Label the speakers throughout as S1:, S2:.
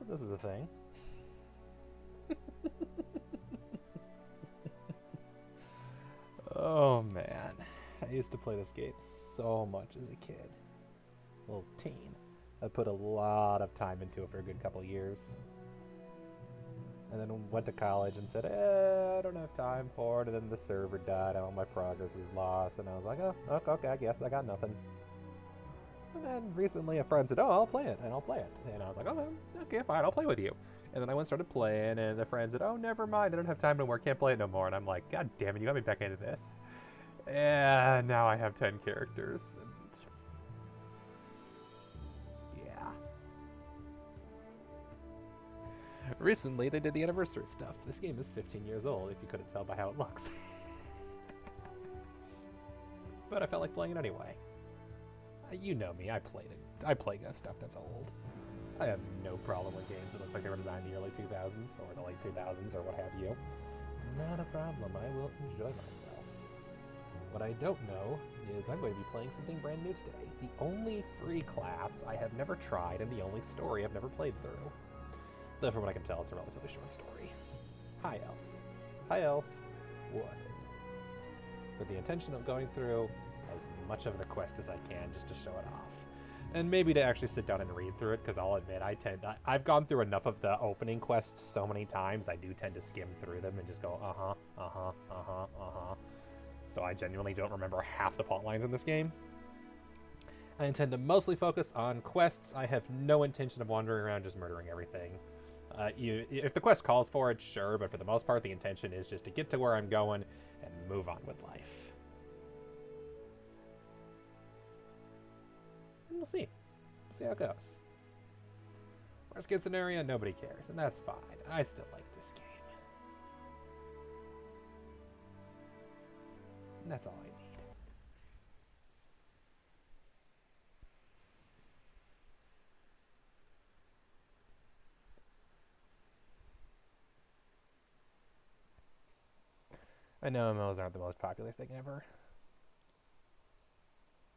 S1: This is a thing. Oh man, I used to play this game so much as a kid. Little teen. I put a lot of time into it for a good couple years. And then went to college and said, I don't have time for it. And then the server died, and all my progress was lost. And I was like, oh, okay, I guess I got nothing. And then recently a friend said, oh, I'll play it, and I'll play it. And I was like, oh, okay, fine, I'll play with you. And then I went and started playing, and the friend said, oh, never mind, I don't have time no more, can't play it no more. And I'm like, God damn it, you got me back into this. And now I have 10 characters. And yeah. Recently, they did the anniversary stuff. This game is 15 years old, if you couldn't tell by how it looks. But I felt like playing it anyway. You know me, I play stuff that's old. I have no problem with games that look like they were designed in the early 2000s or the late 2000s or what have you. Not a problem, I will enjoy myself. What I don't know is I'm going to be playing something brand new today. The only free class I have never tried and the only story I've never played through. Though from what I can tell, it's a relatively short story. High Elf. High Elf Warden. With the intention of going through as much of the quest as I can just to show it off. And maybe to actually sit down and read through it, because I'll admit, I've gone through enough of the opening quests so many times, I do tend to skim through them and just go, So I genuinely don't remember half the plot lines in this game. I intend to mostly focus on quests. I have no intention of wandering around just murdering everything. If the quest calls for it, sure, but for the most part, the intention is just to get to where I'm going and move on with life. We'll see. We'll see how it goes. Worst case scenario, nobody cares, and that's fine. I still like this game. And that's all I need. I know MMOs aren't the most popular thing ever.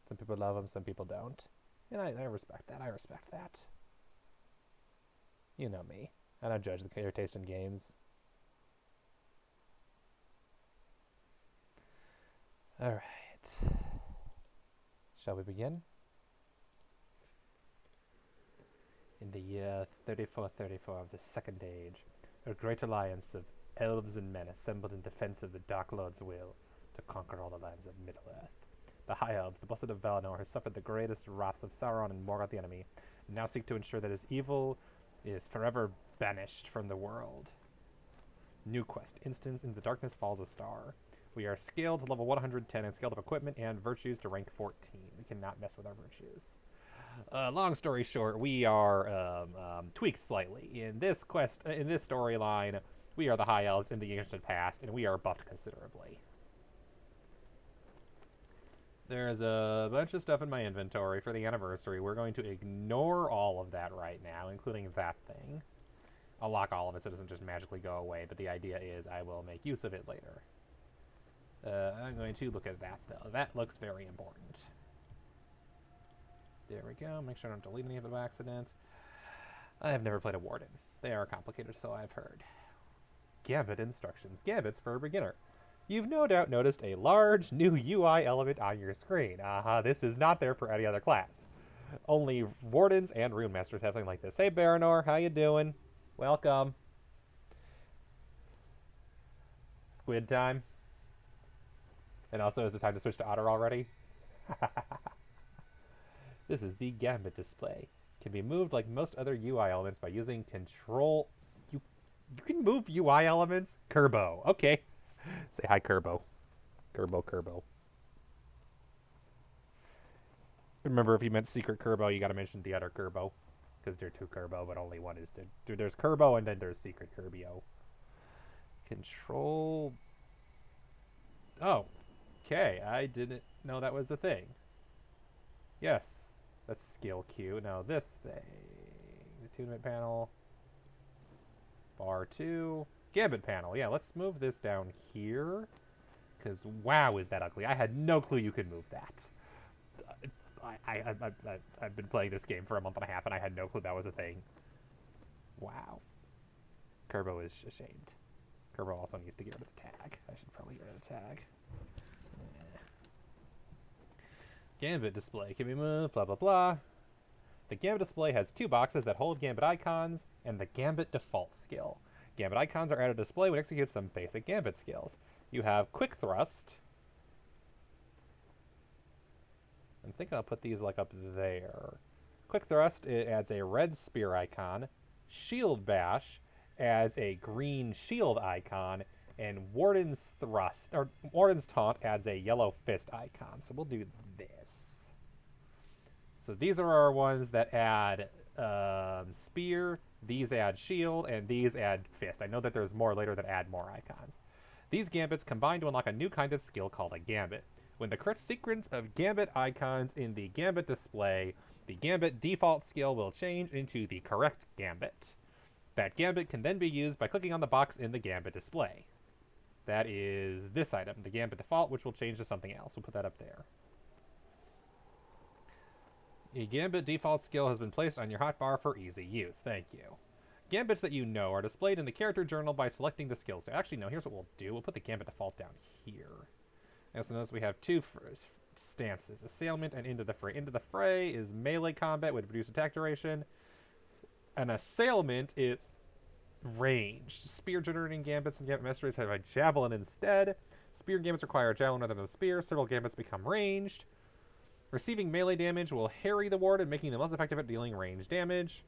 S1: Some people love them, some people don't. And I respect that. I respect that. You know me. I don't judge your taste in games. Alright. Shall we begin? In the year 3434 of the Second Age, a great alliance of elves and men assembled in defense of the Dark Lord's will to conquer all the lands of Middle-earth. The High Elves, the Blessed of Valinor, has suffered the greatest wrath of Sauron and Morgoth the enemy, and now seek to ensure that his evil is forever banished from the world. New quest, Instance in the Darkness Falls a Star. We are scaled to level 110 and scaled of equipment and virtues to rank 14. We cannot mess with our virtues. Long story short, we are tweaked slightly. In this quest, in this storyline, we are the High Elves in the ancient past, and we are buffed considerably. There's a bunch of stuff in my inventory for the anniversary. We're going to ignore all of that right now, including that thing. I'll lock all of it so it doesn't just magically go away, but the idea is I will make use of it later. I'm going to look at that, though. That looks very important. There we go. Make sure I don't delete any of them by accident. I have never played a Warden. They are complicated, so I've heard. Gambit instructions. Gambits for a beginner. You've no doubt noticed a large new UI element on your screen. This is not there for any other class. Only Wardens and Rune Masters have something like this. Hey, Baranor, how you doing? Welcome. Squid time. And also, is it time to switch to Otter already? This is the Gambit display. Can be moved like most other UI elements by using Control. You can move UI elements? Kerbo. Okay. Say hi, Kerbo. Kerbo. Remember, if you meant Secret Kerbo, you gotta mention the other Kerbo. Because there are two Kerbo, but only one is... There's Kerbo, and then there's Secret Kerbio. Control... Oh. Okay, I didn't know that was a thing. Yes. That's skill Q. Now this thing. Attunement panel. Bar 2. Gambit panel. Yeah, let's move this down here. Because, wow, is that ugly. I had no clue you could move that. I've been playing this game for a month and a half, and I had no clue that was a thing. Wow. Kerbo is ashamed. Kerbo also needs to get rid of the tag. I should probably get rid of the tag. Gambit display can be moved, blah, blah, blah. The Gambit display has 2 boxes that hold Gambit icons and the Gambit default skill. Gambit icons are added to display when execute some basic Gambit skills. You have Quick Thrust. I'm thinking I'll put these like up there. Quick Thrust, it adds a red spear icon. Shield Bash adds a green shield icon. And Warden's Thrust, or Warden's Taunt adds a yellow fist icon. So we'll do this. So these are our ones that add spear, these add shield, and these add fist. I know that there's more later that add more icons. These gambits combine to unlock a new kind of skill called a gambit. When the correct sequence of gambit icons in the gambit display, the gambit default skill will change into the correct gambit. That gambit can then be used by clicking on the box in the gambit display. That is this item, the gambit default, which will change to something else. We'll put that up there. A gambit default skill has been placed on your hotbar for easy use. Thank you. Gambits that you know are displayed in the character journal by selecting the skills. Actually, no, here's what we'll do. We'll put the gambit default down here. I also notice we have 2 stances, assailment and into the fray. Into the fray is melee combat with reduced attack duration. An assailment is ranged. Spear generating gambits and gambit masteries have a javelin instead. Spear gambits require a javelin rather than a spear. Several gambits become ranged. Receiving melee damage will harry the warden, making them less effective at dealing range damage.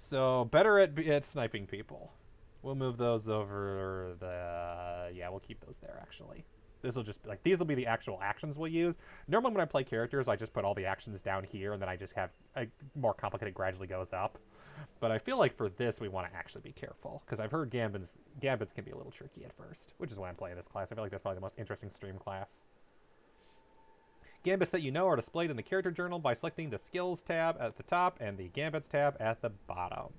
S1: So, better at sniping people. We'll move those over the... Yeah, we'll keep those there, actually. This will just... Like, these will be the actual actions we'll use. Normally when I play characters, I just put all the actions down here, and then I just have... more complicated gradually goes up. But I feel like for this, we want to actually be careful. Because I've heard gambits can be a little tricky at first. Which is why I'm playing this class. I feel like that's probably the most interesting stream class. Gambits that you know are displayed in the character journal by selecting the skills tab at the top and the gambits tab at the bottom.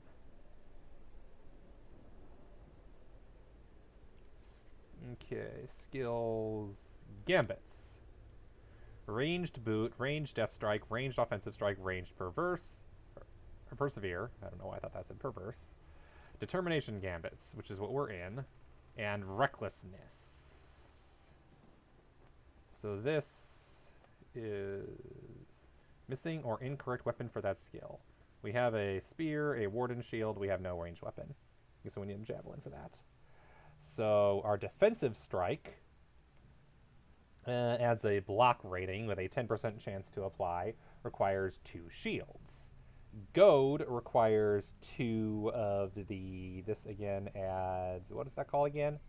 S1: Okay, skills, gambits. Ranged boot, ranged death strike, ranged offensive strike, ranged persevere. I don't know why I thought that said perverse. Determination gambits, which is what we're in, and recklessness. So this is missing or incorrect weapon for that skill. We have a spear, a warden shield. We have no ranged weapon. So we need a javelin for that. So our defensive strike adds a block rating with a 10% chance to apply. Requires 2 shields. Goad requires 2 of the... This again adds... What is that called again?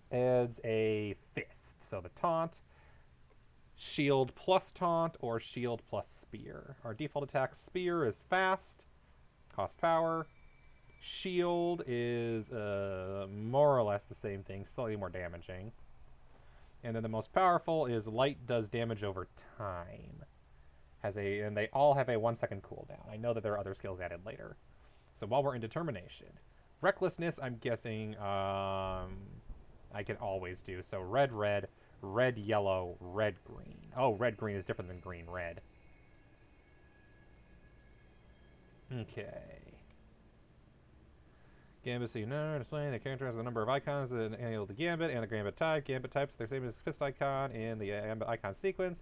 S1: Adds a fist. So the taunt, shield plus taunt, or shield plus spear. Our default attack, spear, is fast, cost power. Shield is more or less the same thing, slightly more damaging. And then the most powerful is light, does damage over time. And they all have a 1-second cooldown. I know that there are other skills added later. So while we're in determination, recklessness, I'm guessing... I can always do. So red, red, red, yellow, red, green. Oh, red, green is different than green, red. Okay. Gambit, so you know, displaying the character has a number of icons that enable the gambit and the gambit type. Gambit types, they're same as fist icon in the gambit icon sequence.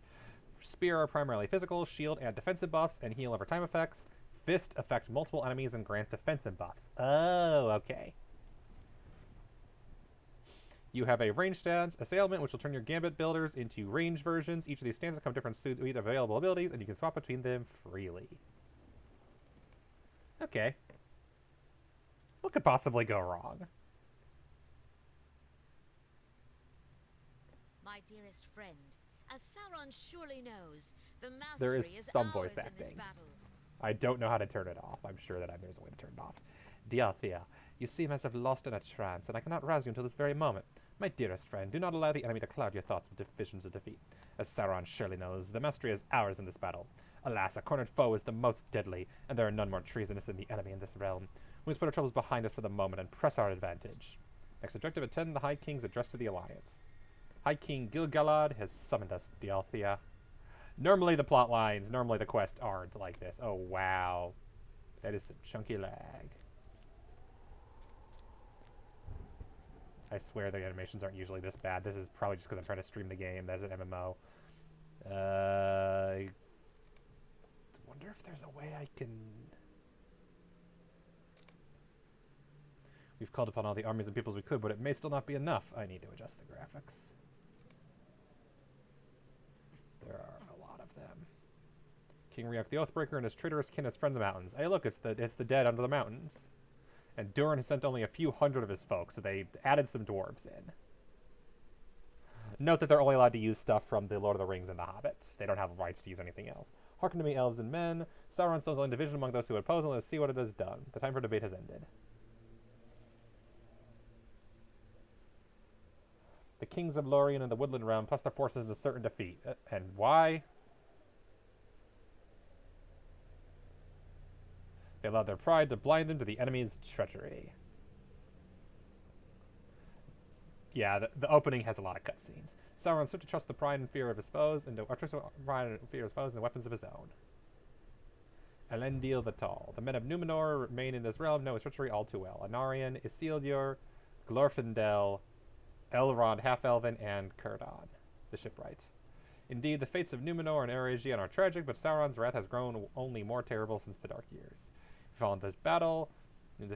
S1: Spear are primarily physical, shield add defensive buffs, and heal over time effects. Fist affect multiple enemies and grant defensive buffs. Oh, okay. You have a ranged stance, assailment, which will turn your gambit builders into ranged versions. Each of these stances come with different suite of available abilities, and you can swap between them freely. Okay. What could possibly go wrong?
S2: My dearest friend, as Sauron surely knows, the
S1: There
S2: mastery
S1: is
S2: is
S1: some
S2: ours
S1: voice
S2: in this
S1: acting.
S2: battle.
S1: I don't know how to turn it off. I'm sure that there's a way to turn it off. Dialthea, you seem as if lost in a trance, and I cannot rouse you until this very moment. My dearest friend, do not allow the enemy to cloud your thoughts with visions of defeat. As Sauron surely knows, the mastery is ours in this battle. Alas, a cornered foe is the most deadly, and there are none more treasonous than the enemy in this realm. We must put our troubles behind us for the moment and press our advantage. Next objective, attend the High King's address to the Alliance. High King Gil-galad has summoned us, Dialthea. Normally the plot lines, normally the quests aren't like this. Oh, wow. That is some chunky lag. I swear the animations aren't usually this bad. This is probably just because I'm trying to stream the game as an MMO. I wonder if there's a way I can... We've called upon all the armies and peoples we could, but it may still not be enough. I need to adjust the graphics. There are a lot of them. King Ryuk the Oathbreaker and his traitorous kin has friend the mountains. Hey, look, it's the dead under the mountains. And Durin has sent only a few hundred of his folks, so they added some dwarves in. Note that they're only allowed to use stuff from the Lord of the Rings and the Hobbit. They don't have rights to use anything else. Hearken to me, elves and men. Sauron sows a division among those who oppose, and let's see what it has done. The time for debate has ended. The kings of Lorien and the Woodland realm plus their forces into certain defeat. And why? They allowed their pride to blind them to the enemy's treachery. Yeah, the opening has a lot of cutscenes. Sauron sought to trust the pride and fear of his foes, and the weapons of his own. Elendil the Tall. The men of Numenor remain in this realm, know his treachery all too well. Anarion, Isildur, Glorfindel, Elrond Half-Elven, and Curdon, the shipwright. Indeed, the fates of Numenor and Eregion are tragic, but Sauron's wrath has grown only more terrible since the Dark Years. If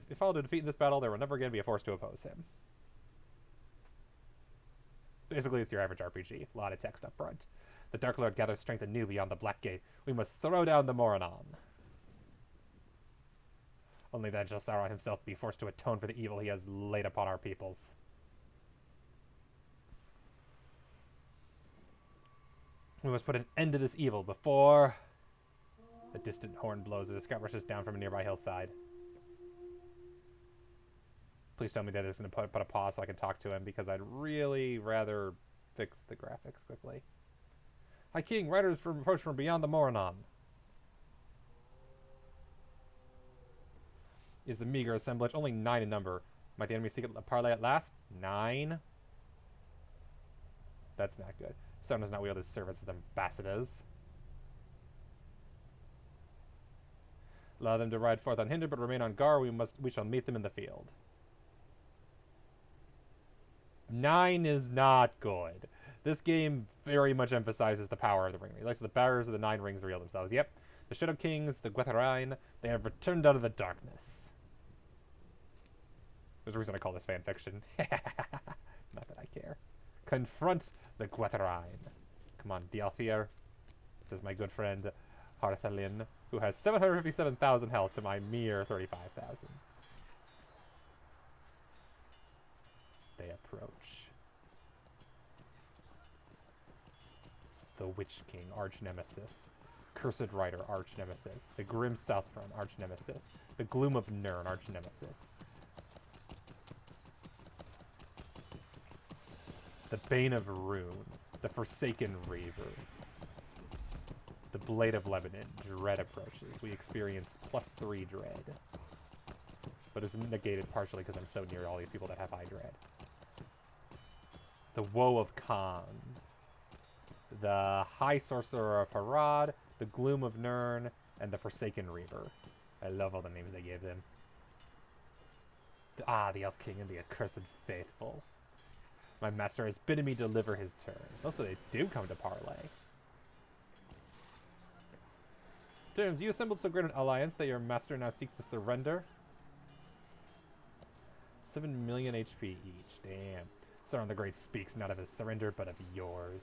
S1: you fall to defeat in this battle, there will never again be a force to oppose him. Basically, it's your average RPG. A lot of text up front. The Dark Lord gathers strength anew beyond the Black Gate. We must throw down the Morannon. Only then shall Sauron himself be forced to atone for the evil he has laid upon our peoples. We must put an end to this evil before... A distant horn blows as a scout rushes down from a nearby hillside. Please tell me that it's going to put a pause so I can talk to him, because I'd really rather fix the graphics quickly. High King, riders approach from beyond the Morannon. Is a meager assemblage, only 9 in number. Might the enemy seek a parley at last? 9? That's not good. Sauron does not wield his servants as ambassadors. Allow them to ride forth unhindered, but remain on guard. We shall meet them in the field. 9 is not good. This game very much emphasizes the power of the ring. It likes the powers of the 9 rings reveal themselves. Yep. The Shadow Kings, the Gwytharai, they have returned out of the darkness. There's a reason I call this fanfiction. Not that I care. Confront the Gwytharai. Come on, Dialfir. This is my good friend Harthalion, who has 757,000 health to my mere 35,000. They approach. The Witch King, arch-nemesis. Cursed Rider, arch-nemesis. The Grim Southfront, arch-nemesis. The Gloom of Nirn, arch-nemesis. The Bane of Rune. The Forsaken Reaver. The Blade of Lebanon, Dread approaches. We experience +3 Dread. But it's negated partially because I'm so near all these people that have high Dread. The Woe of Khan. The High Sorcerer of Harad, the Gloom of Nirn, and the Forsaken Reaver. I love all the names they gave them. The Elf King and the Accursed Faithful. My master has bidden me deliver his terms. Also, they do come to parley. Terms, you assembled so great an alliance that your master now seeks to surrender. 7 million HP each. Damn. Sauron the Great speaks not of his surrender, but of yours.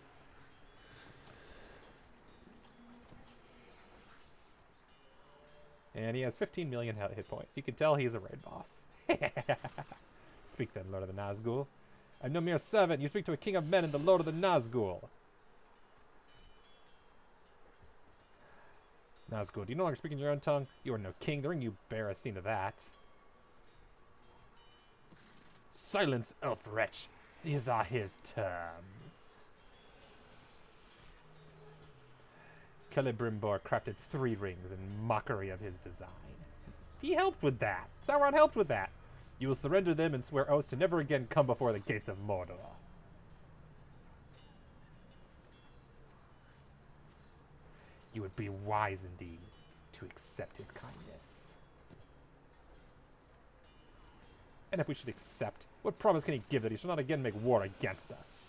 S1: And he has 15 million hit points. You can tell he's a raid boss. Speak then, Lord of the Nazgul. I'm no mere servant. You speak to a king of men and the Lord of the Nazgul. Nazgul, do you no longer speak in your own tongue? You are no king. The ring you bear has seen to that. Silence, elf wretch. These are his terms. Celebrimbor crafted 3 rings in mockery of his design. He helped with that. Sauron helped with that. You will surrender them and swear oaths to never again come before the gates of Mordor. you would be wise indeed to accept his kindness. And if we should accept, what promise can he give that he shall not again make war against us?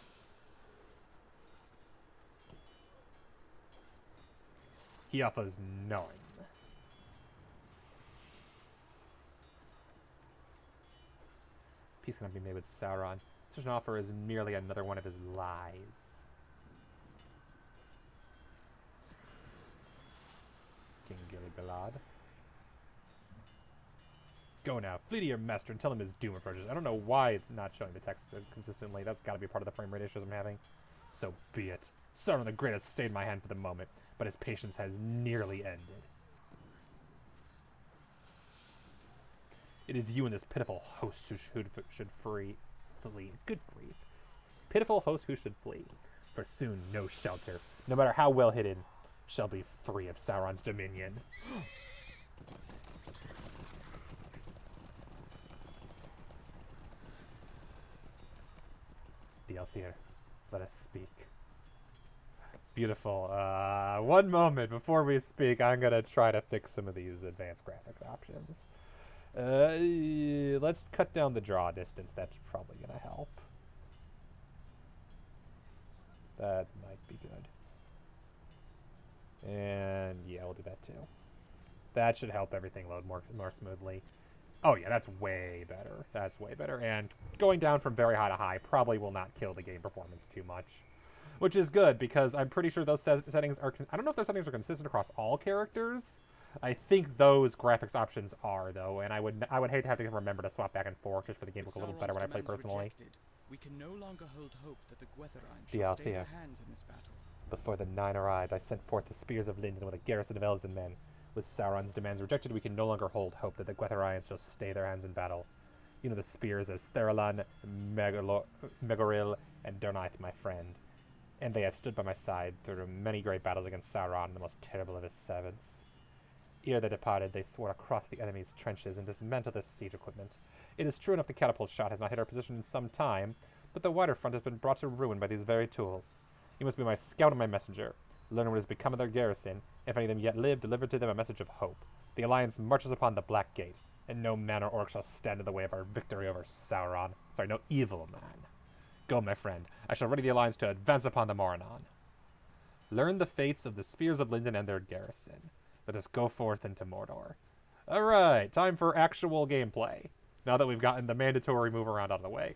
S1: He offers none. Peace cannot be made with Sauron. Such an offer is merely another one of his lies. King Gilligalad. Go now, flee to your master and tell him his doom approaches. I don't know why it's not showing the text consistently. That's got to be part of the frame rate issues I'm having. So be it. Sauron the Great has stayed my hand for the moment, but his patience has nearly ended. It is you and this pitiful host who should flee. Good grief. Pitiful host who should flee. For soon no shelter, no matter how well hidden, shall be free of Sauron's dominion. The Althir, let us speak. Beautiful. One moment before we speak, I'm gonna try to fix some of these advanced graphics options. Let's cut down the draw distance. That's probably gonna help. That might be good. And yeah, we'll do that too. That should help everything load more smoothly. Oh yeah, that's way better. That's way better. And going down from very high to high probably will not kill the game performance too much. Which is good, because I'm pretty sure those settings are... I don't know if those settings are consistent across all characters. I think those graphics options are, though, and I would hate to have to remember to swap back and forth just for the game to look a little better when I play personally.
S3: We can no longer hold hope that the Gwytherine shall stay their hands in this battle.
S1: Before the Nine arrived, I sent forth the spears of Lindon with a garrison of elves and men. With Sauron's demands rejected, we can no longer hold hope that the Gwytherines shall stay their hands in battle. You know the spears as Theralan, Megoril, and Dernaith, my friend. And they have stood by my side through many great battles against Sauron, the most terrible of his servants. Ere they departed, they swore to cross the enemy's trenches and dismantle their siege equipment. It is true enough the catapult shot has not hit our position in some time, but the wider front has been brought to ruin by these very tools. You must be my scout and my messenger. Learn what has become of their garrison. If any of them yet live, deliver to them a message of hope. The Alliance marches upon the Black Gate, and no man or orc shall stand in the way of our victory over Sauron. Sorry, no evil man. Go, my friend. I shall ready the Alliance to advance upon the Morannon. Learn the fates of the Spears of Lindon and their garrison. Let us go forth into Mordor. Alright, time for actual gameplay. Now that we've gotten the mandatory move around out of the way.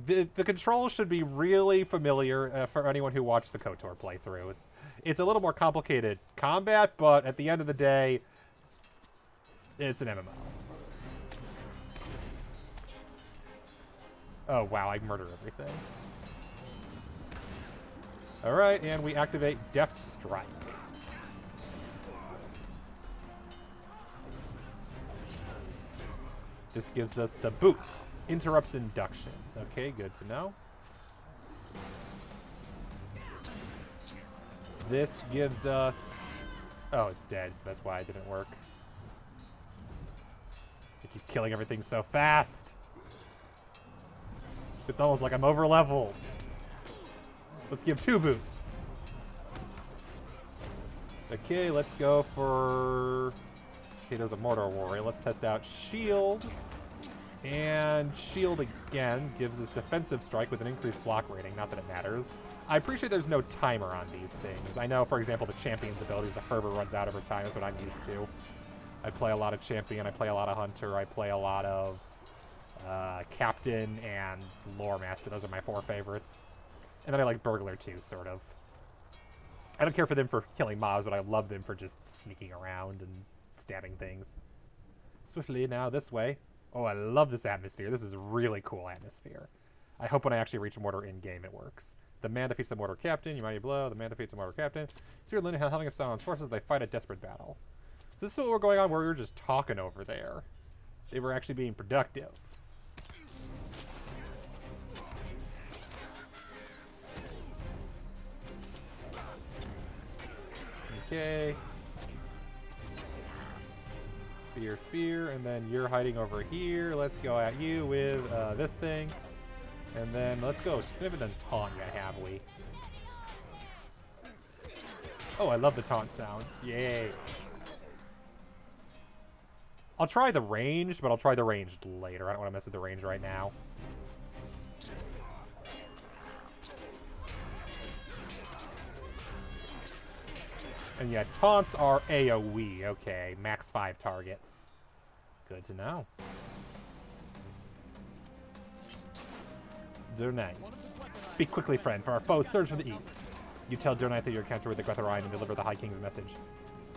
S1: The controls should be really familiar for anyone who watched the KOTOR playthroughs. It's a little more complicated combat, but at the end of the day, it's an MMO. Oh wow, I murder everything. Alright, and we activate Deft Strike. This gives us the boot. Interrupts inductions. Okay, good to know. This gives us... Oh, it's dead, so that's why it didn't work. I keep killing everything so fast. It's almost like I'm over leveled. Let's give 2 boots. Okay, let's go for... Okay, there's a Mordor warrior. Let's test out Shield. And Shield again gives us defensive strike with an increased block rating. Not that it matters. I appreciate there's no timer on these things. I know, for example, the champion's abilities, the fervor runs out over time. That's what I'm used to. I play a lot of champion. I play a lot of hunter. I play a lot of captain and lore master. Those are my 4 favorites. And then I like burglar too, sort of. I don't care for them for killing mobs, but I love them for just sneaking around and stabbing things. Swiftly now this way. Oh, I love this atmosphere. This is a really cool atmosphere. I hope when I actually reach Mordor in-game it works. The man defeats the Mordor captain. You mighty blow. The man defeats the Mordor captain. Spear Lindon having a Sauron's forces. They fight a desperate battle. This is what we're going on where we were just talking over there. They were actually being productive. Okay. Spear, spear, and then you're hiding over here. Let's go at you with this thing. And then let's go. We haven't done taunt yet, have we? Oh, I love the taunt sounds. Yay. I'll try the range, but I'll try the range later. I don't want to mess with the range right now. And yeah, taunts are AoE. Okay, max 5 targets. Good to know. Durnai. Speak quickly, friend, for our foes surge from the east. You tell Durnai that you're encountered with the Gwetharine and deliver the High King's message.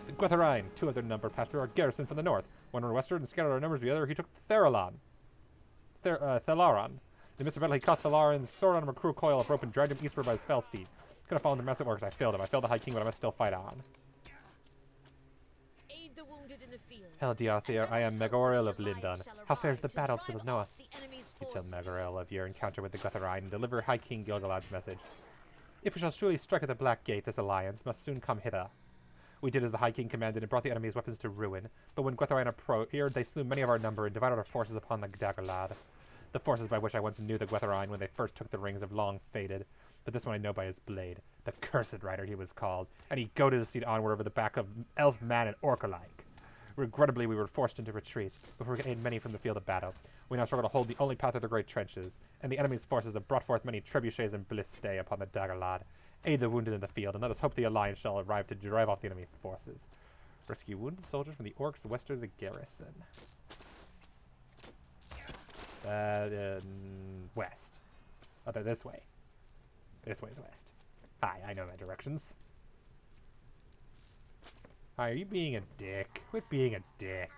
S1: The Gwetharine, 2 of their number, passed through our garrison from the north. One went westward and scattered our numbers the other. He took Thelaron. In the midst of battle, he caught Thelaron's sword on a cruel coil of rope and dragged him eastward by his fell steed. Could have fallen the massive orcs. I failed him. I failed the High King, but I must still fight on.
S2: Aid the wounded in the field.
S1: Hail, Diarthir, I am Megoriel of Lindon. How fares the battle to the north? You tell Megoriel of your encounter with the Gwetharine and deliver High King Gilgalad's message. If we shall surely strike at the Black Gate, this alliance must soon come hither. We did as the High King commanded and brought the enemy's weapons to ruin, but when Gwetharine appeared, they slew many of our number and divided our forces upon the Daggerlad. The forces by which I once knew the Gwetharine when they first took the rings have long faded, but this one I know by his blade. The Cursed Rider he was called, and he goaded his steed onward over the back of elf man and orc alike. Regrettably, we were forced into retreat, before we could aid many from the field of battle. We now struggle to hold the only path of the great trenches, and the enemy's forces have brought forth many trebuchets and ballistae upon the Daggerlad. Aid the wounded in the field, and let us hope the alliance shall arrive to drive off the enemy forces. Rescue wounded soldiers from the orcs west of the garrison. West. Oh, they're this way. This way's west. Hi, I know my directions. Hi, are you being a dick? Quit being a dick.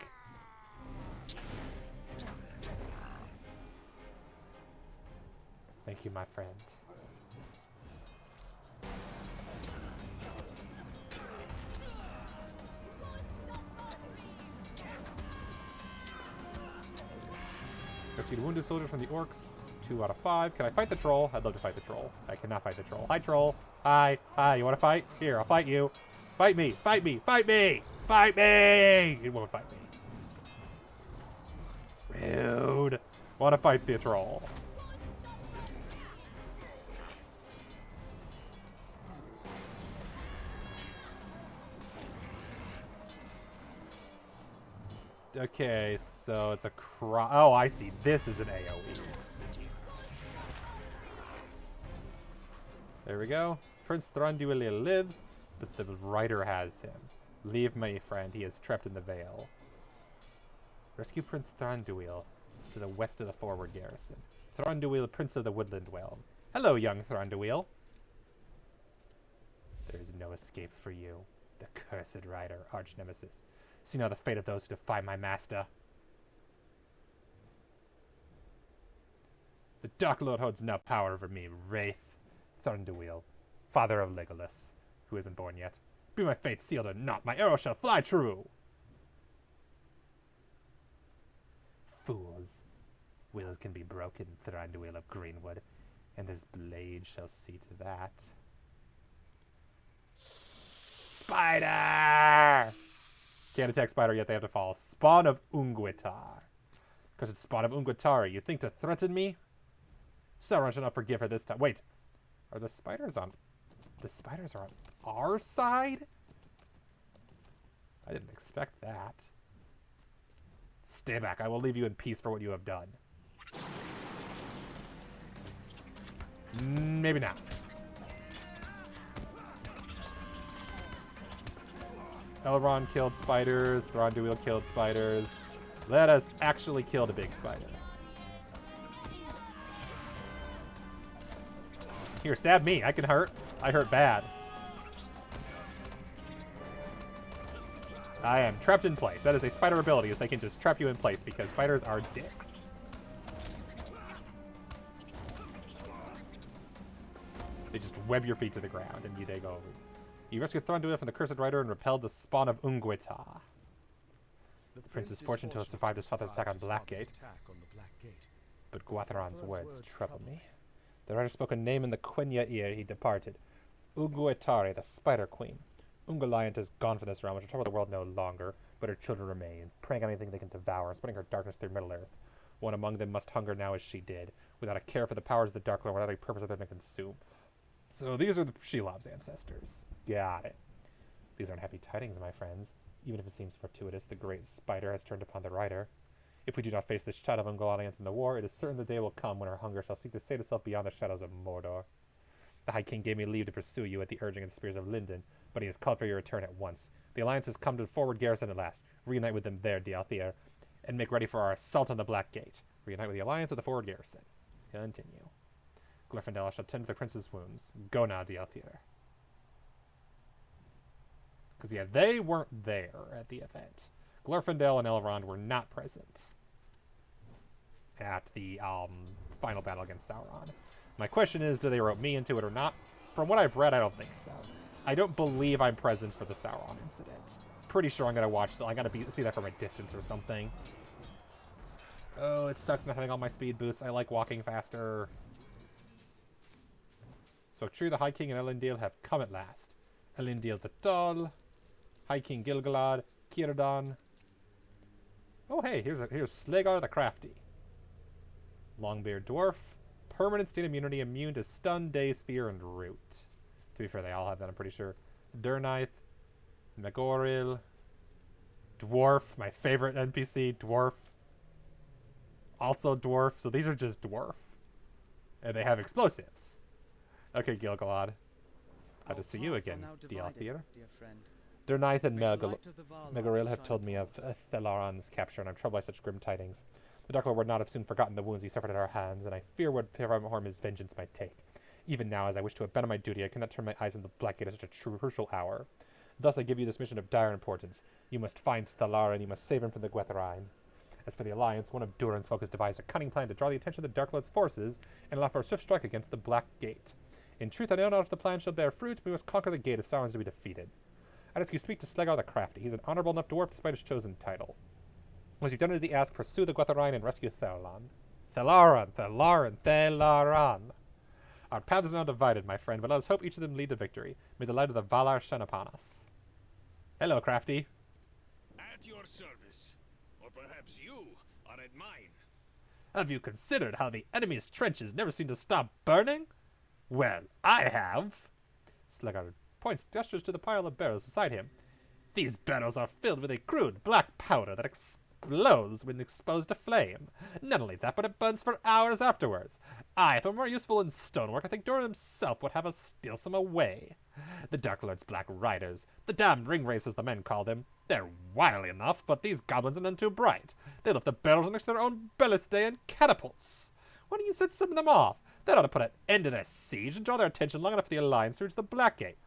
S1: Thank you, my friend. Rescued wounded soldiers from the orcs. 2 out of 5. Can I fight the troll? I'd love to fight the troll. I cannot fight the troll. Hi, troll. Hi. Hi, you want to fight? Here, I'll fight you. Fight me. Fight me. Fight me. Fight me. It won't fight me. Rude. Want to fight the troll. Okay, so it's a oh, I see. This is an AoE. There we go. Prince Thranduil lives, but the rider has him. Leave me, friend. He is trapped in the Vale. Rescue Prince Thranduil to the west of the forward garrison. Thranduil, Prince of the Woodland Realm. Hello, young Thranduil. There is no escape for you, the cursed rider, arch nemesis. See now the fate of those who defy my master. The Dark Lord holds no power over me, Wraith. Thranduil, father of Legolas, who isn't born yet. Be my fate sealed or not, my arrow shall fly true! Fools. Wills can be broken, Thranduil of Greenwood, and his blade shall see to that. Spider! Can't attack Spider yet, they have to fall. Spawn of Ungwitar. Because it's Spawn of Ungwitari. You think to threaten me? Sauron shall not forgive her this time. Wait. Are the spiders on... The spiders are on our side? I didn't expect that. Stay back. I will leave you in peace for what you have done. Maybe not. Elrond killed spiders. Thranduil killed spiders. Let us actually kill the big spider. Here, stab me. I can hurt. I hurt bad. I am trapped in place. That is a spider ability, is they can just trap you in place because spiders are dicks. They just web your feet to the ground and they go over. You rescued Thranduil from the Cursed Rider and repelled the spawn of Ungwitar. The prince is fortunate to have survived his father's attack on Blackgate. But Gwatharon's words trouble me. The rider spoke a name in the Quenya ear he departed. Ungwitari, the Spider Queen. Ungoliant is gone from this realm, which will trouble the world no longer, but her children remain, preying on anything they can devour, and spreading her darkness through Middle-earth. One among them must hunger now as she did, without a care for the powers of the Dark Lord, without any purpose other than consume. So these are the Shelob's ancestors. Got it. These aren't happy tidings, my friends. Even if it seems fortuitous, the great spider has turned upon the rider. If we do not face this shadow of Ungoliant in the war, it is certain the day will come when our hunger shall seek to sate itself beyond the shadows of Mordor. The High King gave me leave to pursue you at the urging of the spears of Lindon, but he has called for your return at once. The Alliance has come to the forward garrison at last. Reunite with them there, Dialthir, and make ready for our assault on the Black Gate. Reunite with the Alliance at the forward garrison. Continue. Glorfindel shall tend to the prince's wounds. Go now, Dialthir. Because, yeah, they weren't there at the event. Glorfindel and Elrond were not present at the final battle against Sauron. My question is, do they rope me into it or not? From what I've read, I don't think so. I don't believe I'm present for the Sauron incident. Pretty sure I'm going to watch I got to see that from a distance or something. Oh, it sucks not having all my speed boosts. I like walking faster. So true, the High King and Elendil have come at last. Elendil the Tall, High King Gilgalad, Círdan. Oh hey, here's Slegar the Crafty. Longbeard Dwarf, permanent state immunity, immune to stun, daze, fear, and root. To be fair, they all have that, I'm pretty sure. Durnaith, Megoril, Dwarf, my favorite NPC, Dwarf. Also Dwarf, so these are just Dwarf. And they have explosives. Okay, Gilgalad. Glad to see you again, Dialthir. Durnaith and Megoril have told me of Thelaran's capture, and I'm troubled by such grim tidings. The Dark Lord would not have soon forgotten the wounds he suffered at our hands, and I fear what harm his vengeance might take. Even now, as I wish to abandon my duty, I cannot turn my eyes from the Black Gate at such a crucial hour. Thus I give you this mission of dire importance. You must find Stelara, and you must save him from the Gwythrine. As for the Alliance, one of Durin's folk has devised a cunning plan to draw the attention of the Dark Lord's forces and allow for a swift strike against the Black Gate. In truth, I know not if the plan shall bear fruit, but we must conquer the gate if Sauron is to be defeated. I ask you speak to Slegar the Crafty. He's an honorable enough dwarf despite his chosen title. Once you've done as he asks, pursue the Gwythrine and rescue Thelaran. Thelaran! Our paths are now divided, my friend, but let us hope each of them lead to victory. May the light of the Valar shine upon us. Hello, Crafty.
S4: At your service. Or perhaps you are at mine.
S1: Have you considered how the enemy's trenches never seem to stop burning? Well, I have. Slegar gestures to the pile of barrels beside him. These barrels are filled with a crude black powder that explodes when exposed to flame. Not only that, but it burns for hours afterwards. If it were more useful in stonework, I think Durin himself would have us steal some away. The Dark Lord's Black Riders, the damned ringwraiths as the men call them, they're wily enough, but these goblins are none too bright. They left the barrels next to their own ballistae and catapults. Why don't you set some of them off? That ought to put an end to this siege and draw their attention long enough for the Alliance to reach the Black Gate.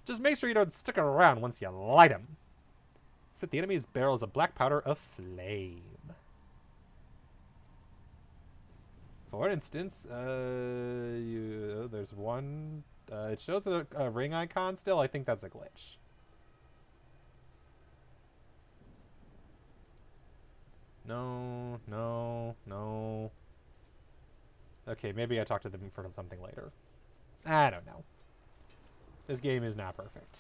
S1: Just make sure you don't stick around once you light them. Set the enemy's barrels of black powder aflame. For instance, there's one. It shows a ring icon still. I think that's a glitch. No. Okay, maybe I talked to them for something later. I don't know. This game is not perfect.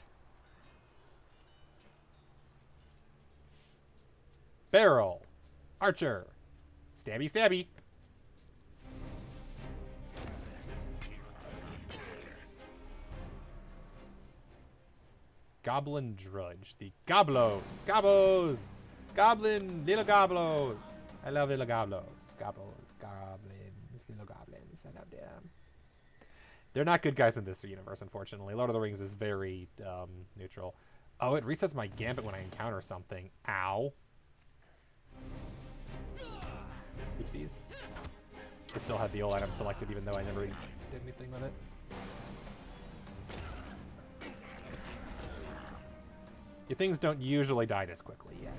S1: Barrel. Archer. Stabby, stabby. Goblin Drudge. The Goblos. Gobos. Goblin. Little Goblos. I love little Goblos. Gobos. Goblins. Little goblins. I love them. They're not good guys in this universe, unfortunately. Lord of the Rings is very neutral. Oh, it resets my gambit when I encounter something. Ow. Oopsies. I still had the old item selected even though I never did anything with it. Your things don't usually die this quickly yet.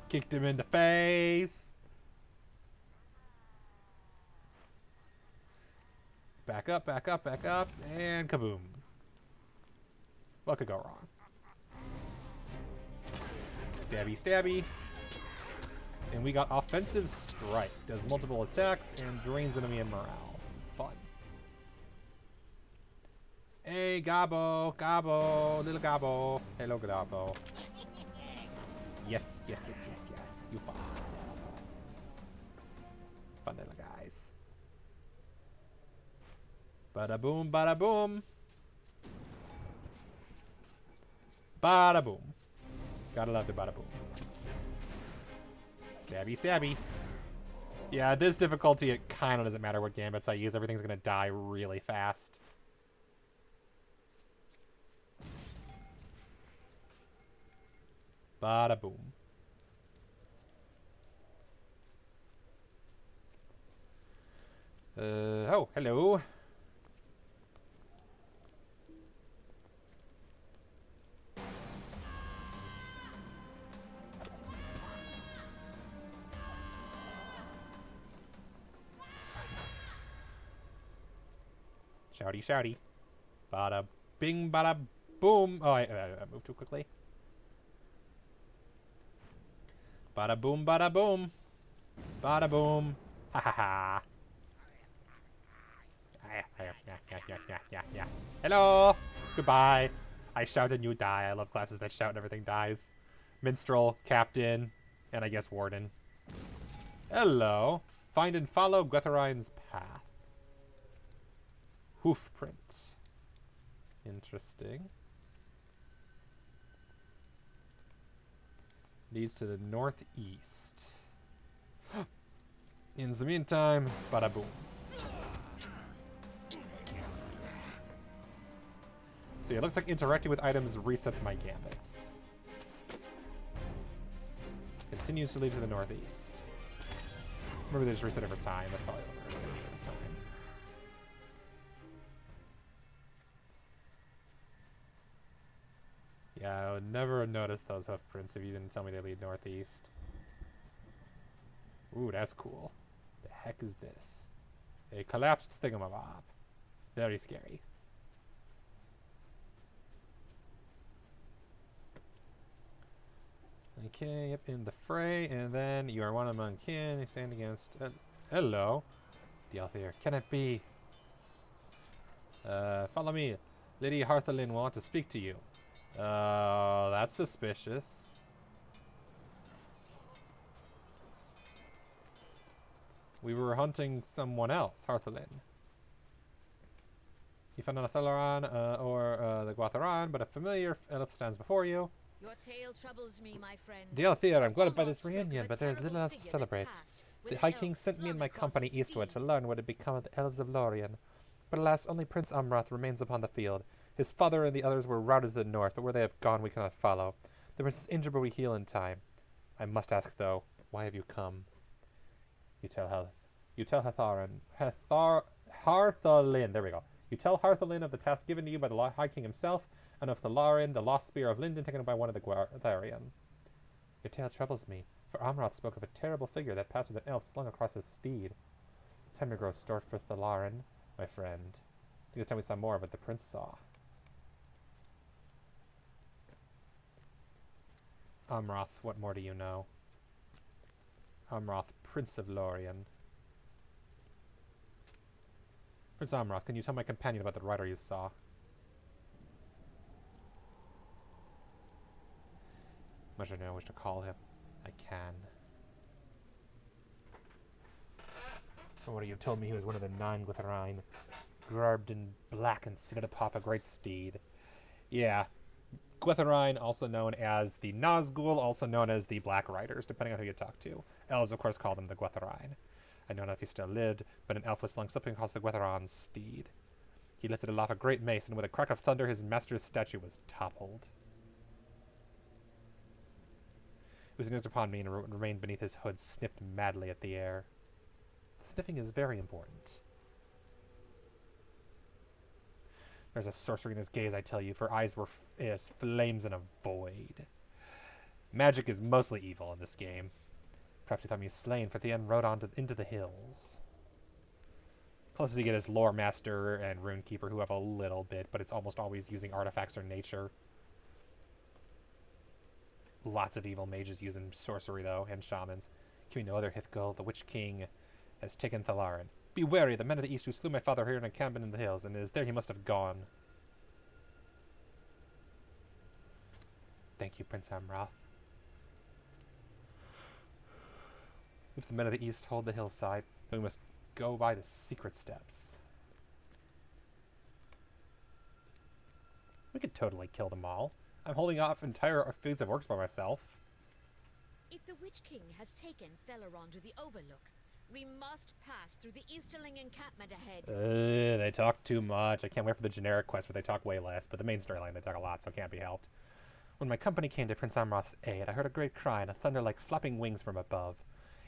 S1: Kicked him in the face. Back up, back up, back up, and kaboom. What could go wrong? Stabby, stabby. And we got Offensive Strike. Does multiple attacks and drains enemy morale. Fun. Hey, Gobbo, Gobbo, little Gobbo. Hello, Gobbo. Yes. You fine. fun little guys. Bada boom, bada boom. Bada boom. Gotta love the bada boom. Stabby, stabby. Yeah, this difficulty, it kind of doesn't matter what gambits I use. Everything's going to die really fast. Bada boom. Oh, hello. Shouty, shouty. Bada bing, bada boom. Oh, I moved too quickly. Bada boom, bada boom. Bada boom. Ha ha ha. Hello. Goodbye. I shout and you die. I love classes that shout and everything dies. Minstrel, Captain, and I guess Warden. Hello. Find and follow Gwetherine's path. Hoof print. Interesting. Leads to the northeast. In the meantime, bada boom. See, it looks like interacting with items resets my gambits. Continues to lead to the northeast. Maybe they just reset over time. That's probably what it is over time. Yeah, I would never have noticed those hoof prints if you didn't tell me they lead northeast. Ooh, that's cool. The heck is this? A collapsed thingamabob. Very scary. Okay, yep, in the fray, and then you are one among kin. You stand against... hello. Dialthir, can it be? Follow me. Lady Harthelin will want to speak to you. That's suspicious. We were hunting someone else, Harthelin. You found an Athelaran, or the Gwatheran, but a familiar elf stands before you.
S2: Your tale troubles me, my friend.
S1: Dialthir, I'm glad by this reunion, but there's little else to celebrate. The High King sent me and my company eastward to learn what had become of the elves of Lorien. But alas, only Prince Amroth remains upon the field. His father and the others were routed to the north, but where they have gone we cannot follow. The prince is injured, but we heal in time. I must ask, though, why have you come? You tell Harthelin, there we go. You tell Harthelin of the task given to you by the High King himself, and of Thalarin, the lost spear of Linden taken by one of the Gwatharian. Your tale troubles me, for Amroth spoke of a terrible figure that passed with an elf slung across his steed. Time to grow short for Thalarin, my friend. I think it's time we saw more of what the prince saw. Amroth, what more do you know? Amroth, Prince of Lorien. Prince Amroth, can you tell my companion about the rider you saw? Much I know wish to call him. I can. From what you've told me, he was one of the 9 Gwatherine, garbed in black and seated atop a great steed. Yeah. Gwatherine, also known as the Nazgul, also known as the Black Riders, depending on who you talk to. Elves, of course, call them the Gwatherine. I don't know if he still lived, but an elf was slung something across the Gwatherine's steed. He lifted aloft a great mace, and with a crack of thunder, his master's statue was toppled. It was news upon me and remained beneath his hood, sniffed madly at the air. The sniffing is very important. There's a sorcery in his gaze, I tell you, for eyes were as flames in a void. Magic is mostly evil in this game. Perhaps he thought me slain, for the end rode on into the hills. Closest you get is Lore Master and Runekeeper, who have a little bit, but it's almost always using artifacts or nature. Lots of evil mages using sorcery, though, and shamans. Can we know other Hithgul? The Witch King has taken Thalarin. Be wary, the men of the east who slew my father here in a cabin in the hills, and it is there he must have gone. Thank you, Prince Amroth. If the men of the east hold the hillside, Then we must go by the secret steps. We could totally kill them all. I'm holding off entire foods of orcs by myself.
S2: If the Witch King has taken Felaron to the Overlook, we must pass through the Easterling encampment ahead.
S1: They talk too much. I can't wait for the generic quest where they talk way less, but the main storyline they talk a lot, so it can't be helped. When my company came to Prince Amroth's aid, I heard a great cry and a thunder like flapping wings from above.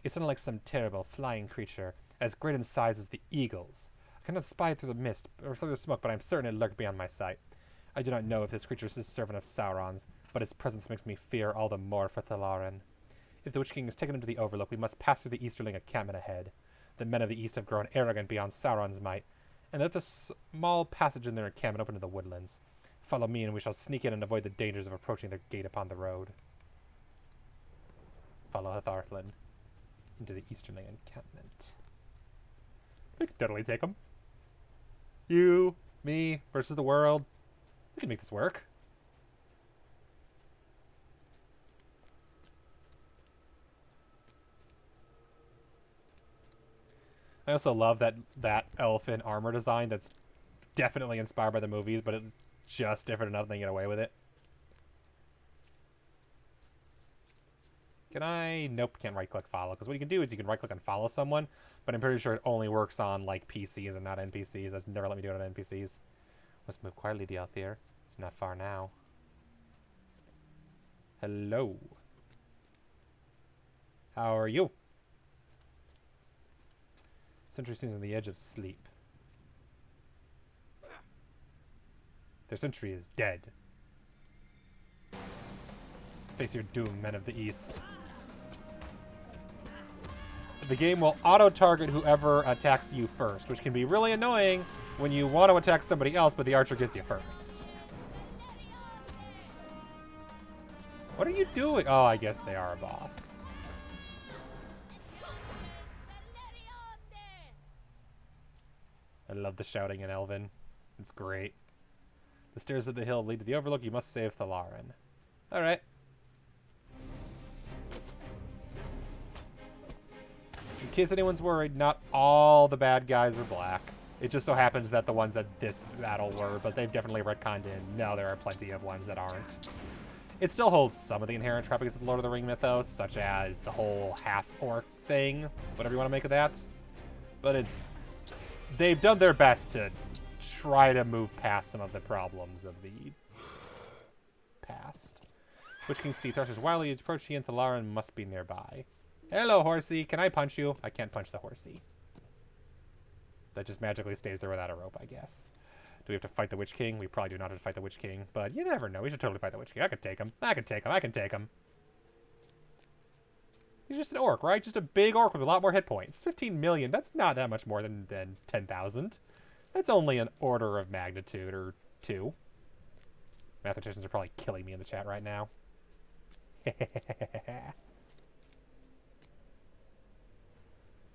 S1: It sounded like some terrible flying creature, as great in size as the eagles. I cannot spy through the mist or through the smoke, but I am certain it lurked beyond my sight. I do not know if this creature is a servant of Sauron's, but its presence makes me fear all the more for Thalarin. If the Witch King is taken into the Overlook, we must pass through the Easterling encampment ahead. The men of the East have grown arrogant beyond Sauron's might, and left a small passage in their encampment open to the woodlands. Follow me, and we shall sneak in and avoid the dangers of approaching their gate upon the road. Follow Hatharthlin into the Easterling encampment. We can totally take them. You, me, versus the world. We can make this work. I also love that elephant armor design that's definitely inspired by the movies, but it's just different enough they can get away with it. Can I? Nope, can't right-click follow, because what you can do is you can right-click and follow someone, but I'm pretty sure it only works on, like, PCs and not NPCs. That's never let me do it on NPCs. Let's move quietly, Dialthir. It's not far now. Hello. How are you? Sentry seems on the edge of sleep. Their sentry is dead. Face your doom, men of the East. The game will auto-target whoever attacks you first, which can be really annoying when you want to attack somebody else, but the archer gets you first. What are you doing? Oh, I guess they are a boss. I love the shouting in Elven. It's great. The stairs of the hill lead to the Overlook. You must save Thalarin. Alright. In case anyone's worried, not all the bad guys are black. It just so happens that the ones at this battle were, but they've definitely retconned in. No, there are plenty of ones that aren't. It still holds some of the inherent trappings of the Lord of the Ring mythos, such as the whole half-orc thing, whatever you want to make of that. But it's... they've done their best to try to move past some of the problems of the past. Witch King Steve thrashes wildly as approach. He and Thalarin must be nearby. Hello, horsey. Can I punch you? I can't punch the horsey. That just magically stays there without a rope, I guess. Do we have to fight the Witch King? We probably do not have to fight the Witch King, but you never know. We should totally fight the Witch King. I could take him. I can take him. I can take him. He's just an orc, right? Just a big orc with a lot more hit points. 15 million. That's not that much more than 10,000. That's only an order of magnitude or two. Mathematicians are probably killing me in the chat right now.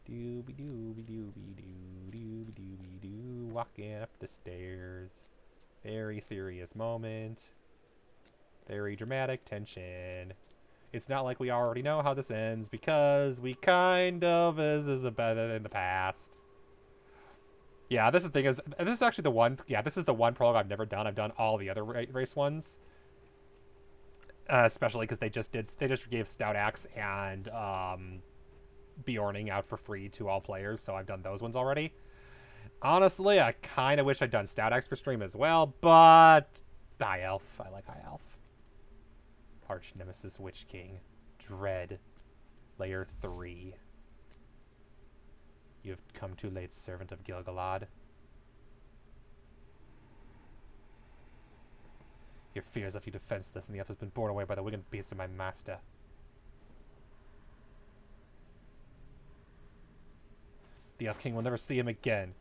S1: Dooby-dooby-dooby-doo, walking up the stairs. Very serious moment. Very dramatic tension. It's not like we already know how this ends, because we kind of is about it in the past. Yeah, this is the thing is, this is actually the one, yeah, this is the one prologue I've never done. I've done all the other race ones. Especially because they just gave Stout Axe and Bjorning out for free to all players, so I've done those ones already. Honestly, I kind of wish I'd done Stout Axe for stream as well, but High Elf. I like High Elf. Arch Nemesis Witch King. Dread. Layer 3. You have come too late, servant of Gil-galad. Your fears left you defenseless, and the elf has been borne away by the winged beast of my master. The Elf King will never see him again,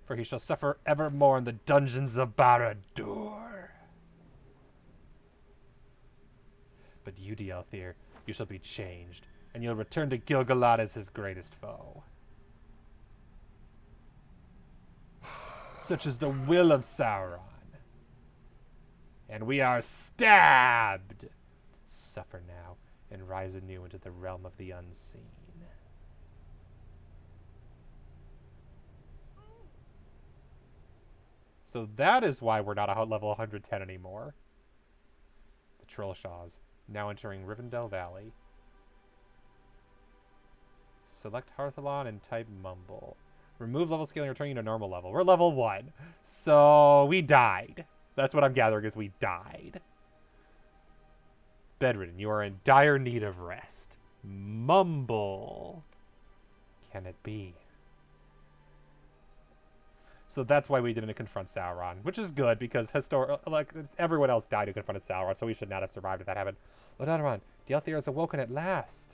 S1: for he shall suffer evermore in the dungeons of Barad-dûr. But you, Dialthir, you shall be changed, and you'll return to Gil-galad as his greatest foe. Such is the will of Sauron. And we are stabbed! Suffer now, and rise anew into the realm of the unseen. So that is why we're not a level 110 anymore. The Trollshaws. Now entering Rivendell Valley. Select Hearthalon and type Mumble. Remove level scaling, returning you to normal level. We're level 1. So we died. That's what I'm gathering is we died. Bedridden. You are in dire need of rest. Mumble. Can it be? So that's why we didn't confront Sauron, which is good because everyone else died who confronted Sauron, so we should not have survived if that happened. LotRO, the Althir is awoken at last.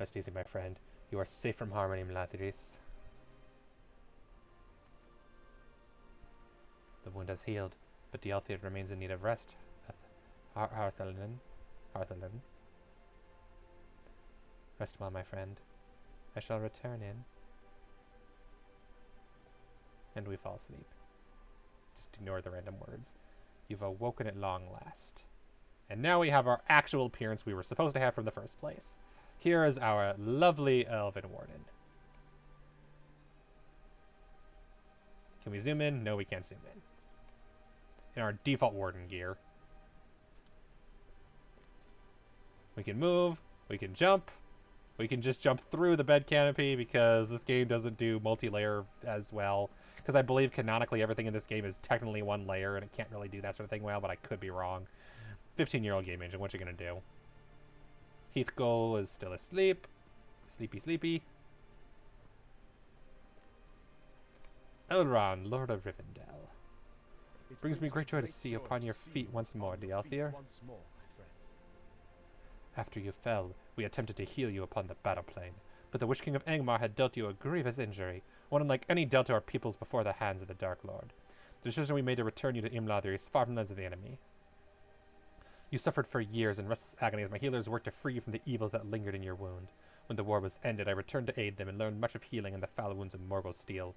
S1: Rest easy, my friend. You are safe from harm, Imladris. The wound has healed, but the Althir remains in need of rest. Hearthalon. Rest well, my friend. I shall return in. And we fall asleep. Just ignore the random words. You've awoken at long last. And now we have our actual appearance we were supposed to have from the first place. Here is our lovely Elven Warden. Can we zoom in? No, we can't zoom in. In our default Warden gear. We can move. We can jump. We can just jump through the bed canopy because this game doesn't do multi-layer as well. Because I believe canonically everything in this game is technically one layer and it can't really do that sort of thing well, but I could be wrong. 15-year-old game engine, what you gonna do? Heathgoal is still asleep. Sleepy, sleepy. Elrond, Lord of Rivendell. It brings me great joy to see you upon your feet once more, Althir. After you fell, we attempted to heal you upon the battle plane, but the Witch King of Angmar had dealt you a grievous injury, one unlike any dealt to our peoples before the hands of the Dark Lord. The decision we made to return you to Imladris is far from the lens of the enemy. You suffered for years in restless agony as my healers worked to free you from the evils that lingered in your wound. When the war was ended, I returned to aid them and learned much of healing in the foul wounds of Morgul steel.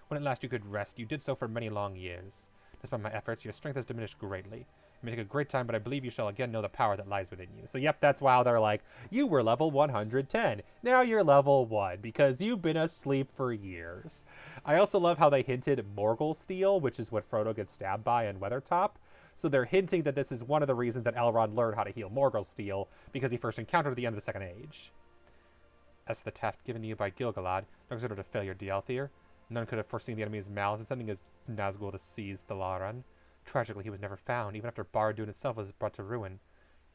S1: When at last you could rest, you did so for many long years. Despite my efforts, your strength has diminished greatly. It may take a great time, but I believe you shall again know the power that lies within you. So yep, that's why they're like, you were level 110. Now you're level 1, because you've been asleep for years. I also love how they hinted Morgul steel, which is what Frodo gets stabbed by in Weathertop. So they're hinting that this is one of the reasons that Elrond learned how to heal Morgul steel, because he first encountered it at the end of the Second Age. As for the task given to you by Gil-galad, no considered a failure, Althir. None could have foreseen the enemy's malice in sending his Nazgul to seize Thalaran. Tragically, he was never found, even after Barad-dûn itself was brought to ruin.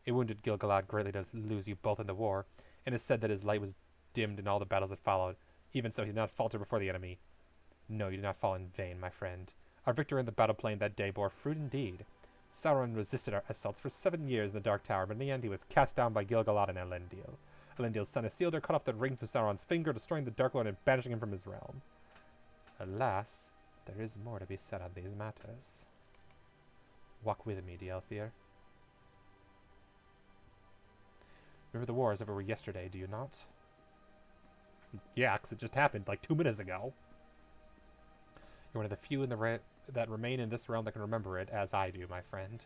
S1: It wounded Gil-galad greatly to lose you both in the war, and it is said that his light was dimmed in all the battles that followed. Even so, he did not falter before the enemy. No, you did not fall in vain, my friend. Our victory in the battle plain that day bore fruit indeed. Sauron resisted our assaults for 7 years in the Dark Tower, but in the end he was cast down by Gil-galad and Elendil. Elendil's son Isildur cut off the ring from Sauron's finger, destroying the Dark Lord and banishing him from his realm. Alas, there is more to be said on these matters. Walk with me, Althir. Remember the war as if it were yesterday, do you not? Yeah, because it just happened like 2 minutes ago. You're one of the few in the that remain in this realm that can remember it, as I do, my friend.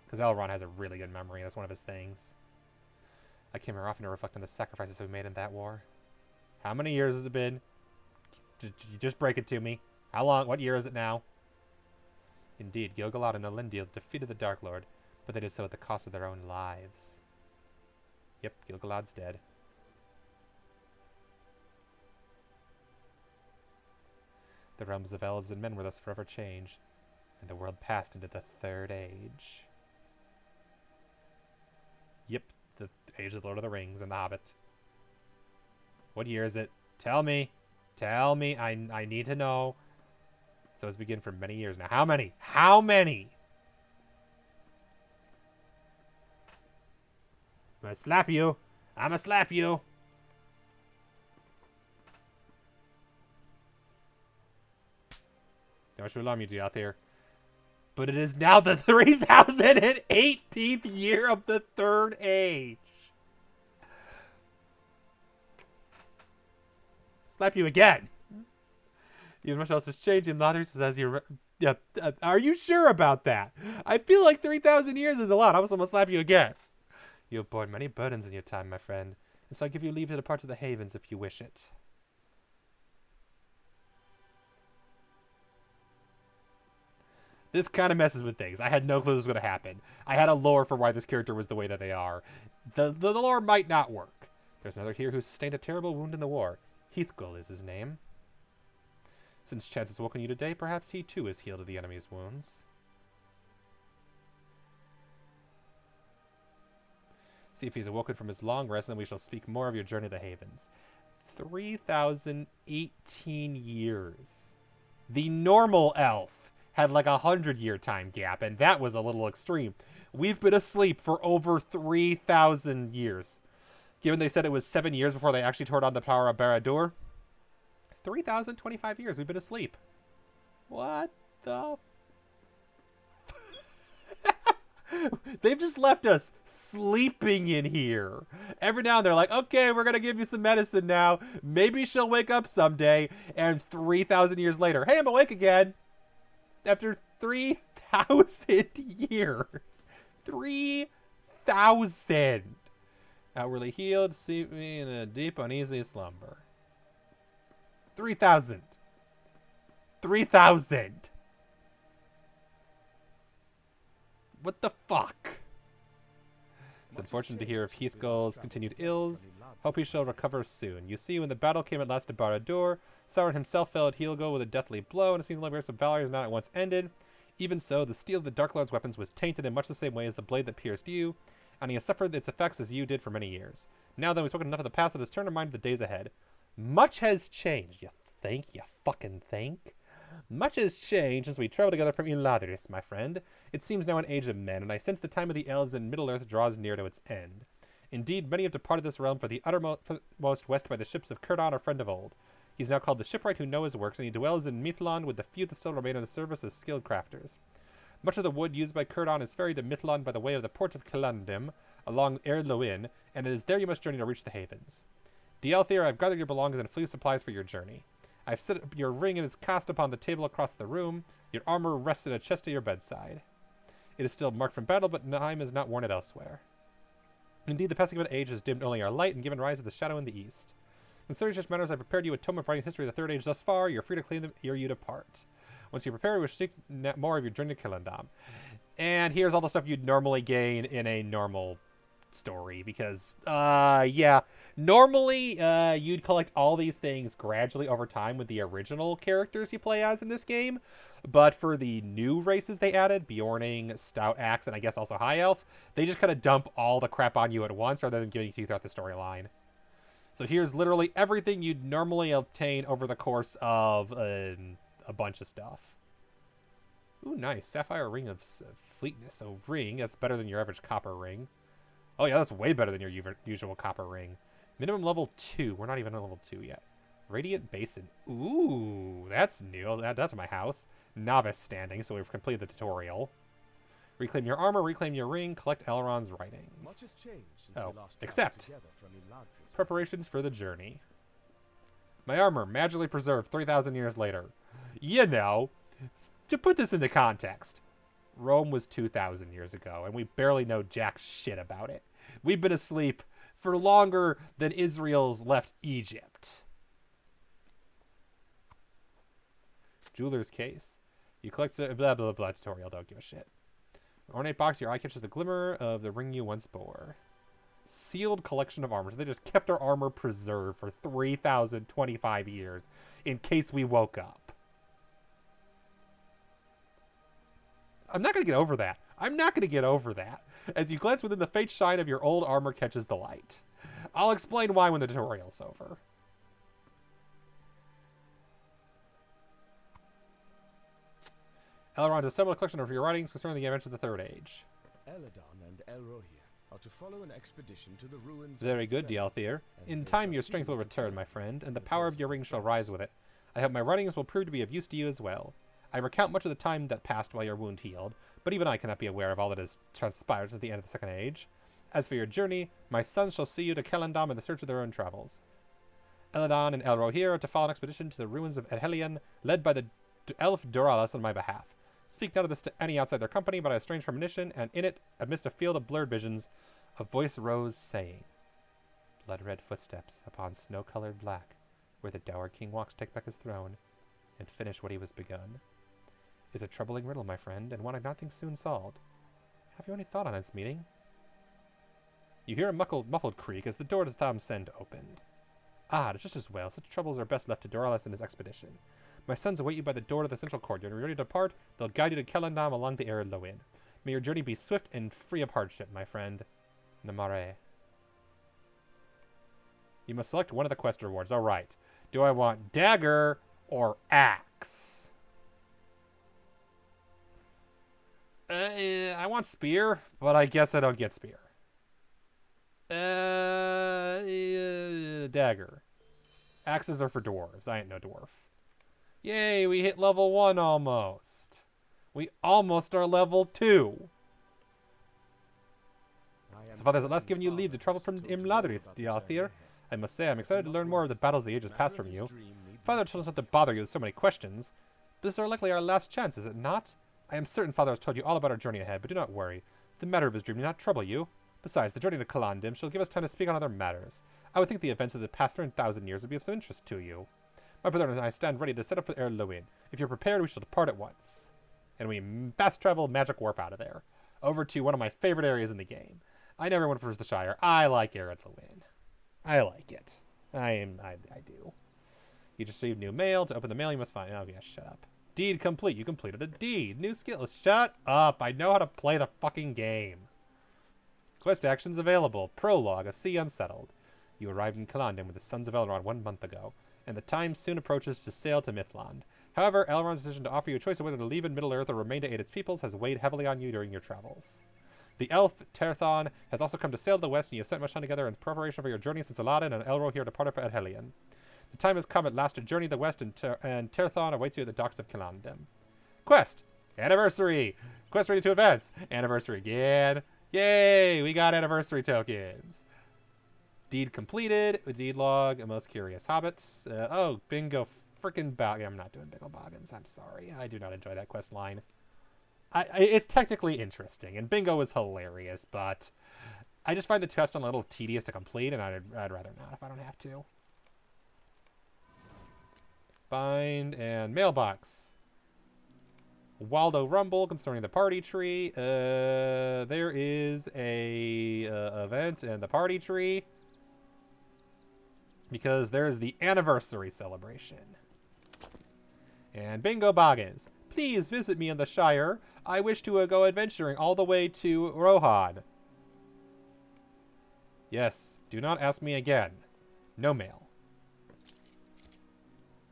S1: Because Elrond has a really good memory, that's one of his things. I came here often to reflect on the sacrifices we made in that war. How many years has it been? You just break it to me. How long? What year is it now? Indeed, Gil-galad and Elendil defeated the Dark Lord, but they did so at the cost of their own lives. Yep, Gil-galad's dead. The realms of elves and men were thus forever changed, and the world passed into the Third Age. Yep, the Age of the Lord of the Rings and the Hobbit. What year is it? Tell me! Tell me! I need to know. So it's been for many years now. How many? How many? I'm gonna slap you. I'm gonna slap you. Don't wish to alarm you out there. But it is now the 3018th year of the Third Age. Slap you again. Even much else has changed in Lothers as you... are you sure about that? I feel like 3,000 years is a lot. I was almost slap you again. You have borne many burdens in your time, my friend, and so I give you leave to depart to the havens if you wish it. This kind of messes with things. I had no clue this was going to happen. I had a lore for why this character was the way that they are. The lore might not work. There's another here who sustained a terrible wound in the war. Heathgull is his name. Since chance has woken you today, perhaps he too is healed of the enemy's wounds. See if he's awoken from his long rest, and then we shall speak more of your journey to Havens. 3,018 years. The normal elf had like 100-year time gap, and that was a little extreme. We've been asleep for over 3,000 years. Given they said it was 7 years before they actually turned on the power of Barad-dûr, 3,025 years we've been asleep. What the? They've just left us sleeping in here. Every now and then they're like, okay, we're going to give you some medicine now. Maybe she'll wake up someday. And 3,000 years later, hey, I'm awake again. After 3,000 years. 3,000. Outwardly healed, sleep me in a deep, uneasy slumber. 3,000. 3,000. What the fuck? It's unfortunate to hear of Heathgull's continued ills. Hope he shall recover soon. You see, when the battle came at last to Barad-dûr, Sauron himself fell at Heathgull with a deathly blow, and it seems like the valor is not at once ended. Even so, the steel of the Dark Lord's weapons was tainted in much the same way as the blade that pierced you, and he has suffered its effects as you did for many years. Now then, we've spoken enough of the past, let us turn our mind to the days ahead. Much has changed, you think? You fucking think? Much has changed since we traveled together from Eladris, my friend. It seems now an age of men, and I sense the time of the elves in Middle-earth draws near to its end. Indeed, many have departed this realm for the uttermost west by the ships of Curdon, our friend of old. He is now called the shipwright who know his works, and he dwells in Mithlond with the few that still remain in the service as skilled crafters. Much of the wood used by Curdon is ferried to Mithlond by the way of the port of Calandim, along Erloin, and it is there you must journey to reach the havens. Dialthir, I've gathered your belongings and fleet supplies for your journey. I've set up your ring and its cast upon the table across the room. Your armor rests in a chest at your bedside. It is still marked from battle, but time is not worn it elsewhere. Indeed, the passing of an age has dimmed only our light and given rise to the shadow in the east. Concerning such matters, I prepared you a tome of writing history of the Third Age thus far. You're free to claim them ere you depart. Once you prepare, we will seek more of your journey to Calandam. And here's all the stuff you'd normally gain in a normal story, because, yeah, normally, you'd collect all these things gradually over time with the original characters you play as in this game, but for the new races they added, Bjorning, Stout Axe, and I guess also High Elf, they just kind of dump all the crap on you at once rather than giving it to you throughout the storyline. So here's literally everything you'd normally obtain over the course of a bunch of stuff. Ooh, nice. Sapphire Ring of Fleetness. So ring, that's better than your average copper ring. Oh yeah, that's way better than your usual copper ring. Minimum level 2. We're not even at level 2 yet. Radiant Basin. Ooh, that's new. That's my house. Novice standing, so we've completed the tutorial. Reclaim your armor, reclaim your ring, collect Elrond's writings.
S5: Much has changed since
S1: we
S5: last
S1: except
S5: together from Eladris.
S1: Preparations for the journey. My armor, magically preserved 3,000 years later. You know, to put this into context, Rome was 2,000 years ago, and we barely know jack shit about it. We've been asleep for longer than Israel's left Egypt. Jeweler's case. You collect the blah blah blah tutorial, don't give a shit. Ornate box, your eye catches the glimmer of the ring you once bore. Sealed collection of armor. So they just kept our armor preserved for 3,025 years in case we woke up. I'm not going to get over that. I'm not going to get over that. As you glance within, the faint shine of your old armor catches the light. I'll explain why when the tutorial's over. Elrond has assembled a collection of your writings concerning the events of the Third Age.
S5: Eladon and Elrohir are to follow an expedition to the ruins.
S1: Very good, Dialthir. In time your strength will return, my friend, and the power of your ring shall rise with it. I hope my writings will prove to be of use to you as well. I recount much of the time that passed while your wound healed, but even I cannot be aware of all that has transpired since the end of the Second Age. As for your journey, my sons shall see you to Calandam in the search of their own travels. Eladon and Elrohir are to follow an expedition to the ruins of Edhelion, led by the elf Doralis on my behalf. Speak none of this to any outside their company, but I have a strange premonition, and in it, amidst a field of blurred visions, a voice rose, saying, Blood-red footsteps upon snow-colored black, where the dour king walks to take back his throne, and finish what he was begun. It's a troubling riddle, my friend, and one I not think soon solved. Have you any thought on its meaning? You hear a muffled creak as the door to Thamsend opened. Ah, just as well. Such troubles are best left to Doralis and his expedition. My sons await you by the door to the central courtyard. When you're ready to depart, they'll guide you to Kellandam along the Arid Loin. May your journey be swift and free of hardship, my friend. Namare. You must select one of the quest rewards. All right. Do I want dagger or axe? I want spear, but I guess I don't get spear. Dagger. Axes are for dwarves. I ain't no dwarf. Yay, we hit level 1 almost. We almost are level 2. So Father has at last given you leave to travel from Imladris, Dialthir. I must say, I'm excited to learn more of the battles the ages past from you. Father told us not to bother you with so many questions. This is likely our last chance, is it not? I am certain Father has told you all about our journey ahead, but do not worry. The matter of his dream need not trouble you. Besides, the journey to Kalandim shall give us time to speak on other matters. I would think the events of the past 3,000 years would be of some interest to you. My brother and I stand ready to set up for Air Loin. If you're prepared, we shall depart at once. And we fast travel magic warp out of there. Over to one of my favorite areas in the game. I never went for the Shire. I like Air Loin. I like it. I do. You just received new mail. To open the mail, you must find... Oh, yeah, shut up. Deed complete. You completed a deed. New skills. Shut up. I know how to play the fucking game. Quest actions available. Prologue, a sea unsettled. You arrived in Kalandim with the Sons of Elrond 1 month ago, and the time soon approaches to sail to Mithland. However, Elrond's decision to offer you a choice of whether to leave in Middle-earth or remain to aid its peoples has weighed heavily on you during your travels. The elf, Terthon, has also come to sail to the west, and you have spent much time together in preparation for your journey since Aladdin and Elro here departed for Edhelion. The time has come at last to journey to the west, and Terthon awaits you at the docks of Kalandim. Quest! Anniversary! Quest ready to advance! Anniversary again! Yay! We got anniversary tokens! Deed completed. Deed log. A most curious hobbit. Oh, bingo frickin' bog. I'm not doing bingo boggins. I'm sorry. I do not enjoy that quest line. It's technically interesting, and bingo is hilarious, but I just find the quest a little tedious to complete, and I'd rather not if I don't have to. Bind and mailbox. Waldo Rumble concerning the party tree. There is a event in the party tree because there's the anniversary celebration. And bingo boggins. Please visit me in the Shire. I wish to go adventuring all the way to Rohan. Yes, do not ask me again. No mail.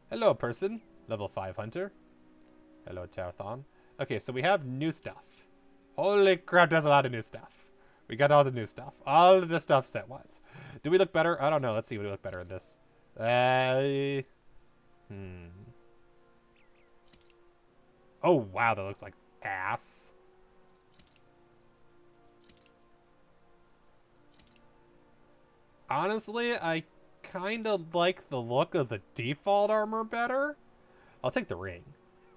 S1: Hello, person. Level 5 hunter. Hello, Terthon. Okay, so we have new stuff. Holy crap, there's a lot of new stuff. We got all the new stuff. All of the stuff set once. Do we look better? I don't know. Let's see if we look better in this. Oh, wow, that looks like ass. Honestly, I kind of like the look of the default armor better. I'll take the ring.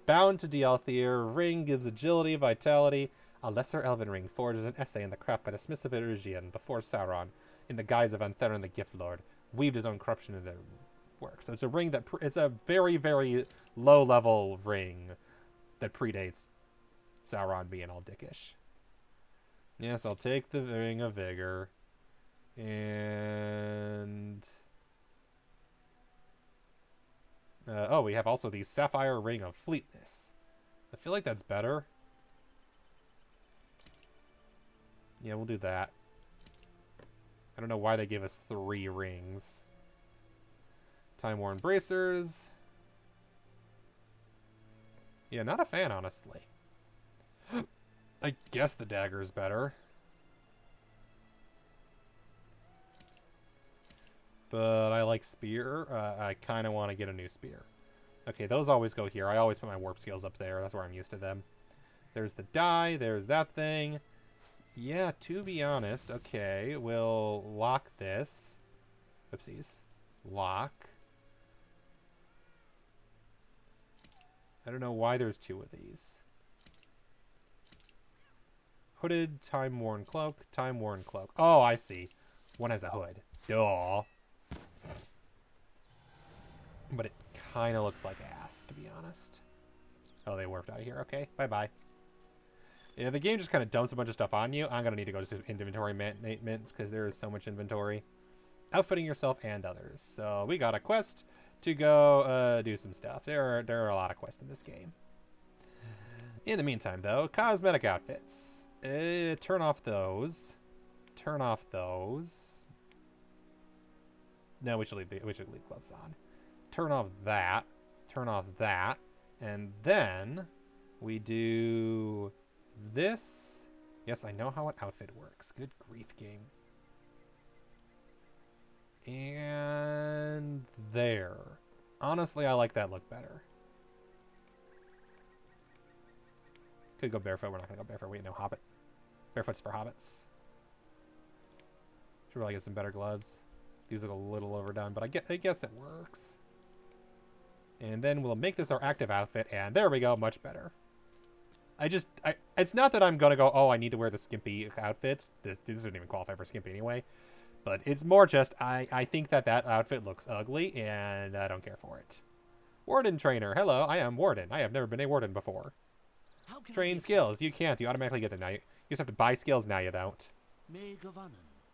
S1: Bound to Dialthir, ring gives agility, vitality. A lesser elven ring forges an essay in the craft by the smiths of Erugian before Sauron, in the guise of Antheron the Gift Lord, weaved his own corruption into their work. So it's a ring that it's a very, very low-level ring that predates Sauron being all dickish. Yes, I'll take the Ring of Vigor. And... oh, we have also the Sapphire Ring of Fleetness. I feel like that's better. Yeah, we'll do that. I don't know why they gave us 3 rings. Time-worn bracers. Yeah, not a fan, honestly. I guess the dagger is better. But I like spear. I kind of want to get a new spear. Okay, those always go here. I always put my warp skills up there. That's where I'm used to them. There's the die. There's that thing. Yeah, to be honest. Okay, we'll lock this. Oopsies. Lock. I don't know why there's 2 of these. Hooded, time-worn cloak, time-worn cloak. Oh, I see. One has a hood. Duh. But it kind of looks like ass, to be honest. Oh, they warped out of here. Okay, bye-bye. Yeah, the game just kind of dumps a bunch of stuff on you. I'm going to need to go to inventory maintenance because there is so much inventory. Outfitting yourself and others. So we got a quest to go do some stuff. There are a lot of quests in this game. In the meantime, though, cosmetic outfits. Turn off those. Turn off those. No, we should leave gloves on. Turn off that. Turn off that. And then we do this. Yes, I know how an outfit works. Good grief, game. And there. Honestly, I like that look better. Could go barefoot. We're not going to go barefoot. We ain't no hobbit. Barefoot's for hobbits. Should probably get some better gloves. These look a little overdone, but I guess it works. And then we'll make this our active outfit, and there we go, much better. It's not that I'm going to go, oh, I need to wear the skimpy outfits. This doesn't even qualify for skimpy anyway. But it's more just, I think that outfit looks ugly, and I don't care for it. Warden Trainer. Hello, I am Warden. I have never been a Warden before. Train skills. You can't. You automatically get them now. You just have to buy skills now. You don't.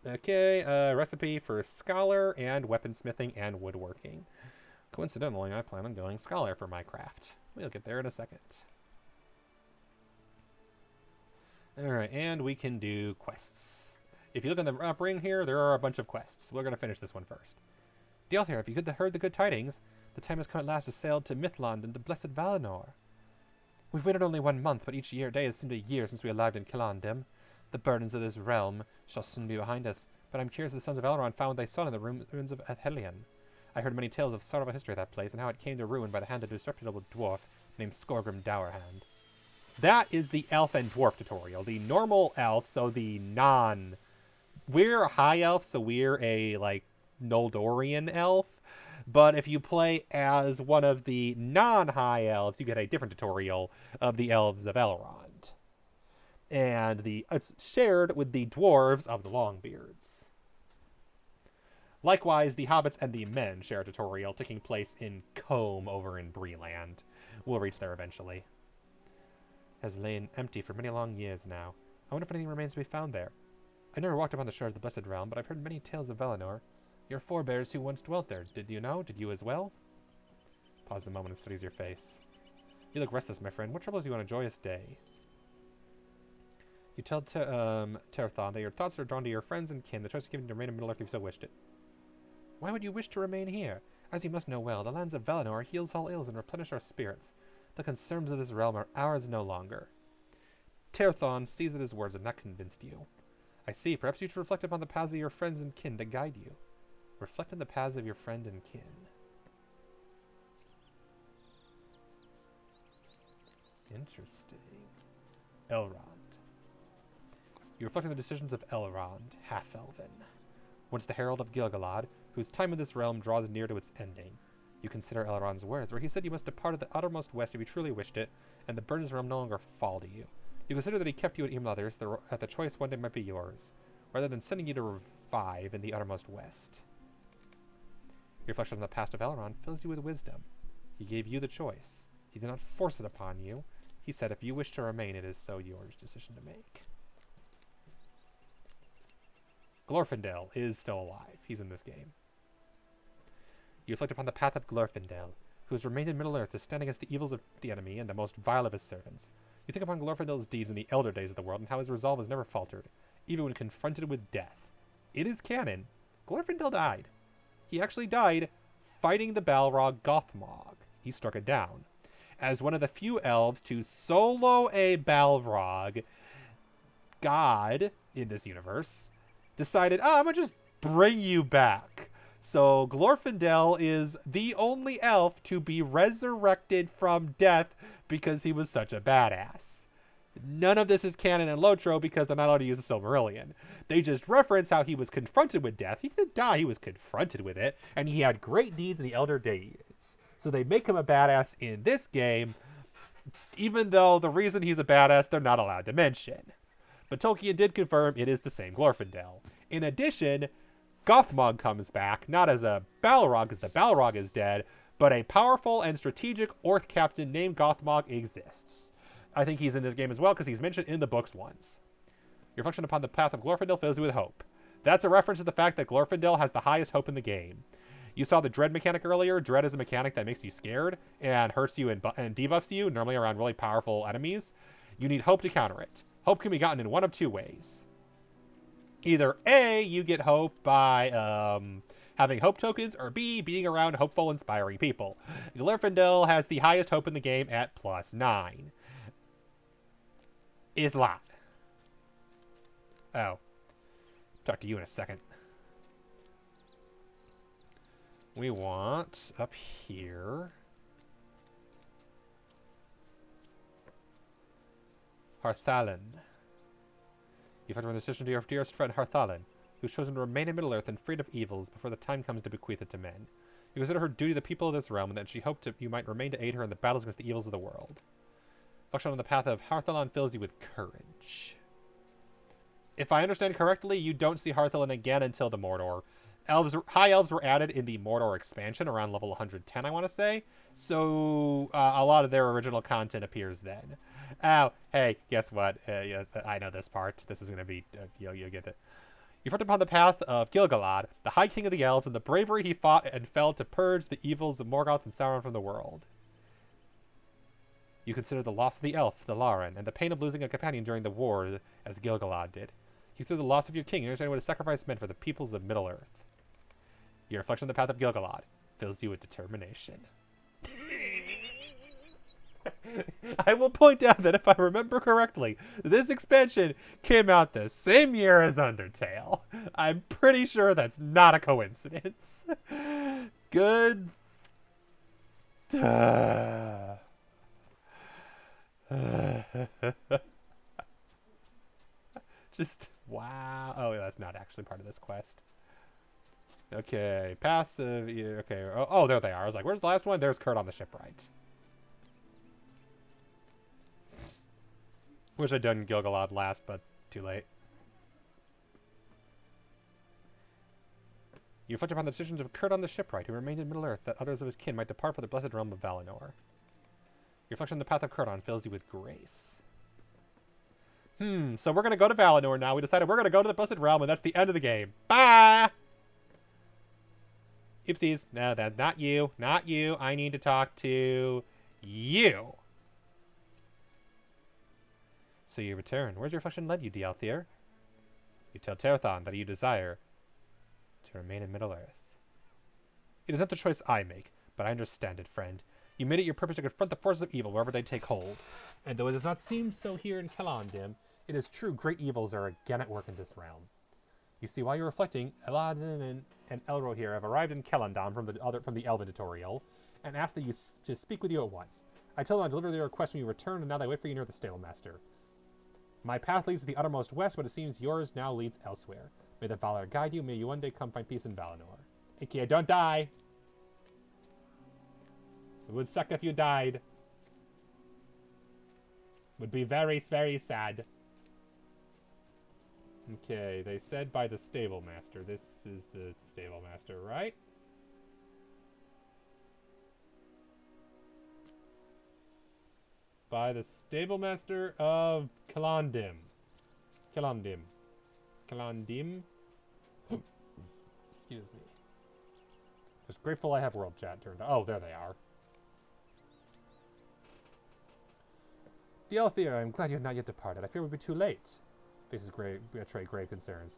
S1: Okay, recipe for Scholar and weaponsmithing and woodworking. Coincidentally, I plan on going Scholar for my craft. We'll get there in a second. Alright, and we can do quests. If you look on the ring here, there are a bunch of quests. We're going to finish this one first. Dialthir, if you heard the good tidings, the time has come at last to sail to Mythland and to blessed Valinor. We've waited only 1 month, but each day has seemed a year since we arrived in Killandim. The burdens of this realm shall soon be behind us, but I'm curious if the sons of Elrond found what they sought in the ruins of Athelion. I heard many tales of sorrowful history of that place, and how it came to ruin by the hand of a disreputable dwarf named Skorgrim Dourhand. That is the elf and dwarf tutorial. The normal elf, so the we're a high elf, so we're a, Noldorian elf. But if you play as one of the non-high elves, you get a different tutorial of the elves of Elrond. And it's shared with the dwarves of the Longbeards. Likewise, the hobbits and the men share a tutorial taking place in Combe over in Breeland. We'll reach there eventually. Has lain empty for many long years now. I wonder if anything remains to be found there. I never walked upon the shores of the Blessed Realm, but I've heard many tales of Valinor. Your forebears who once dwelt there. Did you know? Did you as well? Pause a moment and studies your face. You look restless, my friend. What troubles you on a joyous day? You tell Terthon that your thoughts are drawn to your friends and kin. The choice is given to remain in Middle-earth if you so wished it. Why would you wish to remain here? As you must know well, the lands of Valinor heals all ills and replenish our spirits. The concerns of this realm are ours no longer. Terthon sees that his words have not convinced you. I see. Perhaps you should reflect upon the paths of your friends and kin to guide you. Reflect on the paths of your friend and kin. Interesting. Elrond. You reflect on the decisions of Elrond, half-elven. Once the herald of Gil-galad, whose time in this realm draws near to its ending. You consider Elrond's words, where he said you must depart at the uttermost west if you truly wished it, and the burdens of the realm no longer fall to you. You consider that he kept you at Imladr, so that the choice one day might be yours, rather than sending you to revive in the uttermost west. Your reflection on the past of Elrond fills you with wisdom. He gave you the choice. He did not force it upon you. He said if you wish to remain, it is so your decision to make. Glorfindel is still alive. He's in this game. You reflect upon the path of Glorfindel, who has remained in Middle-earth to stand against the evils of the enemy and the most vile of his servants. You think upon Glorfindel's deeds in the elder days of the world and how his resolve has never faltered, even when confronted with death. It is canon. Glorfindel died. He actually died fighting the Balrog Gothmog. He struck it down. As one of the few elves to solo a Balrog, God, in this universe, decided, I'm going to just bring you back. So Glorfindel is the only elf to be resurrected from death because he was such a badass. None of this is canon in LotRO because they're not allowed to use the Silmarillion. They just reference how he was confronted with death. He didn't die, he was confronted with it, and he had great deeds in the Elder Days. So they make him a badass in this game, even though the reason he's a badass they're not allowed to mention. But Tolkien did confirm it is the same Glorfindel. In addition, Gothmog comes back, not as a Balrog, because the Balrog is dead, but a powerful and strategic Orc captain named Gothmog exists. I think he's in this game as well because he's mentioned in the books once. Your function upon the path of Glorfindel fills you with hope. That's a reference to the fact that Glorfindel has the highest hope in the game. You saw the Dread mechanic earlier. Dread is a mechanic that makes you scared and hurts you and debuffs you, normally around really powerful enemies. You need hope to counter it. Hope can be gotten in one of two ways. Either A, you get hope by having hope tokens, or B, being around hopeful, inspiring people. Glorfindel has the highest hope in the game at +9. Is lot. Oh. Talk to you in a second. We want up here Harthalin. You've had a decision to your dearest friend Harthalin, who's chosen to remain in Middle-earth and freed of evils before the time comes to bequeath it to men. You consider her duty to the people of this realm, and that she hoped you might remain to aid her in the battles against the evils of the world. Function on the path of Harthalin fills you with courage. If I understand correctly, you don't see Harthalin again until the Mordor. High elves were added in the Mordor expansion around level 110, I want to say. So a lot of their original content appears then. Oh, hey, guess what? Yeah, I know this part. This is going to be, you'll get it. You fought upon the path of Gil-galad, the High King of the Elves, and the bravery he fought and fell to purge the evils of Morgoth and Sauron from the world. You consider the loss of the elf, the Lauren, and the pain of losing a companion during the war, as Gil-galad did. You consider the loss of your king and understand what a sacrifice meant for the peoples of Middle-earth. Your reflection on the path of Gil-galad fills you with determination. I will point out that if I remember correctly, this expansion came out the same year as Undertale. I'm pretty sure that's not a coincidence. Good. Just, wow. Oh, that's not actually part of this quest. Okay, passive. Okay. Oh, there they are. I was like, where's the last one? There's Kurt on the shipwright. Wish I'd done Gil-galad last, but too late. You reflect upon the decisions of Kurt on the shipwright, who remained in Middle-earth, that others of his kin might depart for the blessed realm of Valinor. Your reflection on the path of Kurton fills you with grace. So we're going to go to Valinor now. We decided we're going to go to the blessed realm, and that's the end of the game. Bye! Oopsies. No, that's not you. Not you. I need to talk to you. So you return. Where's your reflection led you, Dialthir? You tell Terathon that you desire to remain in Middle-earth. It is not the choice I make, but I understand it, friend. You made it your purpose to confront the forces of evil wherever they take hold. And though it does not seem so here in Calandim, it is true great evils are again at work in this realm. You see, while you're reflecting, Eladin and LotRO here have arrived in Calandam from the Elven tutorial, and asked that you to speak with you at once. I told them I'd deliver their request when you return, and now they wait for you near the Stablemaster. My path leads to the uttermost west, but it seems yours now leads elsewhere. May the Valar guide you. May you one day come find peace in Valinor. Okay, don't die. It would suck if you died. Would be very, very sad. Okay, they said by the Stablemaster. This is the Stablemaster, right? By the Stablemaster of Calandim. Calandim. Calandim? Excuse me. Just grateful I have world chat turned on. Oh, there they are. Dialthir, I'm glad you have not yet departed. I fear we'll be too late. Faces betray grave concerns.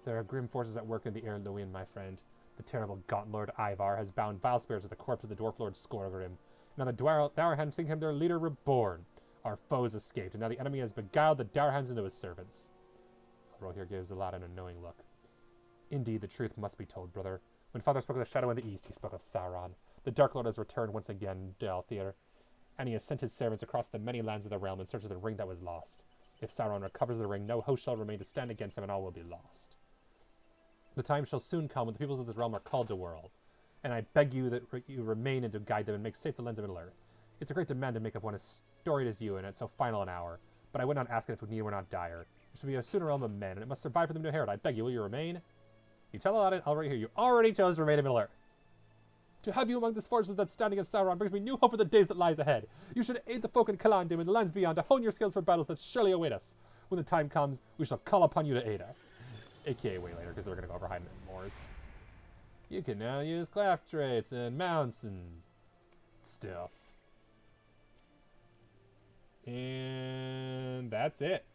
S1: There are grim forces at work in the Inherentlly, my friend. The terrible Gaunt Lord Ivar has bound vile spirits with the corpse of the Dwarf Lord Skorgrim. Now the Dourhounds think him their leader reborn. Our foes escaped, and now the enemy has beguiled the Dourhounds into his servants. LotRO here gives Aladdin a knowing look. Indeed, the truth must be told, brother. When Father spoke of the shadow in the east, he spoke of Sauron. The Dark Lord has returned once again, Dialthir, and he has sent his servants across the many lands of the realm in search of the ring that was lost. If Sauron recovers the ring, no host shall remain to stand against him, and all will be lost. The time shall soon come when the peoples of this realm are called to war, and I beg you that you remain and to guide them and make safe the lands of Middle-earth. It's a great demand to make of one as storied as you, and at so final an hour, but I would not ask it if need were not dire. It should be a sooner realm of men, and it must survive for them to inherit. I beg you, will you remain? You tell Aladdin, I'll right here. You already chose to remain in Middle-earth. To have you among the forces that stand against Sauron brings me new hope for the days that lies ahead. You should aid the folk in Calandum and the lands beyond to hone your skills for battles that surely await us. When the time comes, we shall call upon you to aid us. AKA way later, because we're going to go over High Moors. You can now use craft traits and mounts and stuff. And that's it.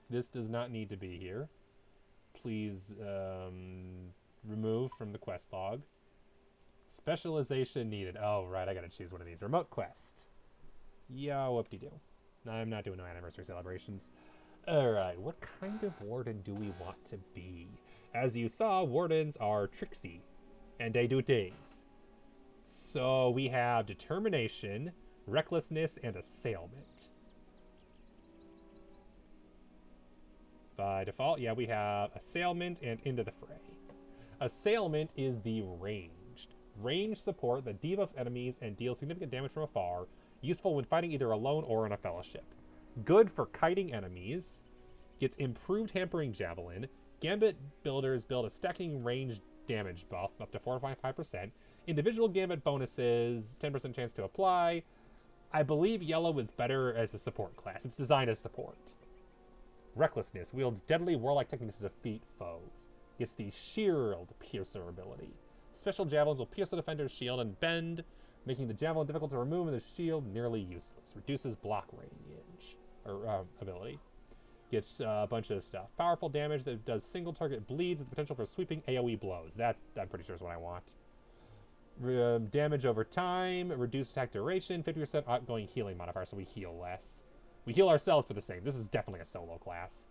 S1: This does not need to be here. Please, remove from the quest log. Specialization needed. Oh, right, I gotta choose one of these. Remote quest. Yeah, whoop-de-doo. I'm not doing no anniversary celebrations. Alright, what kind of warden do we want to be? As you saw, wardens are tricksy, and they do things. So we have determination, recklessness, and assailment. By default, yeah, we have assailment and into the fray. Assailment is the ranged support that debuffs enemies and deals significant damage from afar, useful when fighting either alone or in a fellowship. Good for kiting enemies, gets improved hampering javelin. Gambit builders build a stacking range damage buff up to 4.5%. Individual gambit bonuses, 10% chance to apply. I believe yellow is better as a support class. It's designed as support. Recklessness wields deadly warlike techniques to defeat foes. Gets the shield piercer ability. Special javelins will pierce the defender's shield and bend, making the javelin difficult to remove and the shield nearly useless. Reduces block range or ability. Gets a bunch of stuff. Powerful damage that does single target bleeds with the potential for sweeping AoE blows. That I'm pretty sure is what I want. Damage over time, reduced attack duration, 50% outgoing healing modifier, so we heal less. We heal ourselves for the same. This is definitely a solo class.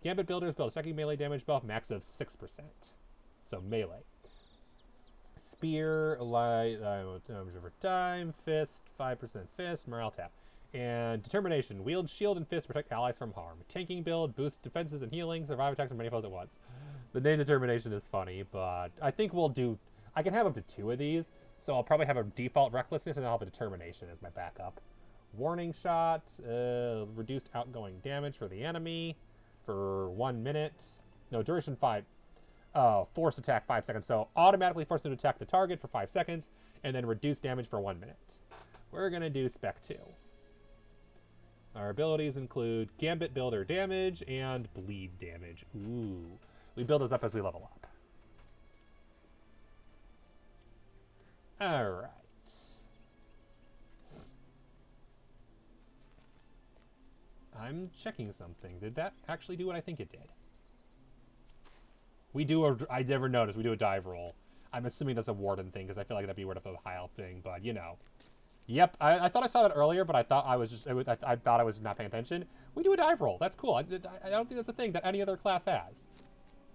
S1: Gambit builders build a second melee damage buff, max of 6%. So melee. Spear, light, damage over time, fist, 5% fist, morale tap. And determination, wield shield and fist to protect allies from harm. Tanking build, boost defenses and healing, survive attacks from many foes at once. The name determination is funny, but I think we'll do... I can have up to 2 of these, so I'll probably have a default recklessness and I'll have a determination as my backup. Warning shot, reduced outgoing damage for the enemy for 1 minute. No, duration 5. Oh, force attack 5 seconds. So automatically force them to attack the target for 5 seconds, and then reduce damage for 1 minute. We're going to do Spec 2. Our abilities include Gambit Builder damage and bleed damage. Ooh. We build those up as we level up. Alright. I'm checking something. Did that actually do what I think it did? We do a... I never noticed. We do a dive roll. I'm assuming that's a warden thing, because I feel like that'd be word of the high elf thing, but, you know. Yep, I thought I saw that earlier, but I thought I was just... I thought I was not paying attention. We do a dive roll. That's cool. I don't think that's a thing that any other class has.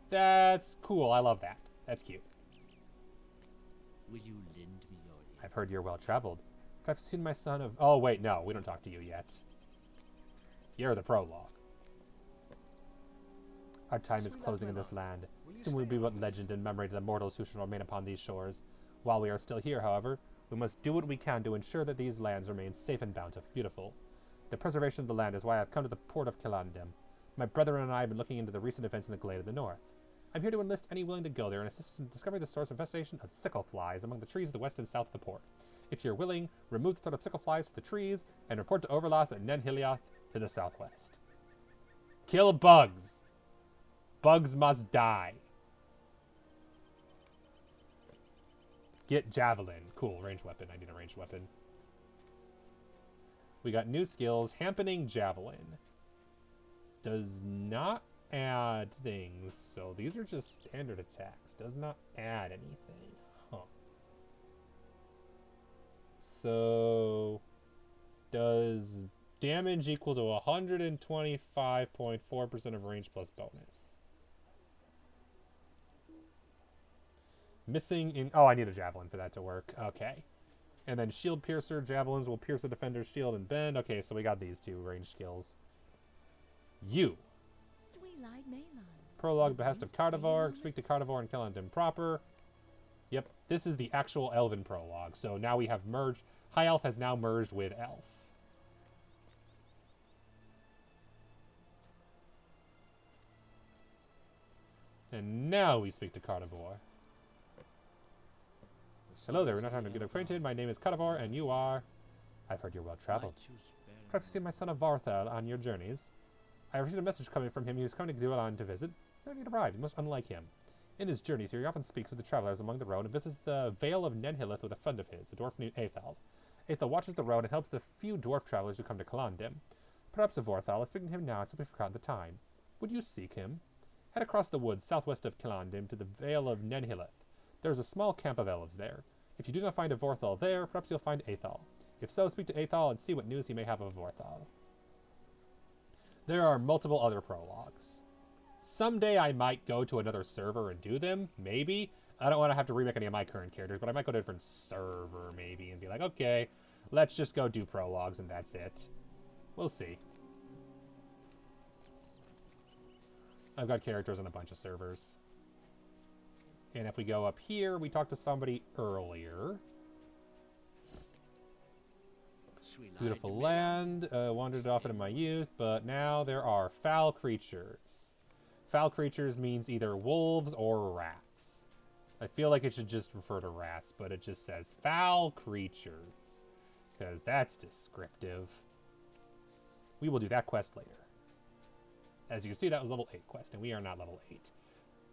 S1: That's cool. I love that. That's cute.
S6: Will you lend me your ear?
S1: I've heard you're well-traveled. I've seen my son of... Oh, wait, no. We don't talk to you yet. You're the prologue. Our time is closing in this land. Soon we'll be but legend and memory to the mortals who shall remain upon these shores. While we are still here, however, we must do what we can to ensure that these lands remain safe and beautiful. The preservation of the land is why I've come to the port of Calandum. My brethren and I have been looking into the recent events in the glade of the north. I'm here to enlist any willing to go there and assist in discovering the source of infestation of sickle flies among the trees of the west and south of the port. If you're willing, remove the threat of sickle flies to the trees and report to Overloss at Nen Hilioth to the southwest. Kill bugs. Bugs must die. Get javelin. Cool, ranged weapon. I need a ranged weapon. We got new skills. Hampening javelin. Does not add things, so these are just standard attacks. Does not add anything. Huh. So, does damage equal to 125.4% of range plus bonus. Missing in... Oh, I need a javelin for that to work. Okay. And then shield piercer. Javelins will pierce the defender's shield and bend. Okay, so we got these 2 range skills. You. Prologue, Behest of Carnivore. Speak to Carnivore and Calandum proper. Yep, this is the actual Elven prologue. So now we have merged... High Elf has now merged with Elf. And now we speak to Carnivore. Hello there, we're not having to get acquainted. My name is Kadavor, and you are... I've heard you're well-traveled. Perhaps you've seen my son of Varthel on your journeys. I received a message coming from him. He was coming to Duelan to visit. Never yet arrived, most unlike him. In his journeys here, he often speaks with the travelers along the road and visits the Vale of Nenhilith with a friend of his, a dwarf named Aethel. Aethel watches the road and helps the few dwarf travelers who come to Kalandim. Perhaps a Vorthal is speaking to him now and simply forgotten the time. Would you seek him? Head across the woods southwest of Kalandim to the Vale of Nenhilith. There is a small camp of elves there. If you do not find a Vorthal there, perhaps you'll find Aethel. If so, speak to Aethel and see what news he may have of Vorthal. There are multiple other prologues. Someday I might go to another server and do them, maybe. I don't want to have to remake any of my current characters, but I might go to a different server, maybe, and be like, okay, let's just go do prologues and that's it. We'll see. I've got characters on a bunch of servers. And if we go up here, we talked to somebody earlier. Beautiful land, wandered off in my youth, but now there are foul creatures. Foul creatures means either wolves or rats. I feel like it should just refer to rats, but it just says foul creatures, because that's descriptive. We will do that quest later. As you can see, that was level 8 quest, and we are not level 8.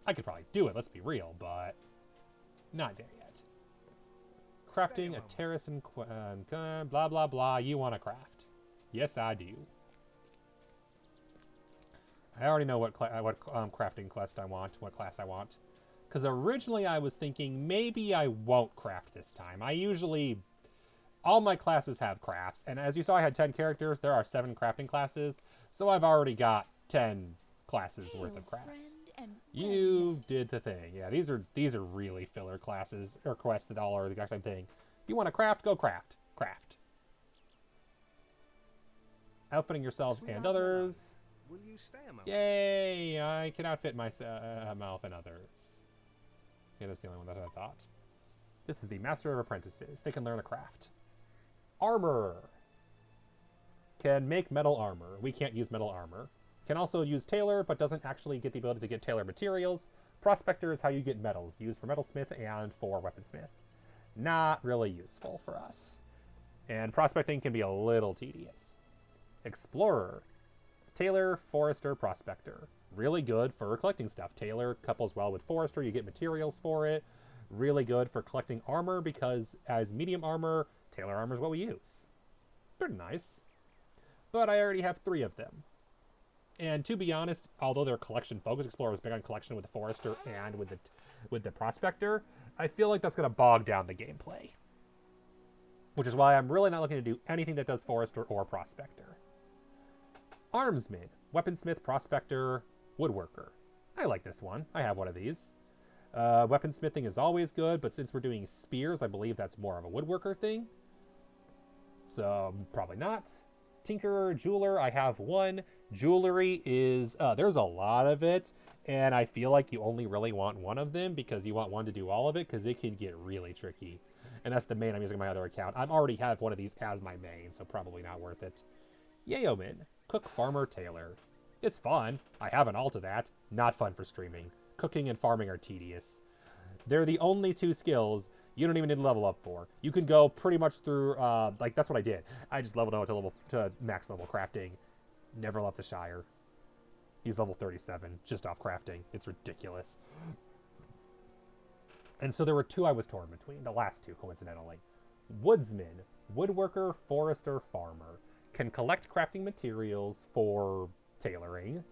S1: I could probably do it, let's be real, but not there yet. Crafting a terrace and blah blah blah. You want to craft? Yes, I do. I already know what crafting quest I want, what class I want, because originally I was thinking maybe I won't craft this time. I usually all my classes have crafts, and as you saw, I had 10 characters. There are 7 crafting classes, so I've already got 10 classes worth of crafts. You did the thing. Yeah, these are really filler classes or quests that all are the exact same thing. You want to craft? Go craft. Craft. Outfitting yourselves and others.
S5: Will you stay a moment?
S1: Yay! I can outfit myself and others. Yeah, that's the only one that I thought. This is the Master of Apprentices. They can learn a craft. Armor. Can make metal armor. We can't use metal armor. Can also use tailor, but doesn't actually get the ability to get tailor materials. Prospector is how you get metals, used for metalsmith and for weaponsmith. Not really useful for us. And prospecting can be a little tedious. Explorer. Tailor, forester, prospector. Really good for collecting stuff. Tailor couples well with forester, you get materials for it. Really good for collecting armor, because as medium armor, tailor armor is what we use. Pretty nice. But I already have 3 of them. And to be honest, although they're collection focused, Explorer is big on collection with the Forester and with the Prospector, I feel like that's going to bog down the gameplay. Which is why I'm really not looking to do anything that does Forester or Prospector. Armsman, Weaponsmith, Prospector, Woodworker. I like this one. I have one of these. Weaponsmithing is always good, but since we're doing spears, I believe that's more of a Woodworker thing. So, probably not. Tinkerer, Jeweler, I have one. Jewelry is, there's a lot of it, and I feel like you only really want one of them because you want one to do all of it, because it can get really tricky. And that's the main I'm using on my other account. I already have one of these as my main, so probably not worth it. Yeoman, Cook, Farmer, Tailor. It's fun. I have an alt of that. Not fun for streaming. Cooking and farming are tedious. They're the only 2 skills you don't even need to level up for. You can go pretty much through, like, that's what I did. I just leveled out to max level crafting. Never left the Shire. He's level 37, just off crafting. It's ridiculous. And so there were 2 I was torn between. The last 2, coincidentally. Woodsman, Woodworker, Forester, Farmer. Can collect crafting materials for tailoring.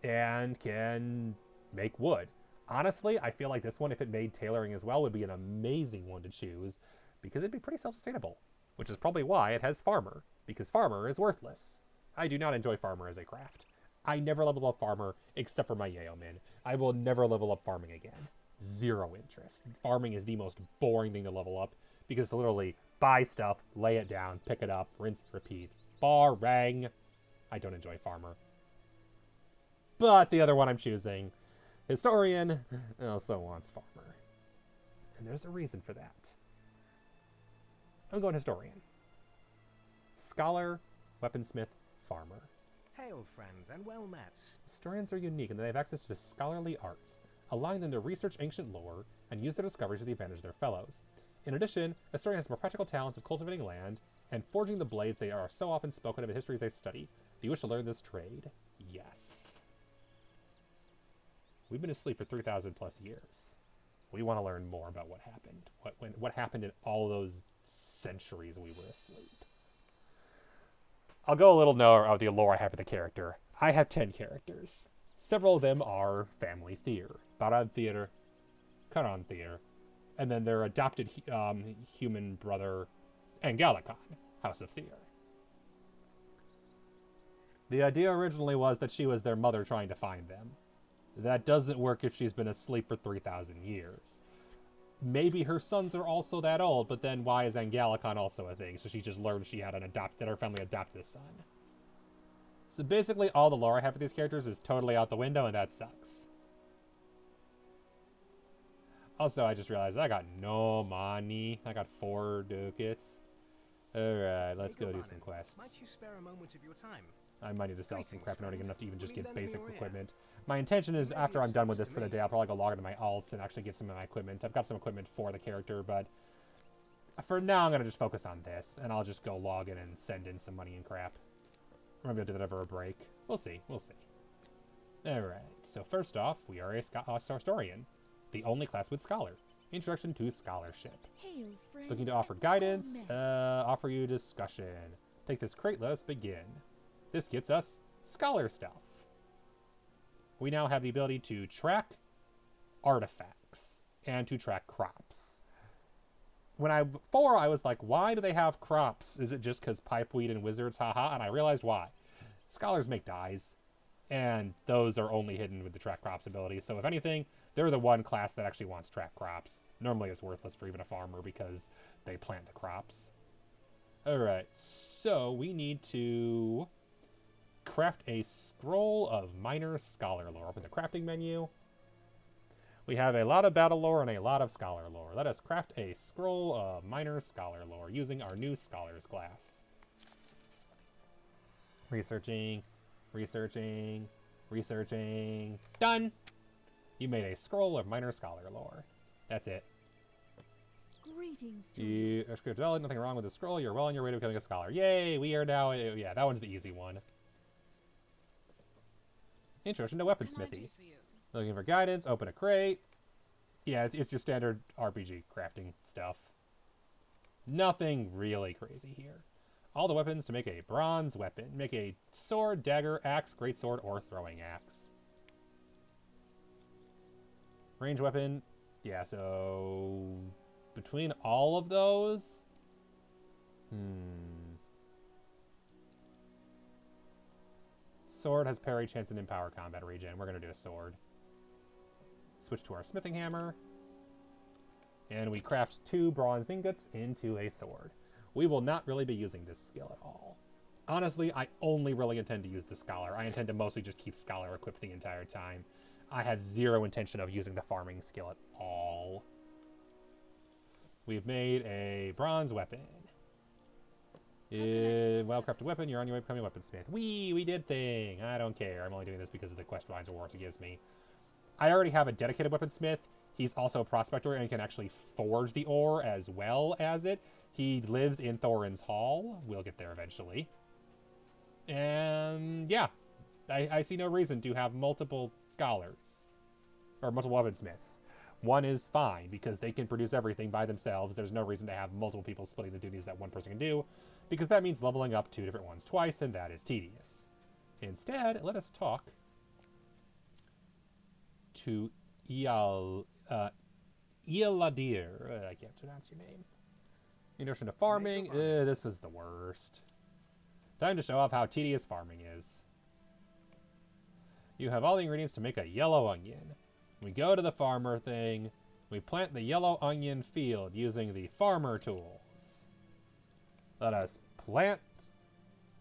S1: And can make wood. Honestly, I feel like this one, if it made tailoring as well, would be an amazing one to choose. Because it'd be pretty self-sustainable. Which is probably why it has Farmer. Because Farmer is worthless. I do not enjoy Farmer as a craft. I never level up Farmer except for my Yeoman. I will never level up Farming again. 0 interest. Farming is the most boring thing to level up because it's literally buy stuff, lay it down, pick it up, rinse, repeat. Boring. I don't enjoy Farmer. But the other one I'm choosing, Historian, also wants Farmer. And there's a reason for that. I'm going Historian. Scholar, Weaponsmith, Farmer.
S5: Hail, friend, and well met.
S1: Historians are unique in that they have access to scholarly arts, allowing them to research ancient lore and use their discoveries to the advantage of their fellows. In addition, Astoria has more practical talents of cultivating land and forging the blades they are so often spoken of in histories they study. Do you wish to learn this trade? Yes. We've been asleep for 3,000 plus years. We want to learn more about what happened. What happened in all those centuries we were asleep. I'll go a little more of the lore I have for the character. I have 10 characters. Several of them are family Thyr, Baran Thyr, Karan Thyr, and then their adopted human brother, Angalikon, House of Thyr. The idea originally was that she was their mother trying to find them. That doesn't work if she's been asleep for 3,000 years. Maybe her sons are also that old, but then why is Angalikon also a thing? So she just learned she had that her family adopted a son. So basically all the lore I have for these characters is totally out the window, and that sucks. Also, I just realized I got no money. I got 4 ducats. Alright, let's go do some quests.
S5: Might you spare a moment of your time?
S1: I might need to sell some crap in order to get enough to even just get basic equipment. My intention is, after I'm done with this for the day, I'll probably go log into my alts and actually get some of my equipment. I've got some equipment for the character, but for now I'm going to just focus on this, and I'll just go log in and send in some money and crap. Or maybe I'll do that over a break. We'll see. We'll see. Alright, so first off, we are a historian. The only class with scholar. Introduction to scholarship.
S2: Hail, friend.
S1: Looking to offer guidance, offer you discussion. Take this crate, let us begin. This gets us scholar stuff. We now have the ability to track artifacts and to track crops. Before I was like, why do they have crops? Is it just because pipeweed and wizards, haha? And I realized why. Scholars make dyes, and those are only hidden with the track crops ability. So if anything, they're the one class that actually wants track crops. Normally it's worthless for even a farmer because they plant the crops. Alright, so we need to craft a scroll of minor scholar lore. Open the crafting menu. We have a lot of battle lore and a lot of scholar lore. Let us craft a scroll of minor scholar lore using our new scholars class. Researching, researching, researching. Done! You made a scroll of minor scholar lore. That's it.
S2: Greetings to
S1: you. Nothing wrong with the scroll. You're well on your way to becoming a scholar. Yay! We are now. Yeah, that one's the easy one. Introduction to weaponsmithy. Looking for guidance. Open a crate. Yeah, it's your standard RPG crafting stuff. Nothing really crazy here. All the weapons to make a bronze weapon. Make a sword, dagger, axe, greatsword, or throwing axe. Range weapon. Yeah, so between all of those, sword has parry, chance, and empower combat regen. We're going to do a sword. Switch to our smithing hammer. And we craft 2 bronze ingots into a sword. We will not really be using this skill at all. Honestly, I only really intend to use the scholar. I intend to mostly just keep scholar equipped the entire time. I have zero intention of using the farming skill at all. We've made a bronze weapon. Well-crafted weapon, you're on your way to becoming a weaponsmith. We did thing. I don't care. I'm only doing this because of the quest lines rewards it gives me. I already have a dedicated weaponsmith. He's also a prospector and can actually forge the ore as well as it. He lives in Thorin's Hall. We'll get there eventually. And yeah, I see no reason to have multiple scholars or multiple weaponsmiths. One is fine because they can produce everything by themselves. There's no reason to have multiple people splitting the duties that one person can do, because that means leveling up 2 different ones twice, and that is tedious. Instead, let us talk to Ialadir. I can't pronounce your name. Introduction to farming. This is the worst. Time to show off how tedious farming is. You have all the ingredients to make a yellow onion. We go to the farmer thing. We plant the yellow onion field using the farmer tools. Let us plant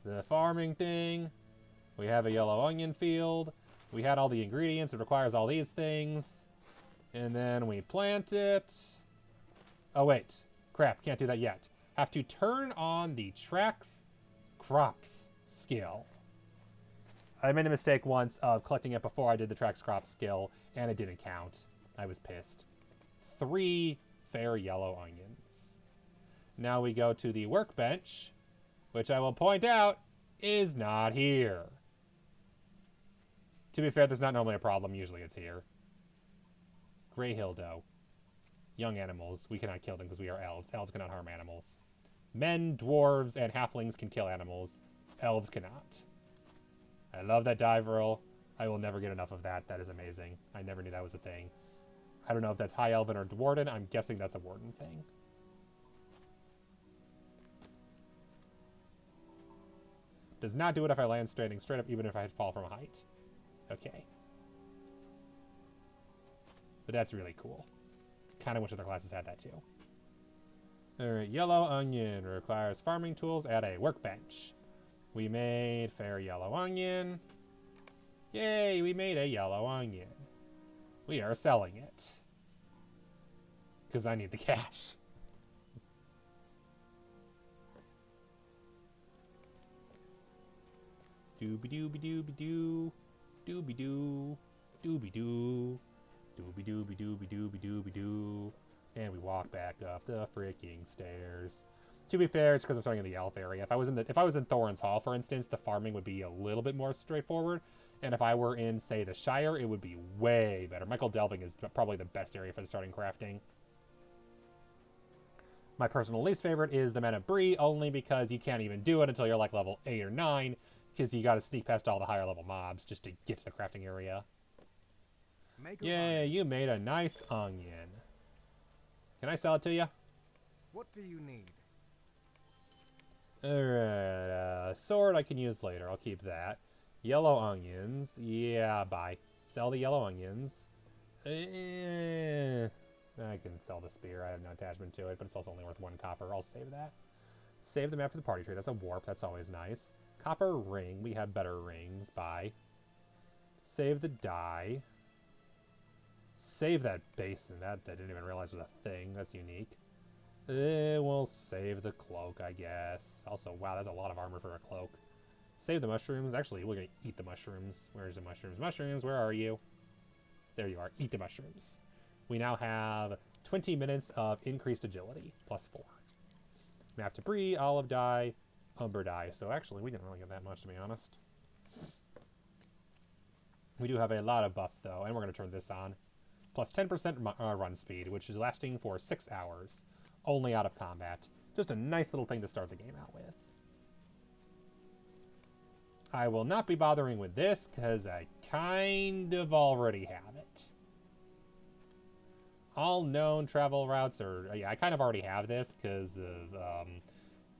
S1: the farming thing. We have a yellow onion field. We had all the ingredients. It requires all these things. And then we plant it. Oh, wait. Crap, can't do that yet. Have to turn on the tracks crops skill. I made a mistake once of collecting it before I did the tracks crops skill, and it didn't count. I was pissed. 3 fair yellow onions. Now we go to the workbench, which I will point out is not here. To be fair, there's not normally a problem. Usually it's here. Grey Hill Doe. Young animals. We cannot kill them because we are elves. Elves cannot harm animals. Men, dwarves, and halflings can kill animals. Elves cannot. I love that dive roll. I will never get enough of that. That is amazing. I never knew that was a thing. I don't know if that's High Elven or Dwarden. I'm guessing that's a Warden thing. Does not do it if I land standing straight up, even if I fall from a height. Okay. But that's really cool. Kind of wish other classes had that too. Alright, yellow onion requires farming tools at a workbench. We made fair yellow onion. Yay, we made a yellow onion. We are selling it. Because I need the cash. Dooby-dooby-dooby-doo. Dooby-doo. Dooby-doo. Dooby-dooby-dooby-dooby-dooby-doo. And we walk back up the freaking stairs. To be fair, it's because I'm starting in the elf area. If I was in Thorin's Hall, for instance, the farming would be a little bit more straightforward. And if I were in, say, the Shire, it would be way better. Michael Delving is probably the best area for the starting crafting. My personal least favorite is the Men of Bree, only because you can't even do it until you're like level 8 or 9, because you gotta sneak past all the higher level mobs just to get to the crafting area. Yay, you made a nice onion. Can I sell it to you?
S5: What do you need?
S1: Alright, sword I can use later. I'll keep that. Yellow onions. Yeah, bye. Sell the yellow onions. I can sell the spear. I have no attachment to it, but it's also only worth 1 copper. I'll save that. Save the map for the party tree. That's a warp. That's always nice. Copper ring. We have better rings. Bye. Save the dye. Save that basin. That I didn't even realize was a thing. That's unique. We'll save the cloak, I guess. Also, wow, that's a lot of armor for a cloak. Save the mushrooms. Actually, we're going to eat the mushrooms. Where's the mushrooms? Mushrooms, where are you? There you are. Eat the mushrooms. We now have 20 minutes of increased agility, +4. Map to Bree, olive dye, umber dye. So actually, we didn't really get that much, to be honest. We do have a lot of buffs, though, and we're going to turn this on. Plus 10% run speed, which is lasting for 6 hours. Only out of combat. Just a nice little thing to start the game out with. I will not be bothering with this, because I kind of already have it. All known travel routes are... yeah, I kind of already have this, because of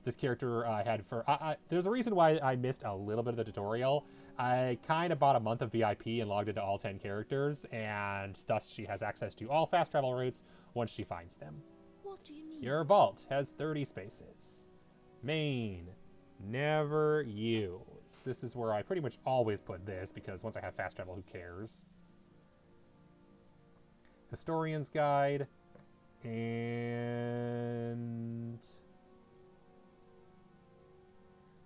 S1: this character I had for... there's a reason why I missed a little bit of the tutorial. I kind of bought a month of VIP and logged into all 10 characters, and thus she has access to all fast travel routes once she finds them.
S2: What do you need?
S1: Your vault has 30 spaces. Main. Never use. This is where I pretty much always put this, because once I have fast travel, who cares? Historian's Guide. And...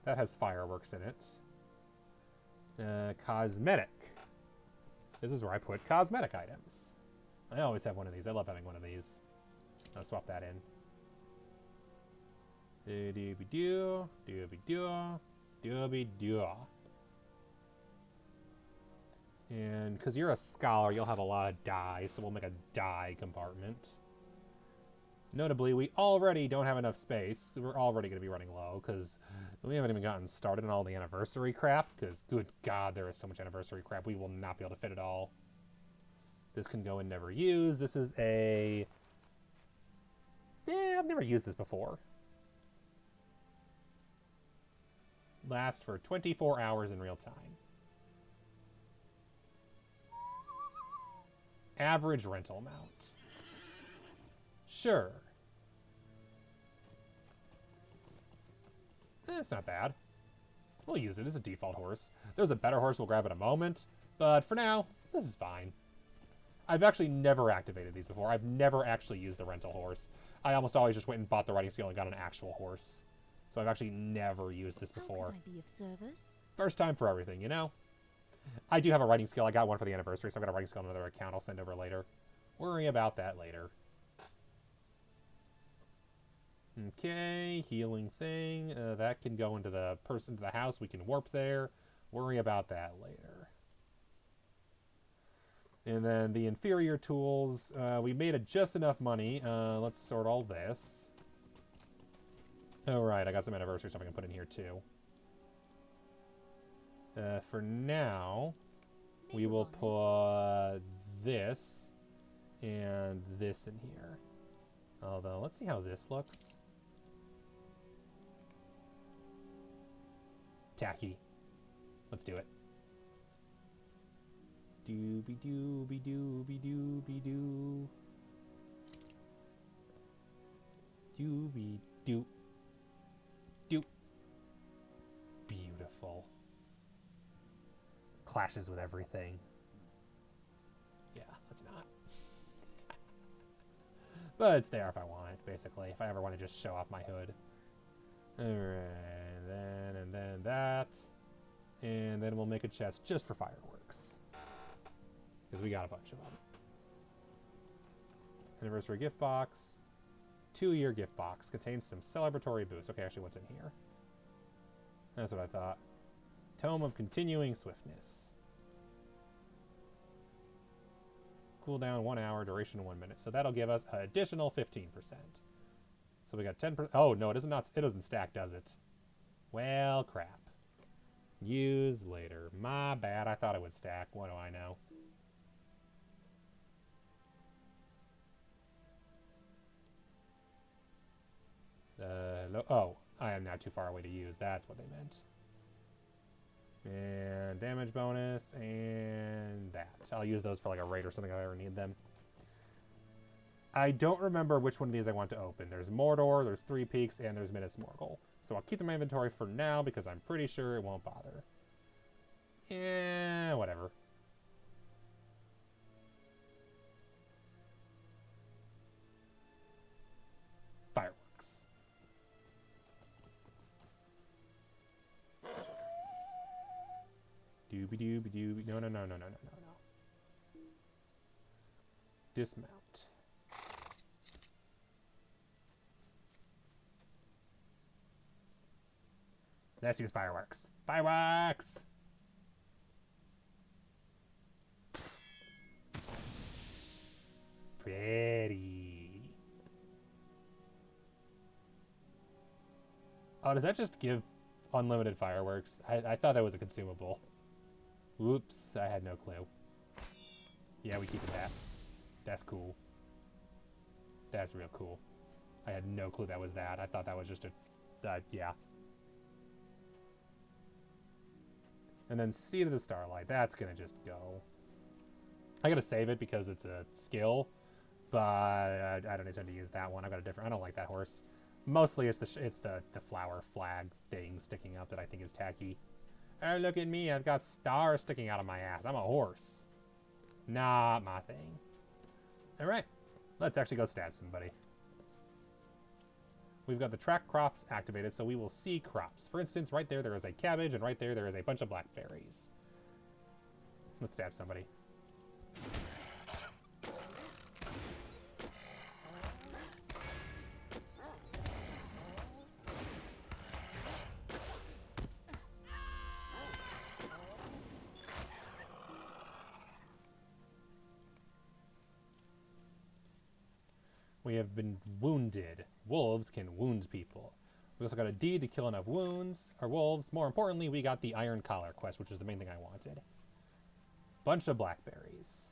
S1: that has fireworks in it. Cosmetic. This is where I put cosmetic items. I always have one of these. I love having one of these. I'll swap that in. Doobie-doo, doobie-doo, doobie-doo. And because you're a scholar, you'll have a lot of dye, so we'll make a dye compartment. Notably, we already don't have enough space. We're already going to be running low, because we haven't even gotten started on all the anniversary crap, because, good God, there is so much anniversary crap. We will not be able to fit it all. This can go in never used. This is a... I've never used this before. Lasts for 24 hours in real time. Average rental amount. Sure. It's not bad. We'll use it as a default horse. There's a better horse we'll grab in a moment, but for now, this is fine. I've actually never activated these before. I've never actually used the rental horse. I almost always just went and bought the riding skill and got an actual horse. So I've actually never used this before.
S2: How can I be of service?
S1: First time for everything, you know? I do have a riding skill. I got one for the anniversary, so I've got a riding skill on another account I'll send over later. Worry about that later. Okay, healing thing. That can go into the house. We can warp there. Worry about that later. And then the inferior tools. We made it just enough money. Let's sort all this. Oh, right. I got some anniversary stuff I can put in here, too. For now, we will put this and this in here. Although, let's see how this looks. Tacky. Let's do it. Dooby dooby dooby dooby doo. Dooby doop. Doop. Beautiful. Clashes with everything. Yeah, let's not. But it's there if I want it, basically. If I ever want to just show off my hood. Alright, and then that. And then we'll make a chest just for fireworks. Because we got a bunch of them. Anniversary gift box. 2-year gift box. Contains some celebratory boost. Okay, actually, what's in here? That's what I thought. Tome of Continuing Swiftness. Cooldown 1 hour, duration 1 minute. So that'll give us an additional 15%. So we got 10%. Oh, no, it doesn't stack, does it? Well, crap. Use later. My bad. I thought it would stack. What do I know? Oh, I am now too far away to use. That's what they meant. And damage bonus, and that. I'll use those for like a raid or something if I ever need them. I don't remember which one of these I want to open. There's Mordor, there's Three Peaks, and there's Minas Morgul. So I'll keep them in my inventory for now because I'm pretty sure it won't bother. Yeah, whatever. Fireworks. Dooby dooby dooby. No. Dismount. Let's use fireworks. Fireworks! Pretty. Oh, does that just give unlimited fireworks? I thought that was a consumable. Whoops, I had no clue. Yeah, we keep it that. That's cool. That's real cool. I had no clue that was that. I thought that was just a... yeah. And then Seed of the Starlight. That's gonna just go. I gotta save it because it's a skill, but I don't intend to use that one. I got a different... I don't like that horse. Mostly it's the flower flag thing sticking up that I think is tacky. Oh, look at me. I've got stars sticking out of my ass. I'm a horse. Not my thing. All right. Let's actually go stab somebody. We've got the track crops activated, so we will see crops. For instance, right there is a cabbage, and right there is a bunch of blackberries. Let's stab somebody. We have been wounded. Wolves can wound people. We also got a deed to kill enough wolves. More importantly, we got the Iron Collar quest, which is the main thing I wanted. Bunch of blackberries.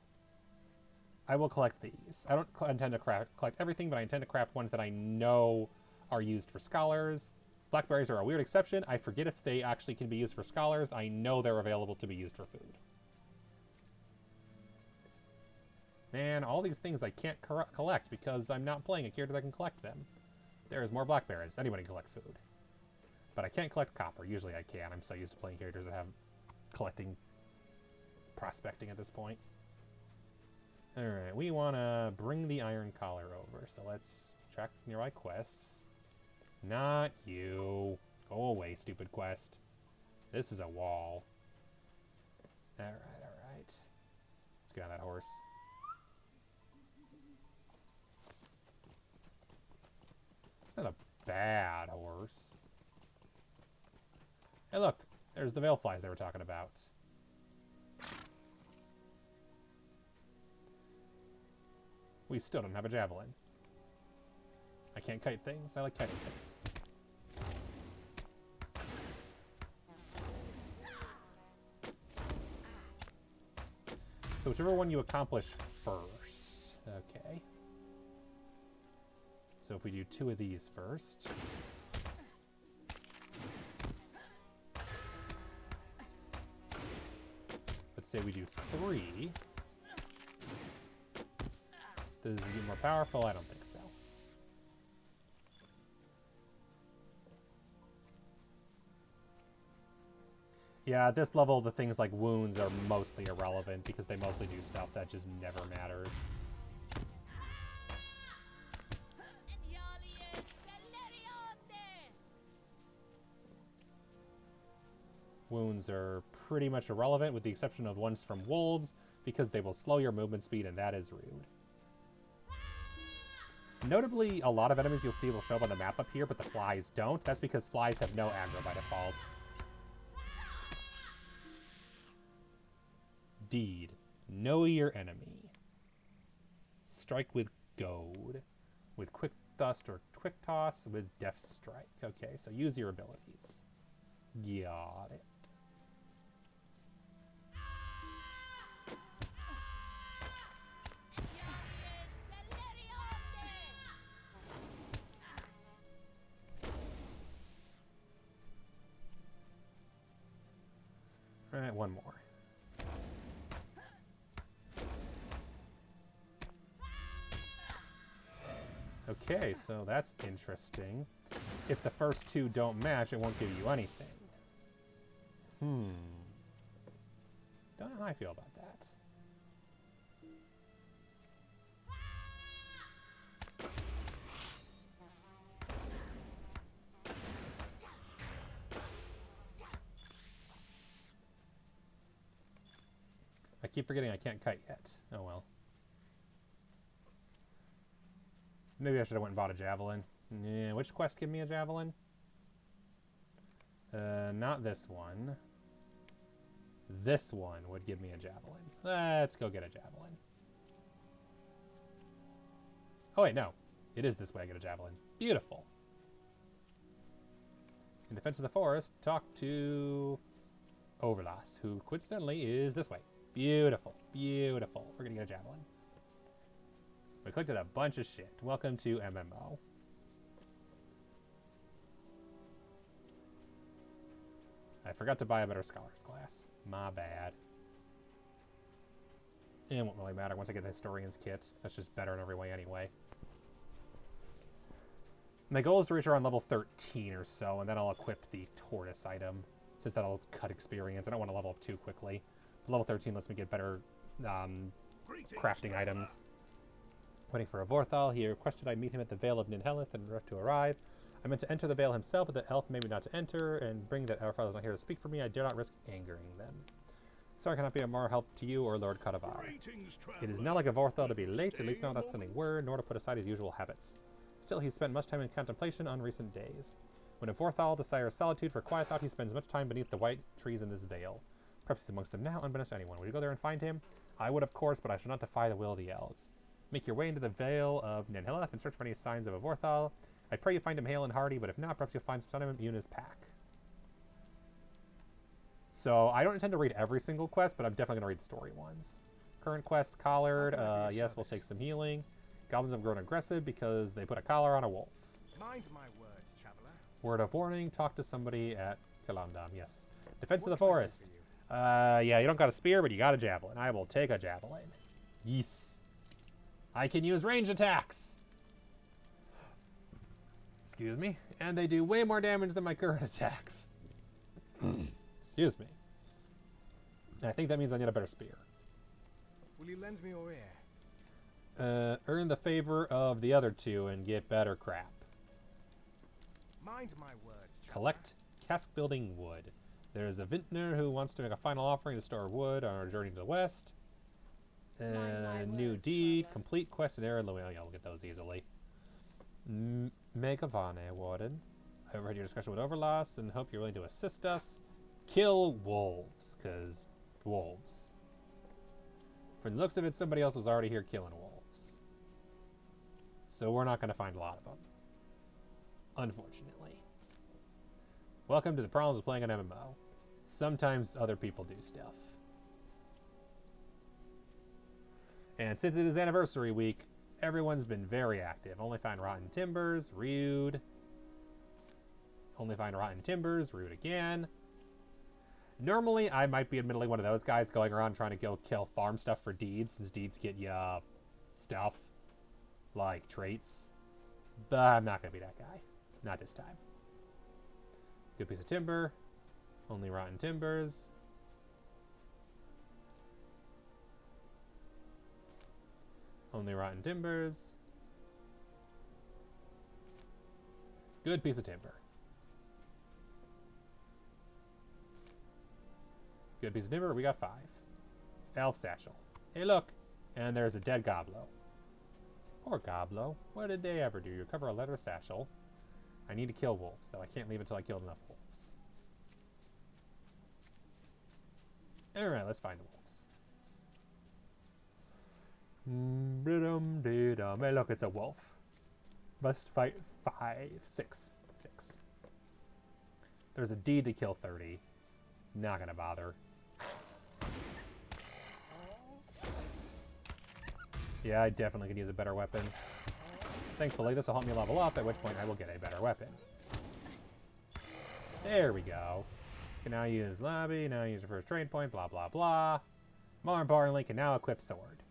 S1: I will collect these. I don't intend to collect everything, but I intend to craft ones that I know are used for scholars. Blackberries are a weird exception. I forget if they actually can be used for scholars. I know they're available to be used for food. Man, all these things I can't collect because I'm not playing a character that can collect them. There's more blackberries. Anybody can collect food. But I can't collect copper. Usually I can. I'm so used to playing characters that have collecting, prospecting at this point. Alright, we want to bring the Iron Collar over. So let's track nearby quests. Not you. Go away, stupid quest. This is a wall. Alright. Let's get on that horse. Not a bad horse. Hey, look. There's the veil flies they were talking about. We still don't have a javelin. I can't kite things. I like kiting things. So whichever one you accomplish first. Okay. So if we do 2 of these first. Let's say we do 3. Does it get more powerful? I don't think so. Yeah, at this level, the things like wounds are mostly irrelevant because they mostly do stuff that just never matters. Wounds are pretty much irrelevant with the exception of ones from wolves because they will slow your movement speed and that is rude. Notably, a lot of enemies you'll see will show up on the map up here, but the flies don't. That's because flies have no aggro by default. Deed. Know your enemy. Strike with goad. With quick thrust or quick toss with deft strike. Okay, so use your abilities. Got it. Alright, one more. Okay, so that's interesting. If the first 2 don't match, it won't give you anything. Don't know how I feel about that. I keep forgetting I can't kite yet. Oh well. Maybe I should have went and bought a javelin. Yeah, which quest give me a javelin? Not this one. This one would give me a javelin. Let's go get a javelin. Oh wait, no. It is this way I get a javelin. Beautiful. In defense of the forest, talk to Overlas, who coincidentally is this way. Beautiful. Beautiful. We're gonna get a javelin. We collected a bunch of shit. Welcome to MMO. I forgot to buy a better Scholar's class. My bad. It won't really matter once I get the Historian's kit. That's just better in every way anyway. My goal is to reach around level 13 or so, and then I'll equip the Tortoise item, since that'll cut experience. I don't want to level up too quickly. But level 13 lets me get better crafting items. Waiting for a Vorthal. He requested I meet him at the Vale of Ninhelith and to arrive. I meant to enter the Vale himself, but the elf made me not to enter, and bring that our father is not here to speak for me. I dare not risk angering them. Sorry I cannot be of more help to you or Lord Kadavar. It is not like a Vorthal to be late, at least not without sending word, nor to put aside his usual habits. Still, he spent much time in contemplation on recent days. When a Vorthal desires solitude for quiet thought, he spends much time beneath the white trees in this vale. Perhaps he's amongst them now, unbeknownst to anyone. Would you go there and find him? I would, of course, but I shall not defy the will of the elves. Make your way into the Vale of Ninhelith and search for any signs of a Vorthal. I pray you find him hale and hearty, but if not, perhaps you'll find some of him in his pack. So, I don't intend to read every single quest, but I'm definitely going to read the story ones. Current quest, collared. Yes, we'll take some healing. Goblins have grown aggressive because they put a collar on a wolf.
S5: Mind my words, traveler.
S1: Word of warning, talk to somebody at Kalandam, yes. Defense of the forest. Yeah, you don't got a spear, but you got a javelin. I will take a javelin. Yes. I can use range attacks. Excuse me. And they do way more damage than my current attacks. Excuse me. I think that means I need a better spear.
S5: Will you lend me your ear?
S1: Earn the favor of the other 2 and get better crap.
S5: Mind my words, traveler.
S1: Collect cask building wood. There's a vintner who wants to make a final offering to store wood on our journey to the west. New deed, complete quest and errand. Yeah, we'll get those easily. Megavane, Warden. I overheard your discussion with Overloss and hope you're willing to assist us. Kill wolves, because wolves. From the looks of it, somebody else was already here killing wolves. So we're not going to find a lot of them. Unfortunately. Welcome to the problems of playing an MMO. Sometimes other people do stuff. And since it is anniversary week, everyone's been very active. Only find rotten timbers, rude. Only find rotten timbers, rude again. Normally, I might be admittedly one of those guys going around trying to go kill farm stuff for deeds, since deeds get you stuff, like traits. But I'm not going to be that guy. Not this time. Good piece of timber. Only rotten timbers. Only rotten timbers. Good piece of timber. Good piece of timber. We got 5. Elf satchel. Hey, look. And there's a dead goblo. Poor goblo. What did they ever do? You recover a leather satchel. I need to kill wolves, though I can't leave until I kill enough wolves. Alright, let's find the wolves. Hey, look, it's a wolf. Must fight 6. There's a deed to kill 30. Not gonna bother. Yeah, I definitely could use a better weapon. Thankfully, this will help me level up, at which point I will get a better weapon. There we go. Can now use lobby, now use the first trade point, blah blah blah. More importantly, can now equip sword,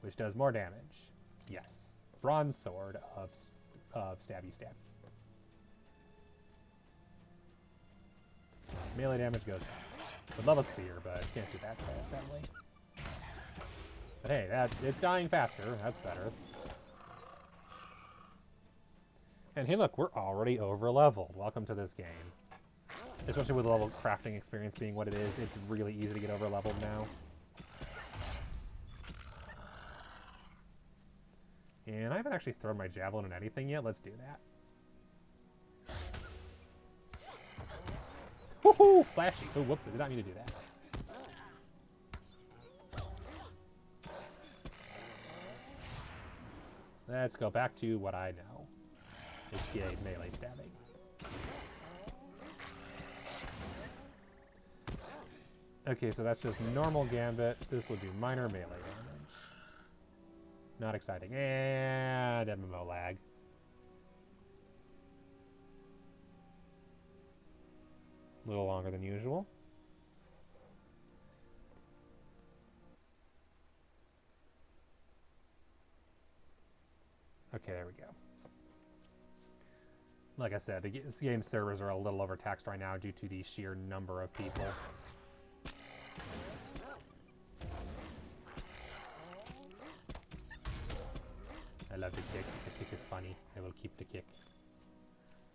S1: which does more damage. Yes. Bronze sword of stabby stab. Melee damage goes up. Would love a spear, but can't do that sadly. But hey, it's dying faster. That's better. And hey, look, we're already over leveled. Welcome to this game. Especially with the level crafting experience being what it is, it's really easy to get over leveled now. And I haven't actually thrown my javelin at anything yet. Let's do that. Woohoo! Flashy. Oh, whoops, I did not mean to do that. Let's go back to what I know. HTA melee stabbing. Okay, so that's just normal gambit. This will do minor melee damage. Not exciting. And MMO lag. A little longer than usual. Okay, there we go. Like I said, this game's servers are a little overtaxed right now due to the sheer number of people. I love the kick. The kick is funny. I will keep the kick.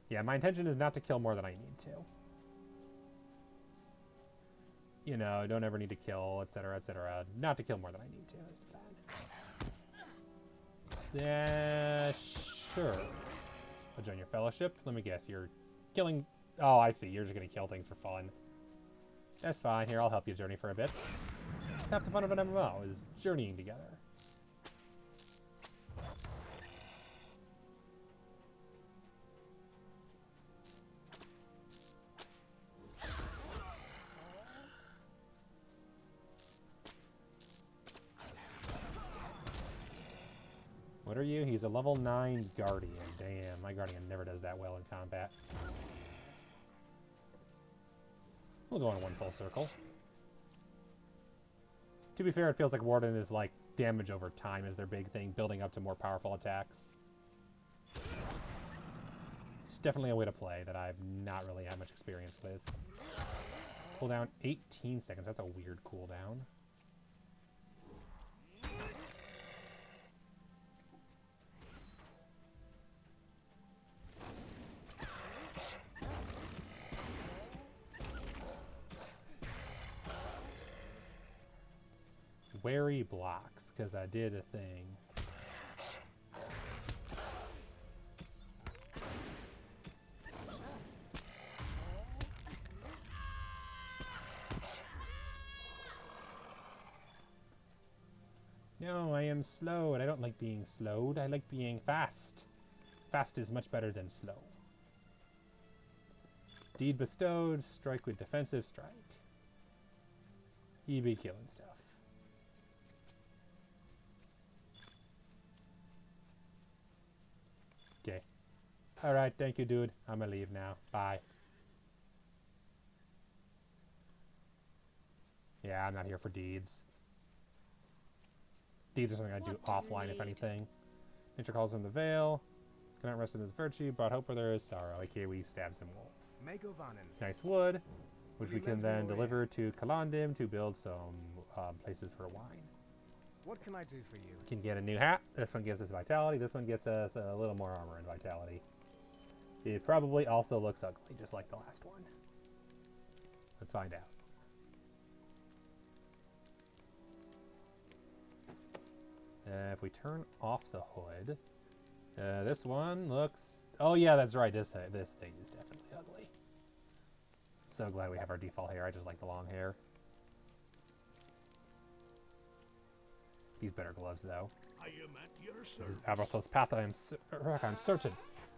S1: Yeah, my intention is not to kill more than I need to. You know, don't ever need to kill, etc., etc. Not to kill more than I need to is the plan. Yeah, sure. I'll join your fellowship. Let me guess, you're killing... Oh, I see. You're just going to kill things for fun. That's fine. Here, I'll help you journey for a bit. Half the fun of an MMO is journeying together. What are you? He's a level 9 Guardian. Damn, my Guardian never does that well in combat. We'll go in one full circle. To be fair, it feels like Warden is like damage over time is their big thing, building up to more powerful attacks. It's definitely a way to play that I've not really had much experience with. Cooldown 18 seconds. That's a weird cooldown. Wary blocks, because I did a thing. No, I am slow, and I don't like being slowed. I like being fast. Fast is much better than slow. Deed bestowed. Strike with defensive strike. He be killing stuff. Okay. Alright, thank you, dude. I'm gonna leave now. Bye. Yeah, I'm not here for deeds. Deeds are something I do offline, if anything. Nature calls him the Veil. Cannot rest in his virtue, brought hope where there is sorrow. Like here we stab some wolves. Nice wood, which we can then deliver to Kalandim to build some places for wine.
S5: What can I do for you?
S1: Can get a new hat. This one gives us vitality. This one gets us a little more armor and vitality. It probably also looks ugly, just like the last one. Let's find out. If we turn off the hood, this one looks... Oh yeah, that's right. This thing is definitely ugly. So glad we have our default hair. I just like the long hair. These better gloves, though.
S4: I am at your
S1: This
S4: service.
S1: is Abrathos' path. I'm certain.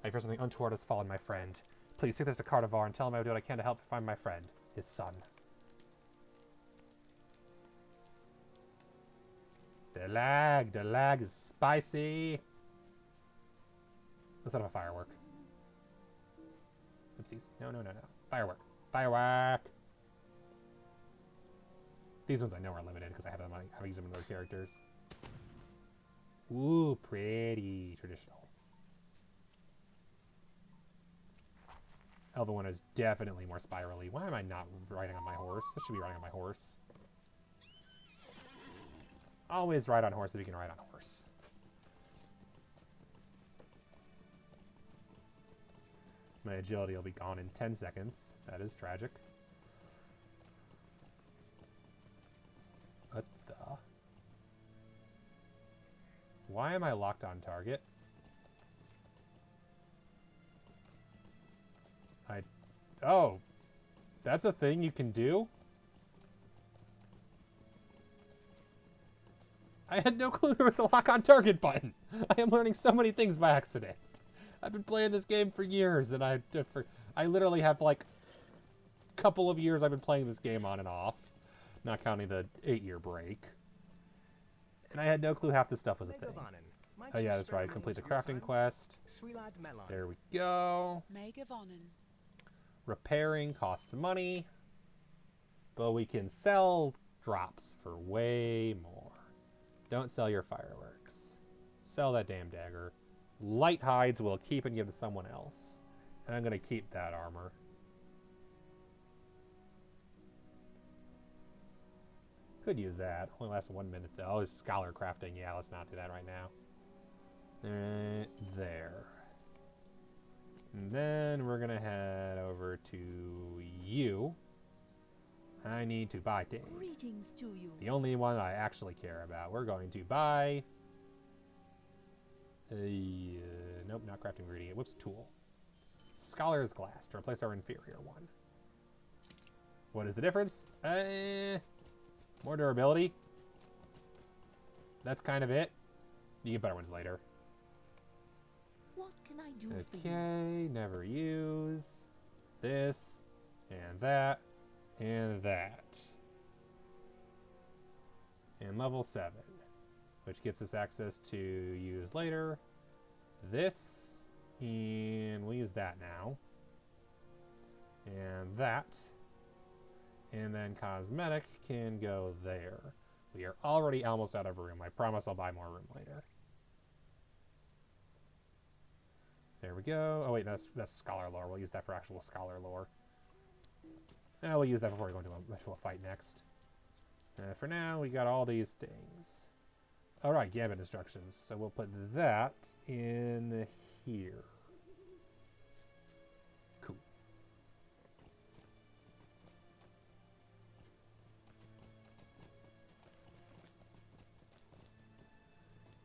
S1: I fear something untoward has fallen, my friend. Please take this to Cardivar and tell him I will do what I can to help find my friend, his son. The lag is spicy. Let's set up a firework. Oopsies. No. Firework. These ones I know are limited because I have used them in other characters. Ooh, pretty traditional. Elven one is definitely more spirally. Why am I not riding on my horse? I should be riding on my horse. Always ride on horse if you can ride on horse. My agility will be gone in 10 seconds. That is tragic. What the? Why am I locked on target? Oh, that's a thing you can do? I had no clue there was a lock on target button. I am learning so many things by accident. I've been playing this game for years, and I literally have like a couple of years I've been playing this game on and off, not counting the 8-year break. And I had no clue half this stuff was a thing. Oh yeah, that's right. Complete the crafting quest. There we go. Repairing costs money, but we can sell drops for way more. Don't sell your fireworks. Sell that damn dagger. Light hides we'll keep and give to someone else. And I'm going to keep that armor. Could use that. Only lasts 1 minute though. Oh, scholar crafting. Yeah, let's not do that right now. There. And then we're going to head over to you. I need to buy things.
S7: Greetings to you.
S1: The only one I actually care about. We're going to buy... nope, not crafting ingredient. Whoops, tool. Scholar's glass to replace our inferior one. What is the difference? More durability. That's kind of it. You get better ones later.
S7: What can I do for you?
S1: Okay, never use. This, and that, and that. And level 7, which gets us access to use later. This, and we'll use that now. And that. And then cosmetic can go there. We are already almost out of room. I promise I'll buy more room later. There we go. Oh wait, that's scholar lore. We'll use that for actual scholar lore. We'll use that before we go into a fight next. For now, we got all these things. Alright, gambit instructions. So we'll put that in here. Cool.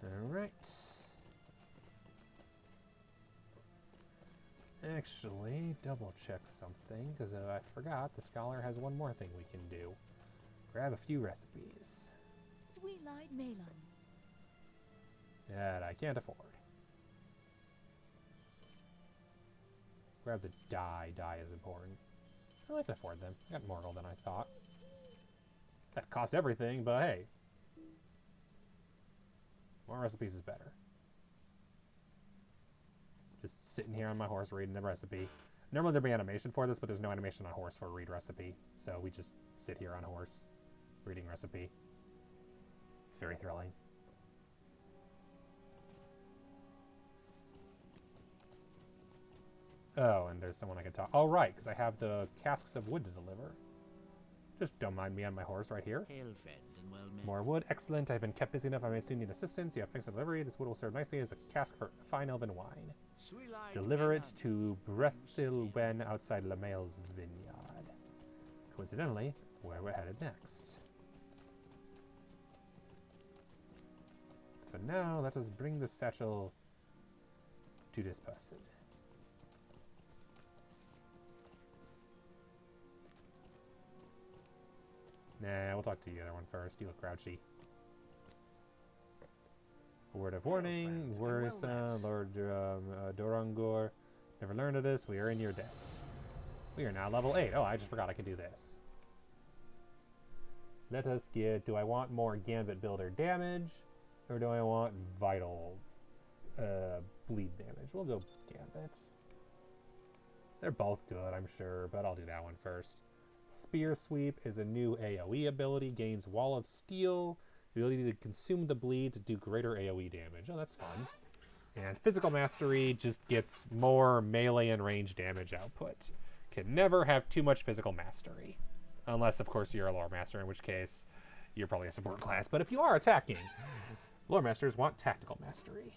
S1: Alright. Actually, double check something, because I forgot the scholar has one more thing we can do. Grab a few recipes.
S7: Sweet-eyed Malon.
S1: that I can't afford. Grab the dye. Dye is important. I can afford them. I got more gold than I thought. That costs everything, but hey. More recipes is better. Just sitting here on my horse reading the recipe. Normally there'd be animation for this, but there's no animation on horse for read recipe. So we just sit here on horse, reading recipe. It's very thrilling. Oh, and there's someone I can talk. Oh, right, because I have the casks of wood to deliver. Just don't mind me on my horse right here.
S6: Hail, friend, and well met.
S1: More wood. Excellent. I've been kept busy enough. I may soon need assistance. You have fixed the delivery. This wood will serve nicely as a cask for fine elven wine. Deliver it to Brethilwen outside Lamail's vineyard. Coincidentally, where we're headed next. For now, let us bring the satchel to this person. Nah, we'll talk to the other one first. You look grouchy. A word of warning. Lord Dorangor. Never learned of this. We are in your debt. We are now level 8. Oh, I just forgot I could do this. Let us get... Do I want more Gambit Builder damage? Or do I want Vital bleed damage? We'll go Gambit. They're both good, I'm sure, but I'll do that one first. Spear Sweep is a new AoE ability, gains Wall of Steel, the ability to consume the bleed to do greater AoE damage. Oh, that's fun. And Physical Mastery just gets more melee and range damage output. Can never have too much Physical Mastery. Unless, of course, you're a Lore Master, in which case you're probably a support class. But if you are attacking, Lore Masters want Tactical Mastery.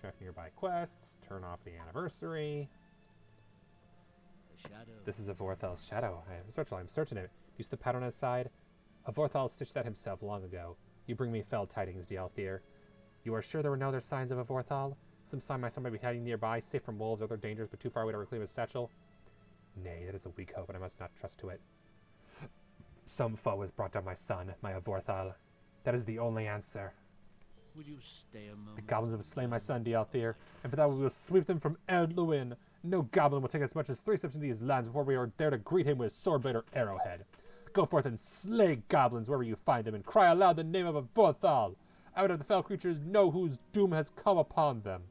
S1: Track nearby quests, turn off the anniversary.
S6: The shadow.
S1: This is a Vorthal's shadow. I'm certain of it. Use the pattern on his side. A Vorthal stitched that himself long ago. You bring me fell tidings, Dialthir. You are sure there were no other signs of a Vorthal? Some sign my son might be hiding nearby, safe from wolves or other dangers, but too far away to reclaim his satchel? Nay, that is a weak hope, and I must not trust to it. Some foe has brought down my son, my Vorthal. That is the only answer.
S6: Would you stay a moment?
S1: The goblins have slain my son, Dialthir, and for that we will sweep them from Erdluin. No goblin will take as much as 3 steps into these lands before we are there to greet him with swordblade or arrowhead. Go forth and slay goblins wherever you find them, and cry aloud the name of a Vorthal. Out of the fell creatures know whose doom has come upon them.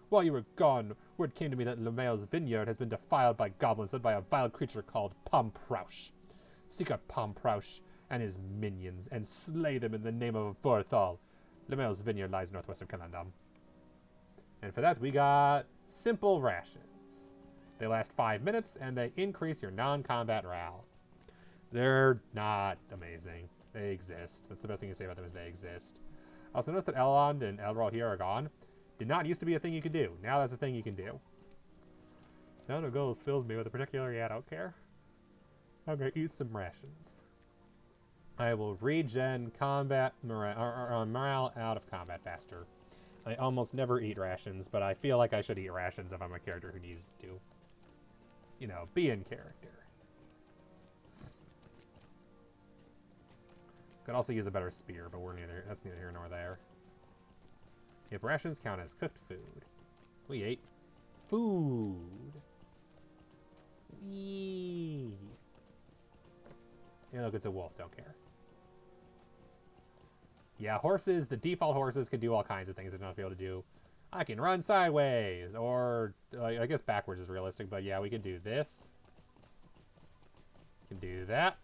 S1: While you were gone, word came to me that Lamail's vineyard has been defiled by goblins led by a vile creature called Pomprouche. Seek out Pomprouche and his minions, and slay them in the name of a Vorthal. Lamail's vineyard lies northwest of Calandam. And for that, we got simple rations. They last 5 minutes, and they increase your non-combat RAL. They're not amazing. They exist. That's the best thing to say about them is they exist. Also notice that Elrond and Elrond here are gone. Did not used to be a thing you could do. Now that's a thing you can do. Sound of goals fills me with a particular I don't care. I'm going to eat some rations. I will regen combat morale out of combat faster. I almost never eat rations, but I feel like I should eat rations if I'm a character who needs to, you know, be in character. Could also use a better spear, but that's neither here nor there. If rations count as cooked food. We ate food. Whee! Yeah, look, it's a wolf, don't care. Yeah, horses, the default horses can do all kinds of things they're not be able to do. I can run sideways, or I guess backwards is realistic, but yeah, we can do this. Can do that.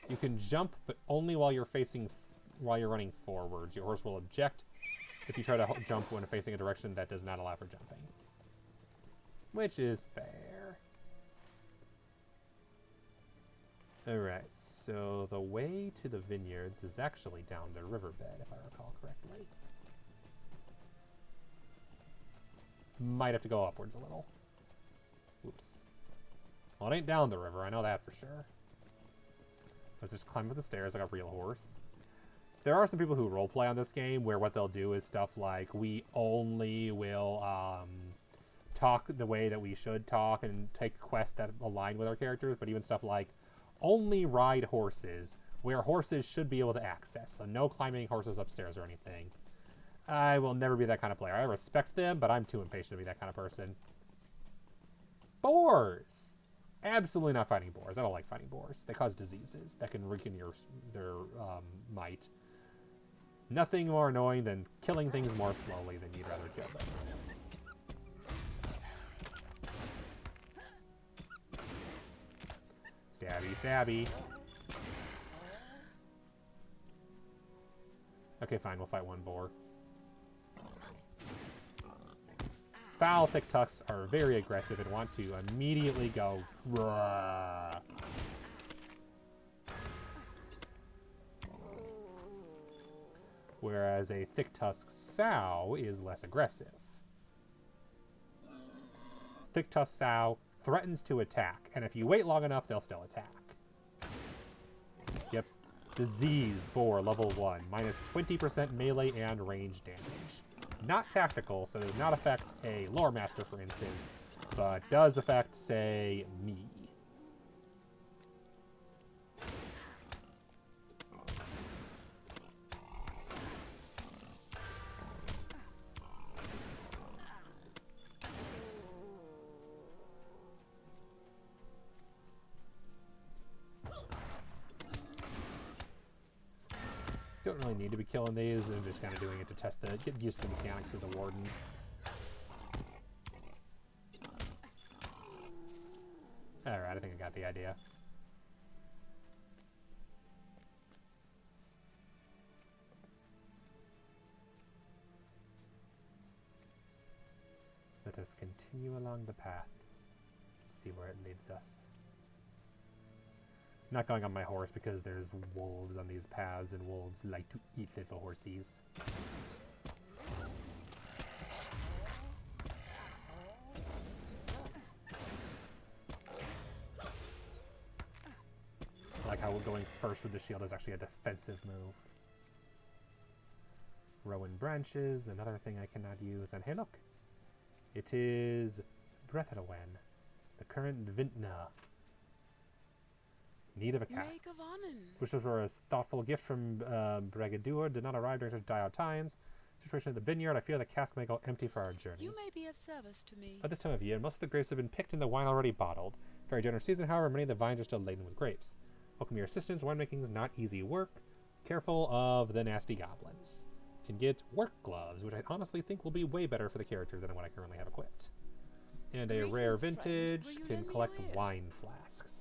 S1: You can jump, but only while you're running forwards. Your horse will object if you try to jump when facing a direction that does not allow for jumping. Which is fair. Alright, so the way to the vineyards is actually down the riverbed, if I recall correctly. Might have to go upwards a little. Oops. Well, it ain't down the river, I know that for sure. Let's just climb up the stairs like a real horse. There are some people who roleplay on this game where what they'll do is stuff like, we only will talk the way that we should talk and take quests that align with our characters, but even stuff like only ride horses where horses should be able to access, so no climbing horses upstairs or anything. I will never be that kind of player. I respect them, but I'm too impatient to be that kind of person. Boars! Absolutely not fighting boars. I don't like fighting boars. They cause diseases that can weaken their might. Nothing more annoying than killing things more slowly than you'd rather kill them. Stabby, stabby. Okay, fine. We'll fight one boar. Foul thick tusks are very aggressive and want to immediately go. Rah. Whereas a thick tusk sow is less aggressive. Thick tusk sow threatens to attack, and if you wait long enough, they'll still attack. Yep. Disease boar level 1, minus 20% melee and range damage. Not tactical, so does not affect a lore master, for instance, but does affect, say, me. Don't really need to be killing these. I'm just kind of doing it to test get used to the mechanics of the Warden. Alright, I think I got the idea. Let us continue along the path. See where it leads us. I'm not going on my horse because there's wolves on these paths, and wolves like to eat little horsies. I like how we're going first with the shield is actually a defensive move. Rowan branches, another thing I cannot use. And hey look, it is Breathawen, the current Vintna. Need of a cask. Which was for a thoughtful gift from Brigadour, did not arrive during such dire times. Situation at the vineyard, I fear the cask may go empty for our journey.
S8: You may be of service to me.
S1: At this time of year, most of the grapes have been picked and the wine already bottled. Very generous season, however, many of the vines are still laden with grapes. Welcome your assistance. Winemaking is not easy work. Careful of the nasty goblins. Can get work gloves, which I honestly think will be way better for the character than what I currently have equipped. And a rare vintage can collect wine flasks.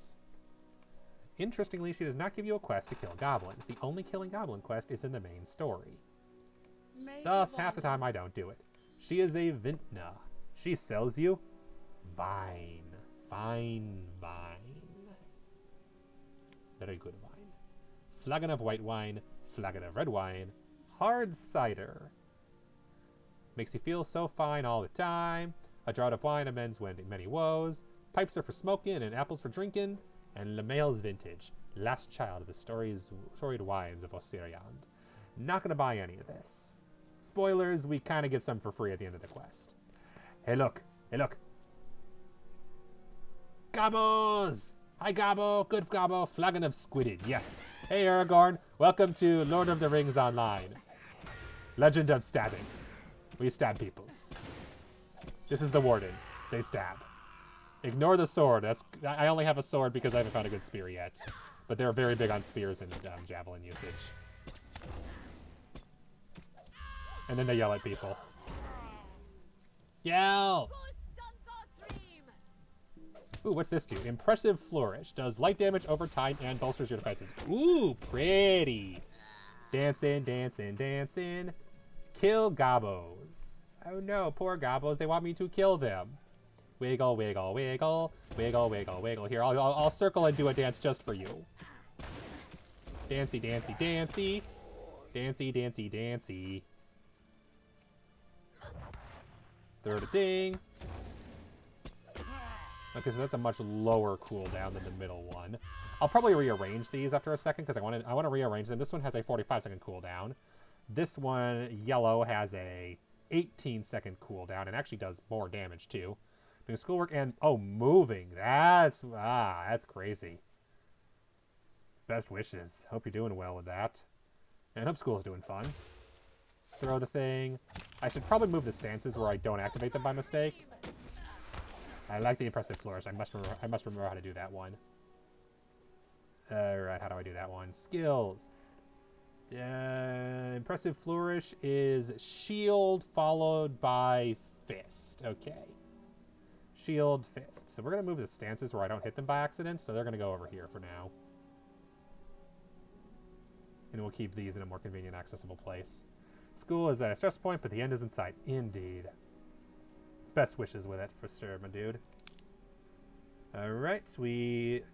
S1: Interestingly, she does not give you a quest to kill goblins. The only killing goblin quest is in the main story. Thus, half the time I don't do it. She is a vintna. She sells you vine. Fine vine. Very good wine. Flagon of white wine, flagon of red wine, hard cider. Makes you feel so fine all the time. A draught of wine amends many woes. Pipes are for smoking and apples for drinking. And Lemail's vintage, last child of the storied wines of Osiriand. Not going to buy any of this. Spoilers, we kind of get some for free at the end of the quest. Hey look, hey look. Gobos! Hi Gobbo, good Gobbo, flagon of squidded, yes. Hey Aragorn, welcome to Lord of the Rings Online. Legend of stabbing. We stab peoples. This is the Warden, they stab. Ignore the sword. I only have a sword because I haven't found a good spear yet. But they're very big on spears and javelin usage. And then they yell at people. Yell! Ooh, what's this do? Impressive Flourish. Does light damage over time and bolsters your defenses. Ooh, pretty. Dancing, dancing, dancing. Kill gobbos. Oh no, poor gobbos. They want me to kill them. Wiggle, wiggle, wiggle, wiggle, wiggle, wiggle. Here, I'll circle and do a dance just for you. Dancy, dancy, dancy. Dancy, dancy, dancy. Third thing. Okay, so that's a much lower cooldown than the middle one. I'll probably rearrange these after a second because I want to rearrange them. This one has a 45-second cooldown. This one, yellow, has a 18-second cooldown and actually does more damage too. Doing schoolwork and, oh, moving. That's crazy. Best wishes. Hope you're doing well with that. And hope school's doing fun. Throw the thing. I should probably move the stances where I don't activate them by mistake. I like the impressive flourish. I must remember how to do that one. Alright, how do I do that one? Skills. Impressive flourish is shield followed by fist. Okay. Shield, fist. So we're going to move the stances where I don't hit them by accident, so they're going to go over here for now. And we'll keep these in a more convenient, accessible place. School is at a stress point, but the end is in sight. Indeed. Best wishes with it, for sure, my dude. Alright,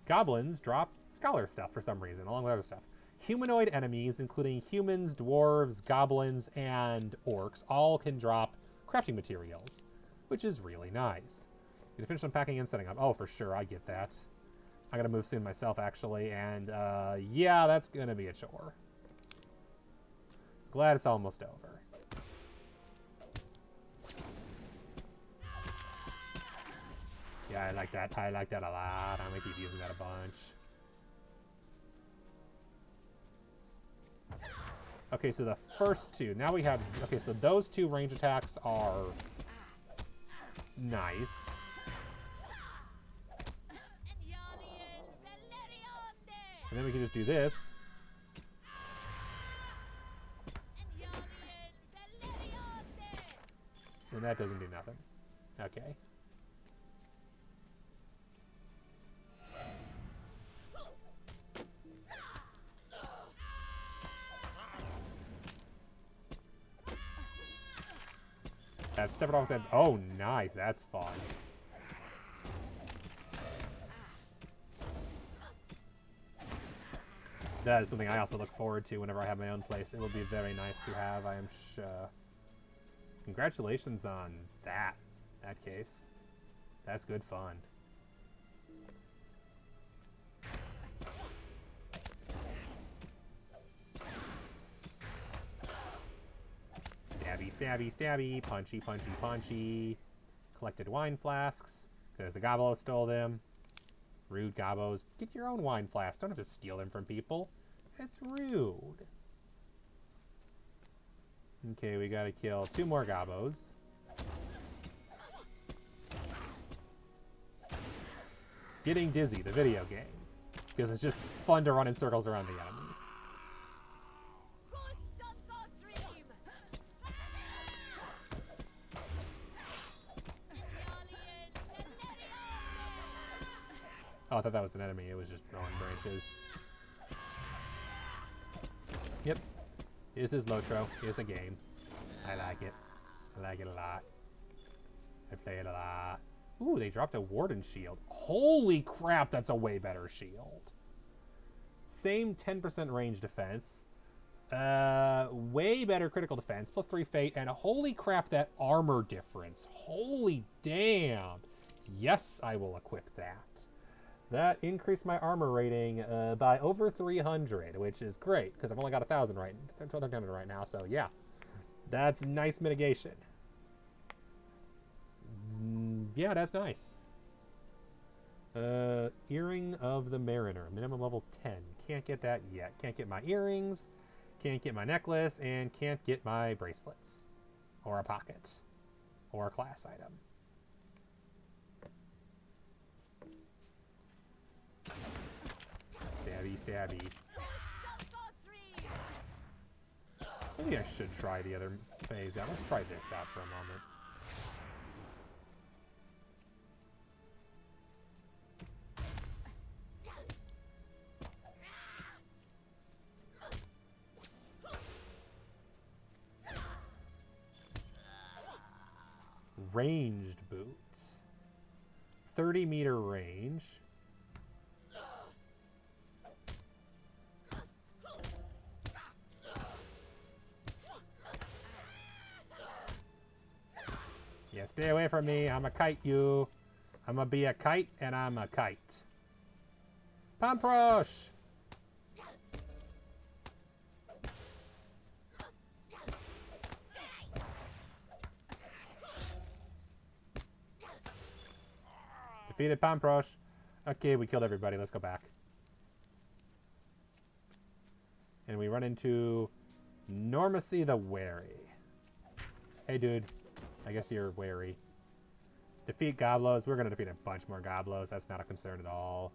S1: goblins drop scholar stuff for some reason, along with other stuff. Humanoid enemies, including humans, dwarves, goblins, and orcs, all can drop crafting materials, which is really nice. You can finish unpacking and setting up. Oh, for sure, I get that. I gotta move soon myself, actually, and, yeah, that's gonna be a chore. Glad it's almost over. Yeah, I like that. I like that a lot. I'm gonna keep using that a bunch. Okay, so the first two. Now we have... Okay, so those two range attacks are nice. And then we can just do this. And that doesn't do nothing. Okay. That's separate off. Oh, nice. That's fun. That is something I also look forward to whenever I have my own place. It will be very nice to have, I am sure. Congratulations on that case. That's good fun. Stabby, stabby, stabby, punchy, punchy, punchy. Collected wine flasks, because the gobbo stole them. Rude gobbos. Get your own wine flasks. Don't have to steal them from people. That's rude. Okay, we gotta kill 2 more gobbos. Getting Dizzy, the video game. Because it's just fun to run in circles around the enemy. Oh, I thought that was an enemy. It was just throwing branches. Yep. This is LotRO. It's a game. I like it. I like it a lot. I play it a lot. Ooh, they dropped a Warden shield. Holy crap, that's a way better shield. Same 10% range defense. Way better critical defense. Plus 3 fate. And holy crap, that armor difference. Holy damn. Yes, I will equip that. That increased my armor rating by over 300, which is great, because I've only got 1,000 right now, so yeah. That's nice mitigation. Yeah, that's nice. Earring of the Mariner, minimum level 10. Can't get that yet. Can't get my earrings, can't get my necklace, and can't get my bracelets. Or a pocket. Or a class item. Stabby, stabby. Maybe I should try the other phase out. Let's try this out for a moment. Ranged boots. 30-meter range. Yeah, stay away from me. I'm a kite, you. I'm gonna be a kite, and I'm a kite. Pamprosh! defeated Pamprosh. Okay, we killed everybody. Let's go back. And we run into Normacy the Wary. Hey, dude. I guess you're wary. Defeat Goblos. We're going to defeat a bunch more Goblos. That's not a concern at all.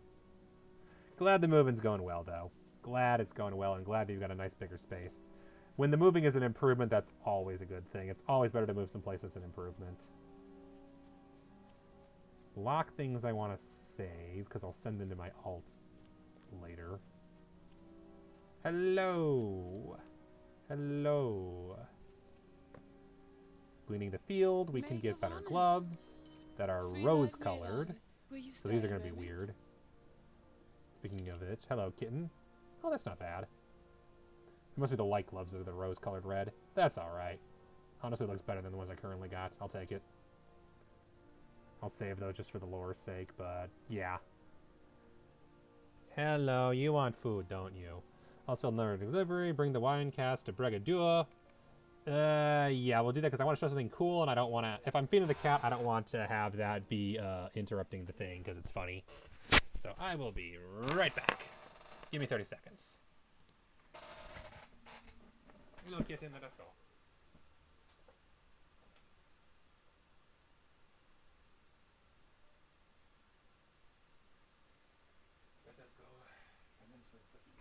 S1: Glad the moving's going well, though. Glad it's going well, and glad that you've got a nice bigger space. When the moving is an improvement, that's always a good thing. It's always better to move someplace that's an improvement. Lock things I want to save, because I'll send them to my alts later. Hello. Hello. Gleaning the field, we can get better gloves that are rose-colored. So these are going to be weird. Speaking of which, hello, kitten. Oh, that's not bad. It must be the light gloves that are the rose-colored red. That's alright. Honestly, it looks better than the ones I currently got. I'll take it. I'll save those just for the lore's sake, but yeah. Hello, you want food, don't you? Also, another delivery. Bring the wine cast to Bregadua. Yeah, we'll do that because I want to show something cool, and I don't want to... If I'm feeding the cat, I don't want to have that be interrupting the thing because it's funny. So I will be right back. Give me 30 seconds. Hello, kitten. Let us go. Let us go. And then for the beans.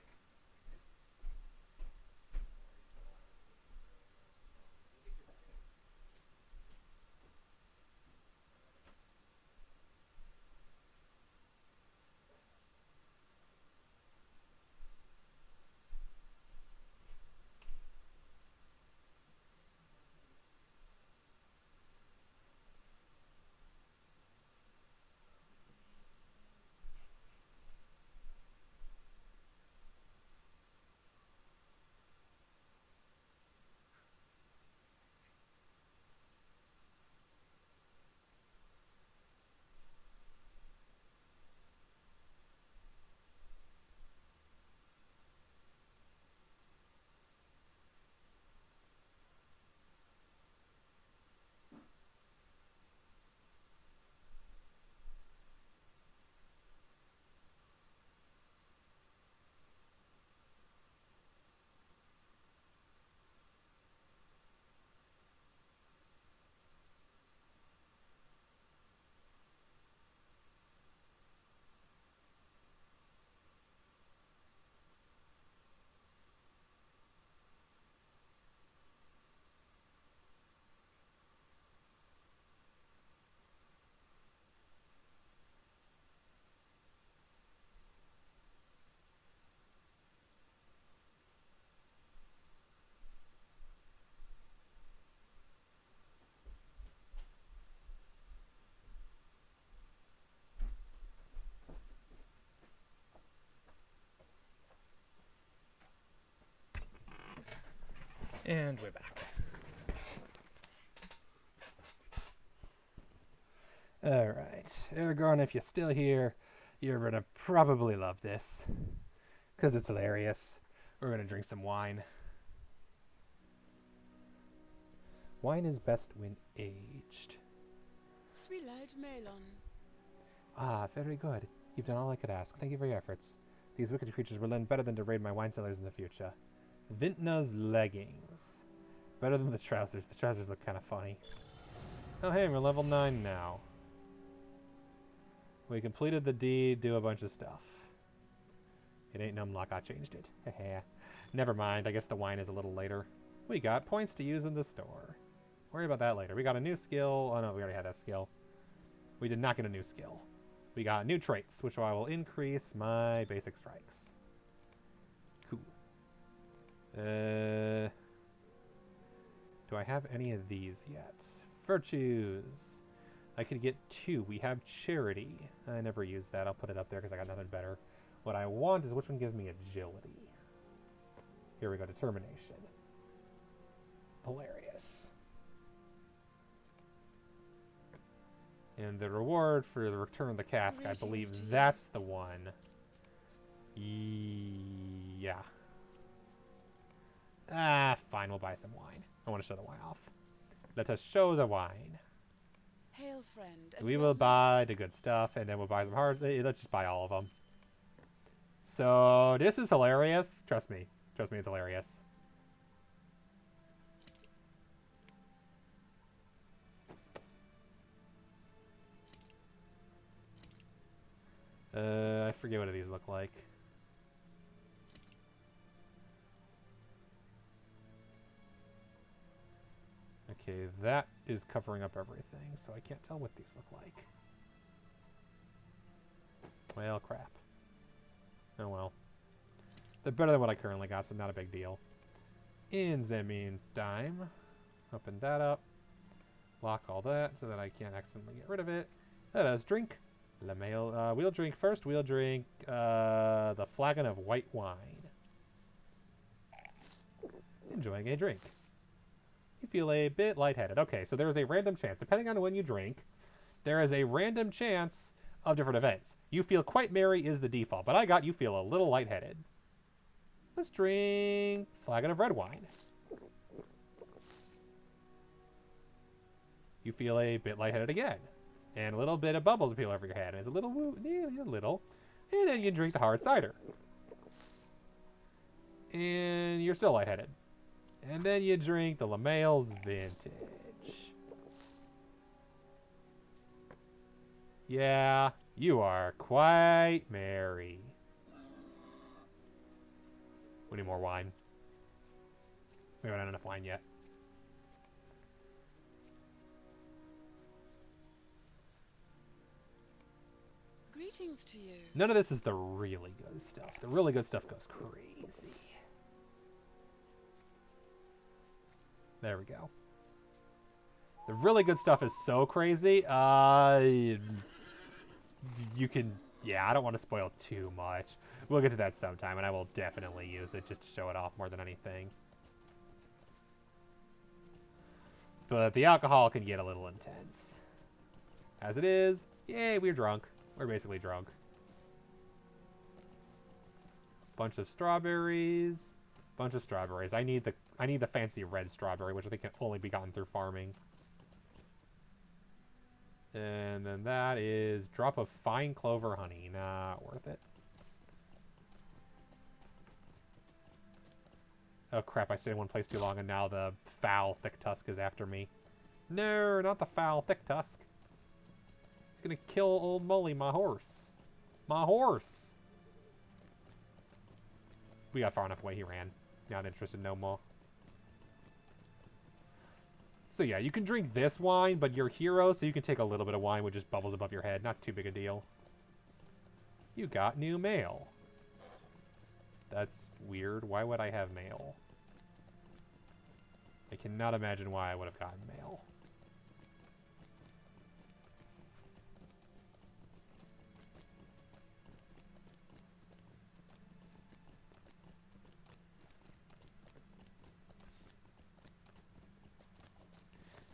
S1: And we're back. Alright. Aragorn, if you're still here, you're gonna probably love this. Because it's hilarious. We're gonna drink some wine. Wine is best when aged.
S8: Sweet melon.
S1: Ah, very good. You've done all I could ask. Thank you for your efforts. These wicked creatures will learn better than to raid my wine cellars in the future. Vintna's leggings. Better than the trousers. The trousers look kind of funny. Oh hey, we're level 9 now. We completed the deed, do a bunch of stuff. It ain't Numlock, I changed it. Heh. Never mind, I guess the wine is a little later. We got points to use in the store. Worry about that later. We got a new skill. Oh no, we already had that skill. We did not get a new skill. We got new traits, which I will increase my basic strikes. Cool. Do I have any of these yet? Virtues. I could get 2. We have charity. I never used that. I'll put it up there because I got nothing better. What I want is which one gives me agility. Here we go. Determination. Hilarious. And the reward for the return of the cask, I believe that's the one. Yeah. Ah, fine. We'll buy some wine. I want to show the wine off. Let us show the wine.
S8: Hail, friend. And
S1: We will
S8: well
S1: buy
S8: met.
S1: the good stuff, and then we'll buy some hard. Let's just buy all of them. So this is hilarious. Trust me. Trust me, it's hilarious. I forget what these look like. Okay, that is covering up everything, so I can't tell what these look like. Well, crap. Oh well. They're better than what I currently got, so not a big deal. In the meantime, open that up. Lock all that so that I can't accidentally get rid of it. Let us drink. We'll drink first. We'll drink the flagon of white wine. Enjoying a drink. You feel a bit lightheaded. Okay, so there is a random chance. Depending on when you drink, there is a random chance of different events. You feel quite merry is the default, but I got you feel a little lightheaded. Let's drink flagon of red wine. You feel a bit lightheaded again. And a little bit of bubbles appeal over your head. And it's a little woo, yeah, a little. And then you drink the hard cider. And you're still lightheaded. And then you drink the LaMail's Vintage. Yeah, you are quite merry. We need more wine. We haven't had enough wine yet.
S8: Greetings to you.
S1: None of this is the really good stuff. The really good stuff goes crazy. There we go. The really good stuff is so crazy. You can... Yeah, I don't want to spoil too much. We'll get to that sometime, and I will definitely use it just to show it off more than anything. But the alcohol can get a little intense. As it is, yay, we're drunk. We're basically drunk. Bunch of strawberries. Bunch of strawberries. I need the fancy red strawberry, which I think can only be gotten through farming. And then that is drop of fine clover honey. Not worth it. Oh crap, I stayed in one place too long and now the foul thick tusk is after me. No, not the foul thick tusk. It's gonna kill old Molly, my horse. My horse! We got far enough away, he ran. Not interested no more. So yeah, you can drink this wine, but you're hero, so you can take a little bit of wine with just bubbles above your head. Not too big a deal. You got new mail. That's weird. Why would I have mail? I cannot imagine why I would have gotten mail.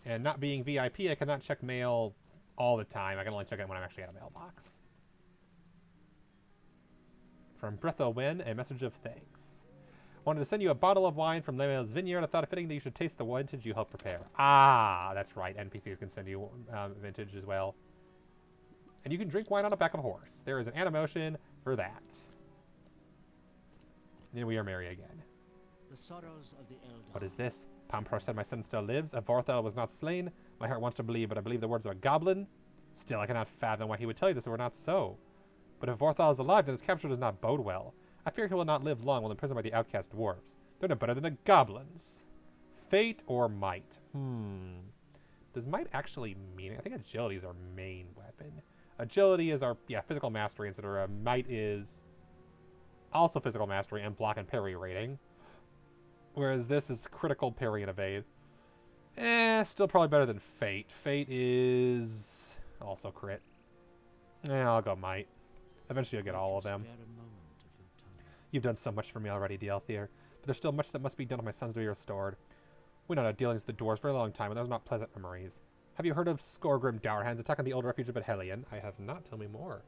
S1: And not being VIP, I cannot check mail all the time. I can only check it when I'm actually at a mailbox. From Brethel Wynn, a message of thanks. Wanted to send you a bottle of wine from Lemuel's vineyard. I thought it fitting that you should taste the vintage you helped prepare. Ah, that's right. NPCs can send you vintage as well. And you can drink wine on the back of a horse. There is an animotion for that. And then we are merry again.
S6: The sorrows of the elder.
S1: What is this? Pampro said my son still lives. If Vorthal was not slain, my heart wants to believe, but I believe the words of a goblin. Still, I cannot fathom why he would tell you this if it were not so. But if Vorthal is alive, then his capture does not bode well. I fear he will not live long while imprisoned by the outcast dwarves. They're no better than the goblins. Fate or might? Does might actually mean... I think agility is our main weapon. Agility is our, physical mastery, etc. Might is also physical mastery and block and parry rating. Whereas this is critical, parry, and evade. Still probably better than Fate. Fate is also crit. I'll go Might. Eventually you'll get all of them. You've done so much for me already, Dialthir. But there's still much that must be done if my sons to be restored. We not had dealings with the dwarves for a long time, and those are not pleasant memories. Have you heard of Skorgrim Dourhands attacking the old refuge of Hellion? I have not. Tell me more.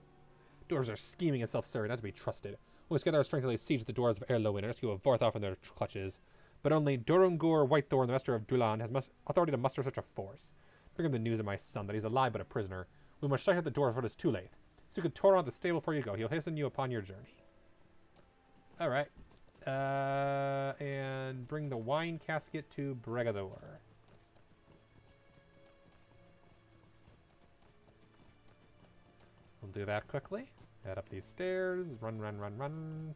S1: Dwarves are scheming and self-serving, not to be trusted. We'll gather our strength to lay siege to the dwarves of Erlowin and rescue a Vorthal from their clutches. But only Durungur Whitethorn, the master of Dulan, has authority to muster such a force. Bring him the news of my son, that he's alive but a prisoner. We must strike at the door before it is too late. So you can tour around the stable before you go. He'll hasten you upon your journey. Alright. And bring the wine casket to Bregador. We'll do that quickly. Head up these stairs. Run, run, run, run.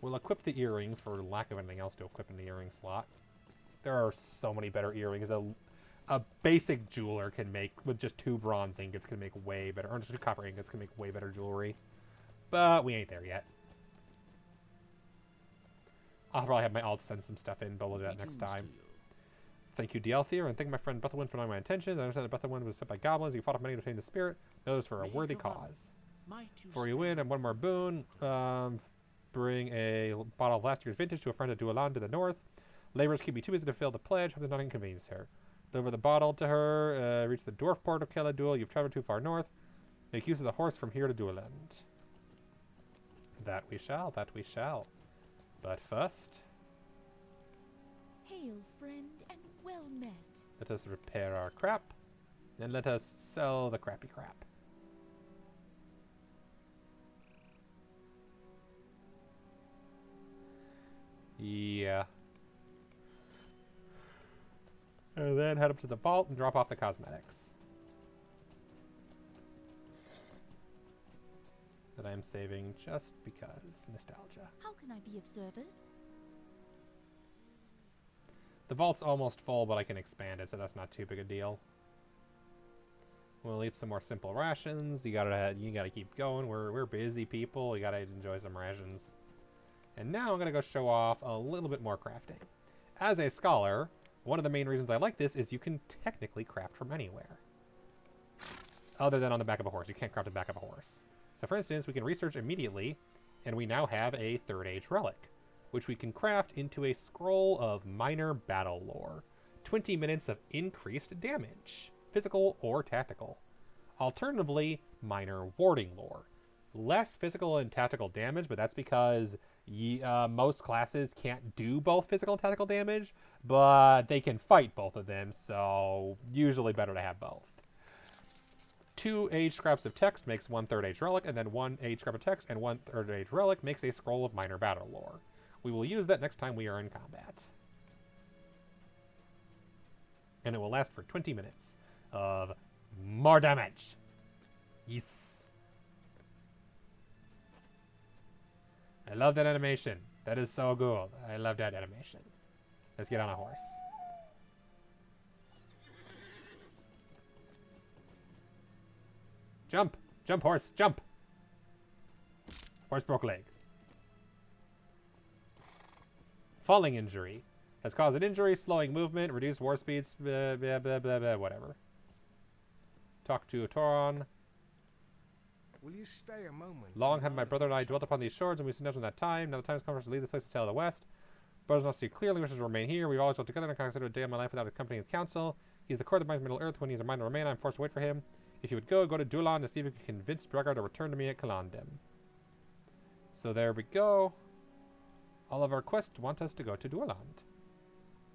S1: We'll equip the earring for lack of anything else to equip in the earring slot. There are so many better earrings. A basic jeweler can make, with just 2 bronze ingots, can make way better, or just 2 copper ingots can make way better jewelry. But we ain't there yet. I'll probably have my alt send some stuff in, but we'll do that next time. Thank you, Dialthir, and thank my friend Bethelwyn for knowing my intentions. I understand that Bethelwyn was sent by goblins. You fought off many to obtain the spirit. Those for a worthy cause. Before you win, and one more boon. Bring a bottle of last year's vintage to a friend at Dualan to the north. Laborers keep me too busy to fill the pledge. Hope does not inconvenience her. Deliver the bottle to her. Reach the dwarf port of Caladul. You've traveled too far north. Make use of the horse from here to Dualand. That we shall. That we shall. But first,
S7: Hail, friend, and well met.
S1: let us repair our crap, and let us sell the crappy crap. Yeah. And then head up to the vault and drop off the cosmetics. That I'm saving just because nostalgia.
S7: How can I be of service?
S1: The vault's almost full, but I can expand it, so that's not too big a deal. We'll eat some more simple rations. You gotta keep going. We're busy people. You gotta enjoy some rations. And now I'm gonna go show off a little bit more crafting. As a scholar, one of the main reasons I like this is you can technically craft from anywhere. Other than on the back of a horse. You can't craft the back of a horse. So for instance, we can research immediately, and we now have a 3rd Age relic, which we can craft into a scroll of minor battle lore. 20 minutes of increased damage, physical or tactical. Alternatively, minor warding lore. Less physical and tactical damage, but that's because most classes can't do both physical and tactical damage, but they can fight both of them, so usually better to have both. 2 age scraps of text makes 1 3rd Age relic, and then 1 age scrap of text and 1 3rd Age relic makes a scroll of minor battle lore. We will use that next time we are in combat. And it will last for 20 minutes of more damage. Yes. I love that animation. That is so good. I love that animation. Let's get on a horse. Jump! Jump, horse! Jump! Horse broke leg. Falling injury. Has caused an injury, slowing movement, reduced war speeds, blah, blah, blah, blah, blah, whatever. Talk to Toron.
S5: Will you stay a moment?
S1: Long have my brother and I dwelt upon these shores, and we spent that time. Now the time has come for us to leave this place to sail to the west. Brothers must see clearly wishes to remain here. We've always dwelt together, and I can't consider a day of my life without accompanying his counsel. He's the core that binds Middle Earth. When he's a mind to remain, I'm forced to wait for him. If you would go to Dulan to see if you can convince Bregar to return to me at Kalandim. So there we go. All of our quests want us to go to Dualand.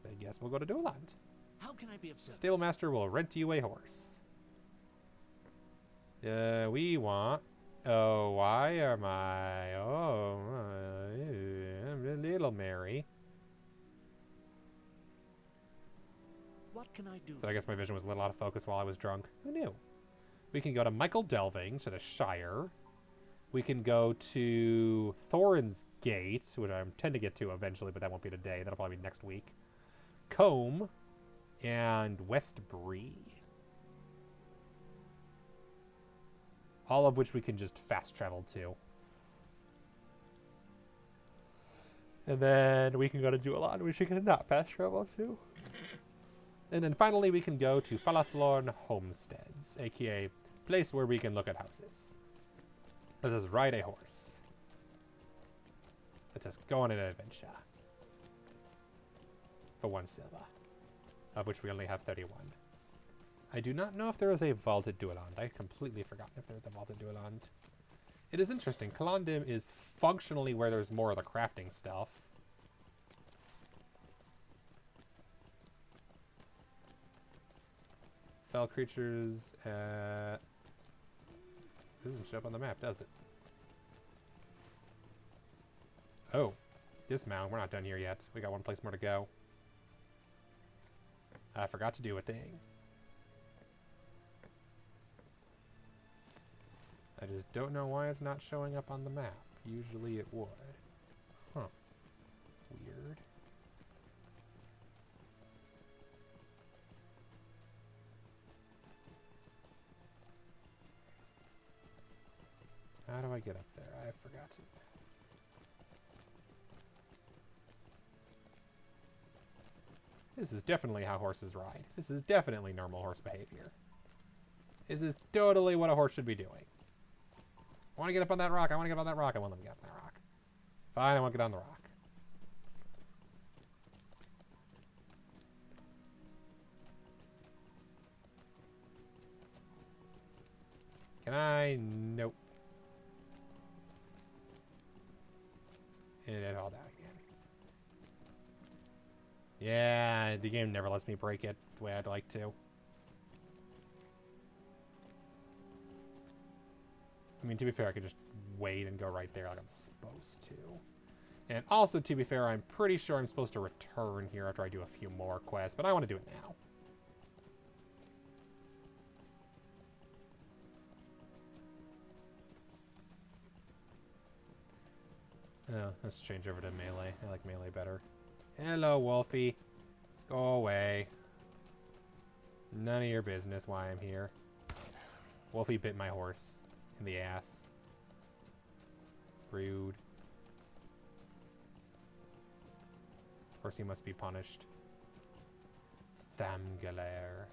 S1: I guess we'll go to Dualand.
S6: How can I be of service?
S1: Stablemaster will rent you a horse. We want... Oh, why am I... Oh, I'm a little Mary.
S6: What can I do?
S1: So I guess my vision was a little out of focus while I was drunk. Who knew? We can go to Michael Delving to the Shire. We can go to Thorin's Gate, which I intend to get to eventually, but that won't be today. That'll probably be next week. Combe and Westbree. All of which we can just fast travel to. And then we can go to Dualan, which we can not fast travel to. And then finally we can go to Falathlorn Homesteads, aka place where we can look at houses. Let us ride a horse. Let us go on an adventure. For 1 silver, of which we only have 31. I do not know if there is a vault at Dualand. I completely forgot if there is a vault at Dualand. It is interesting. Kalandim is functionally where there's more of the crafting stuff. Fell creatures at... Doesn't show up on the map, does it? Oh. Dismount. We're not done here yet. We got one place more to go. I forgot to do a thing. I just don't know why it's not showing up on the map. Usually it would. Huh. Weird. How do I get up there? I forgot to. This is definitely how horses ride. This is definitely normal horse behavior. This is totally what a horse should be doing. I want to get up on that rock. I want to get on that rock. I won't let me get up on that rock. Fine, I won't get on the rock. Can I? Nope. And it all down again. Yeah, the game never lets me break it the way I'd like to. I mean, to be fair, I could just wait and go right there like I'm supposed to. And also, to be fair, I'm pretty sure I'm supposed to return here after I do a few more quests, but I want to do it now. Oh, let's change over to melee. I like melee better. Hello, Wolfie. Go away. None of your business why I'm here. Wolfie bit my horse in the ass. Rude. Of course he must be punished. Thamgaler.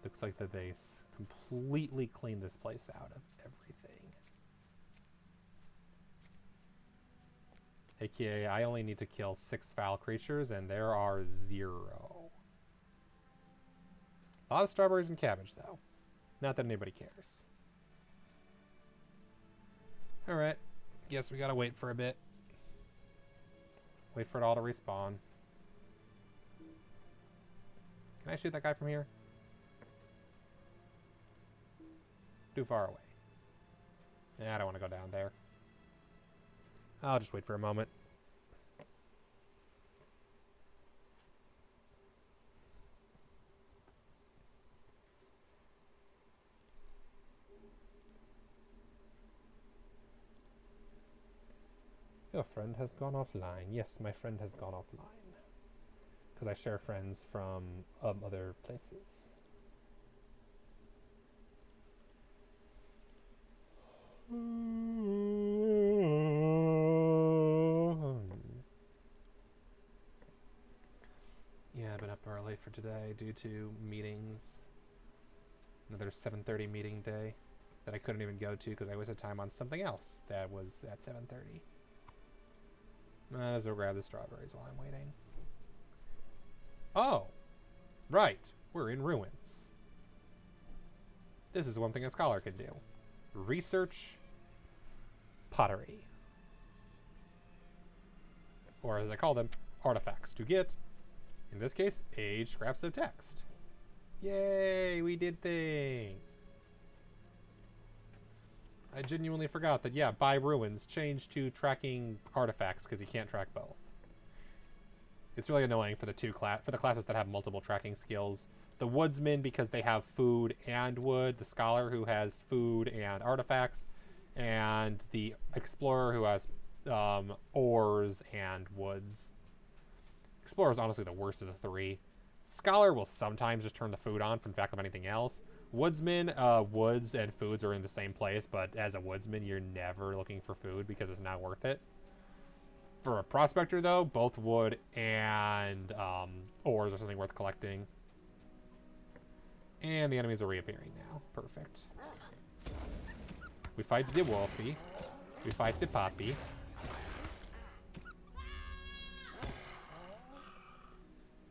S1: Looks like that they completely cleaned this place out of everything. AKA, I only need to kill 6 foul creatures, and there are 0. A lot of strawberries and cabbage, though. Not that anybody cares. Alright. Guess we gotta wait for a bit. Wait for it all to respawn. Can I shoot that guy from here? Too far away. Yeah, I don't want to go down there. I'll just wait for a moment. Your friend has gone offline. Yes, my friend has gone offline. Because I share friends from other places. Yeah, I've been up early for today due to meetings. Another 7:30 meeting day that I couldn't even go to because I wasted time on something else that was at 7:30. Might as well grab the strawberries while I'm waiting. Oh! Right! We're in ruins. This is one thing a scholar can do. Research pottery. Or as I call them, artifacts to get, in this case, aged scraps of text. Yay, we did things! I genuinely forgot that, yeah, buy ruins, change to tracking artifacts, because you can't track both. It's really annoying for the classes that have multiple tracking skills. The woodsman, because they have food and wood, the scholar who has food and artifacts, and the explorer who has ores and woods. Explorer is honestly the worst of the 3. Scholar will sometimes just turn the food on from back of anything else. Woodsman, woods and foods are in the same place, but as a woodsman, you're never looking for food because it's not worth it. For a prospector, though, both wood and ores are something worth collecting. And the enemies are reappearing now. Perfect. We fight the Wolfie. We fight the Poppy.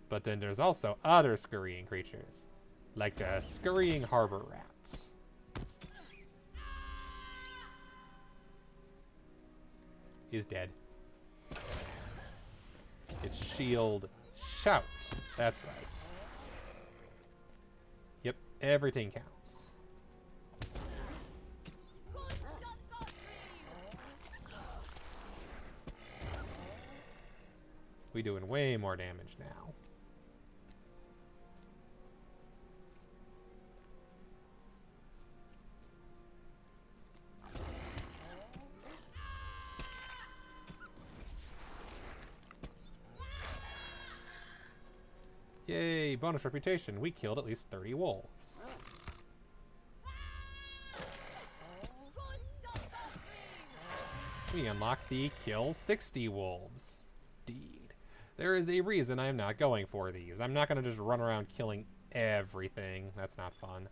S1: But then there's also other scurrying creatures. Like the scurrying harbor rat. is dead. It's shield shout. That's right. Yep, everything counts. We doing way more damage now. Yay, bonus reputation. We killed at least 30 wolves. We unlocked the kill 60 wolves. Indeed. There is a reason I'm not going for these. I'm not going to just run around killing everything. That's not fun.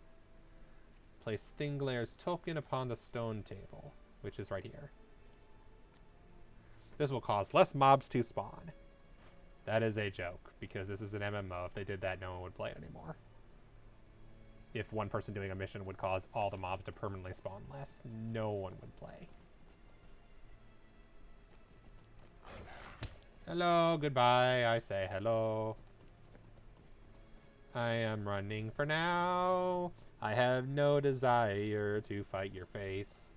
S1: Place Thinglair's token upon the stone table, which is right here. This will cause less mobs to spawn. That is a joke, because this is an MMO. If they did that, no one would play it anymore. If one person doing a mission would cause all the mobs to permanently spawn less, no one would play. Hello, goodbye, I say hello. I am running for now. I have no desire to fight your face.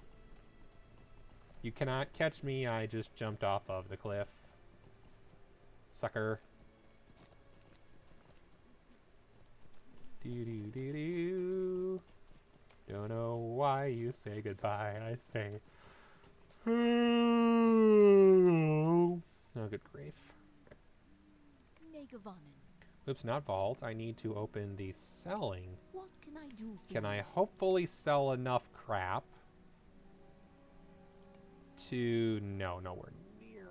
S1: You cannot catch me, I just jumped off of the cliff. Sucker. Do. Don't know why you say goodbye, I say. Oh, good grief. Oops, not vault. I need to open the selling.
S7: What can I do for
S1: Can I hopefully sell enough crap to... No, nowhere near.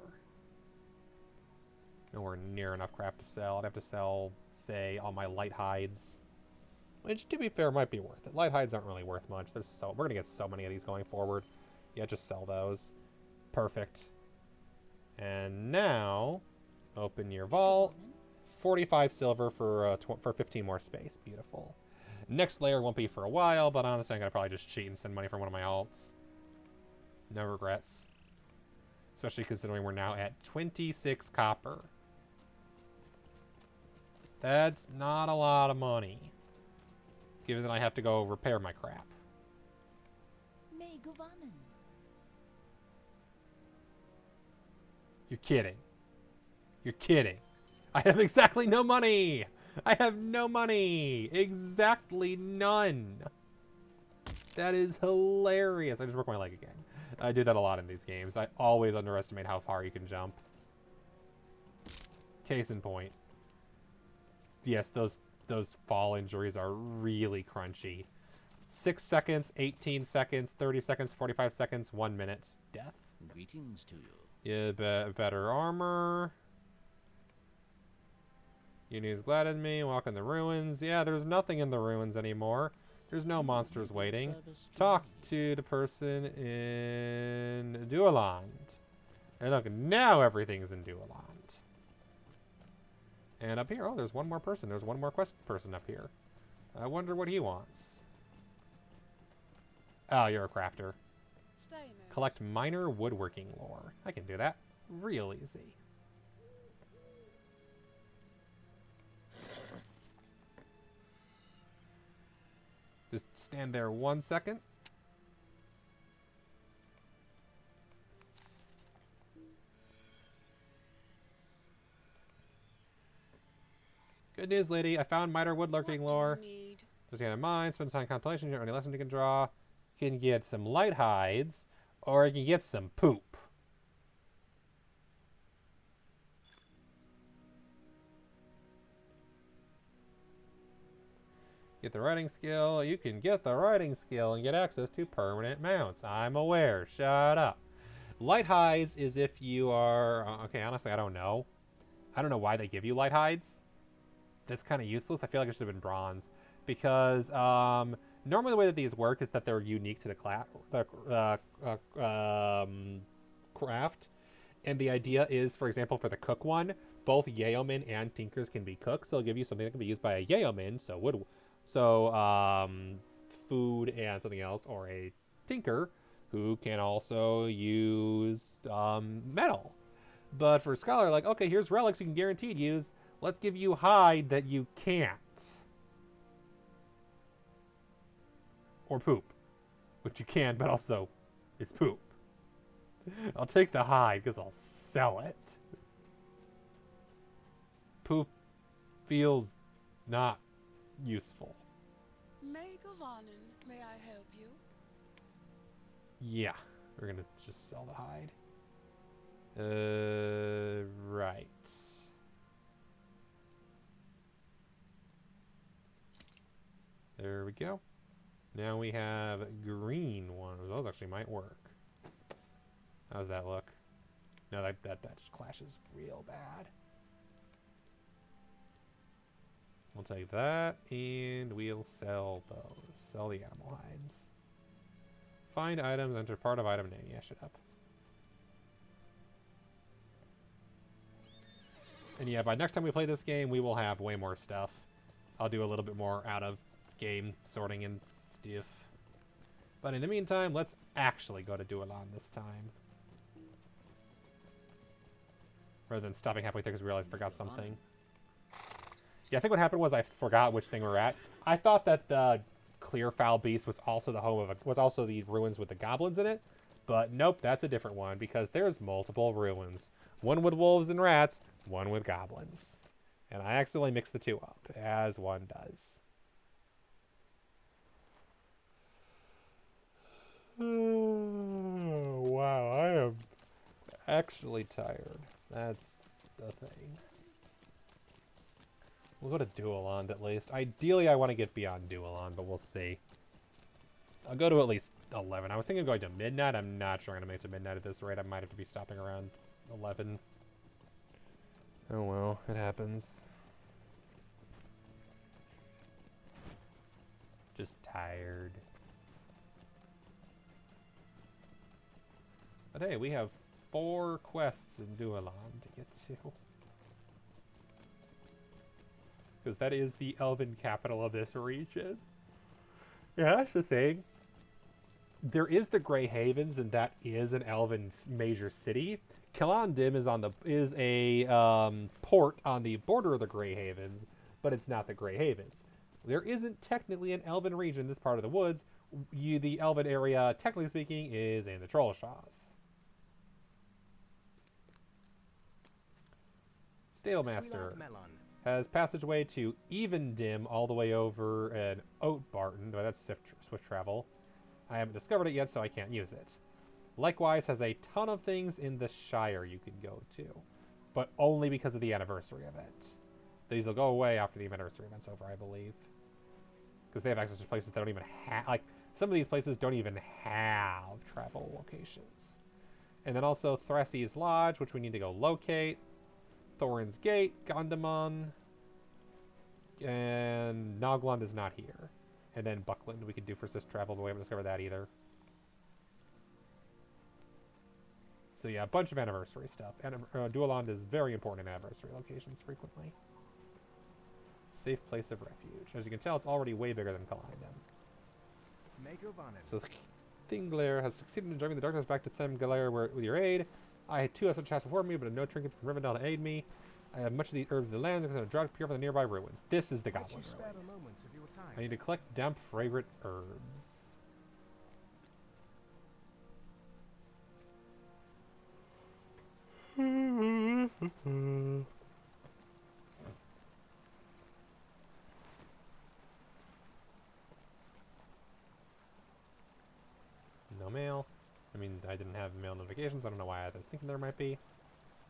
S1: Nowhere near enough crap to sell. I'd have to sell, say, all my light hides. Which, to be fair, might be worth it. Light hides aren't really worth much. We're going to get so many of these going forward. Yeah, just sell those. Perfect. And now, open your vault. 45 silver for 15 more space. Beautiful. Next layer won't be for a while, but honestly, I'm going to probably just cheat and send money from one of my alts. No regrets. Especially considering we're now at 26 copper. That's not a lot of money. Given that I have to go repair my crap. You're kidding. You're kidding. I have exactly no money. I have no money. Exactly none. That is hilarious. I just broke my leg again. I do that a lot in these games. I always underestimate how far you can jump. Case in point. Yes, those fall injuries are really crunchy. 6 seconds, 18 seconds, 30 seconds, 45 seconds, 1 minute. Death.
S6: Greetings to you.
S1: Yeah, better armor. Uni's glad at me. Walk in the ruins. Yeah, there's nothing in the ruins anymore. There's no monsters waiting. Talk to the person in Dueland. And look, now everything's in Dueland. And up here, oh, there's one more person. There's one more quest person up here. I wonder what he wants. Oh, you're a crafter.
S8: Stay a minute.
S1: Collect minor woodworking lore. I can do that real easy. Just stand there 1 second. Good news, lady. I found minor woodworking lore.
S8: What do you need?
S1: Just get in mind, spend time contemplation. You don't any lessons you can draw. You can get some light hides, or you can get some poop. Get the writing skill. You can get the writing skill and get access to permanent mounts. I'm aware. Shut up. Light hides is if you are... okay, honestly, I don't know. I don't know why they give you light hides. That's kind of useless. I feel like it should have been bronze. Because normally the way that these work is that they're unique to the craft. And the idea is, for example, for the cook one, both yeomen and tinkers can be cooks. So they'll give you something that can be used by a yeoman, so food and something else, or a tinker, who can also use metal. But for Scholar, like, okay, here's relics you can guaranteed use. Let's give you hide that you can't. Or poop. Which you can, but also it's poop. I'll take the hide because I'll sell it. Poop feels not useful.
S8: Maid of Arnon, may I help you?
S1: Yeah, we're gonna just sell the hide. Right. There we go. Now we have green ones. Those actually might work. How's that look? No, that just clashes real bad. We'll take that, and we'll sell those. Sell the animal hides. Find items, enter part of item name. Yeah, shut up. And yeah, by next time we play this game, we will have way more stuff. I'll do a little bit more out-of-game sorting and stuff. But in the meantime, let's actually go to Duelan this time. Rather than stopping halfway through because we realized I forgot something. Yeah, I think what happened was I forgot which thing we were at. I thought that the Clearfowl Beast was also the home of was also the ruins with the goblins in it, but nope, that's a different one because there's multiple ruins. One with wolves and rats, one with goblins. And I accidentally mixed the two up, as one does. Oh, wow, I am actually tired. That's the thing. We'll go to Dueland at least. Ideally, I want to get beyond Dueland, but we'll see. I'll go to at least 11. I was thinking of going to midnight. I'm not sure I'm going to make it to midnight at this rate. I might have to be stopping around 11. Oh well, it happens. Just tired. But hey, we have 4 quests in Dueland to get to. Because that is the elven capital of this region. Yeah, that's the thing. There is the Grey Havens, and that is an elven major city. Killandim is a port on the border of the Grey Havens, but it's not the Grey Havens. There isn't technically an elven region in this part of the woods. The elven area, technically speaking, is in the Trollshaws. Stalemaster has passageway to Evendim all the way over an Oatbarton, but that's swift travel. I haven't discovered it yet, so I can't use it. Likewise, has a ton of things in the Shire you can go to, but only because of the anniversary event. These will go away after the anniversary event's over, I believe. Because they have access to places that don't even have... Like, some of these places don't even have travel locations. And then also Thrasy's Lodge, which we need to go locate. Thorin's Gate, Gondamon, and Nogland is not here. And then Buckland we could do for Sis travel, but we haven't discovered that either. So yeah, a bunch of anniversary stuff. And Dueland is very important in anniversary locations frequently. Safe place of refuge. As you can tell, it's already way bigger than Kalindem. So Thinglair has succeeded in driving the darkness back to Themgalair with your aid. I had 2 extra chests before me, but no trinket from Rivendell to aid me. I have much of the herbs of the land because I've drought pure from the nearby ruins. This is the goblin ruin. I need to collect damp, fragrant herbs. No mail. I mean, I didn't have mail notifications. I don't know why I was thinking there might be.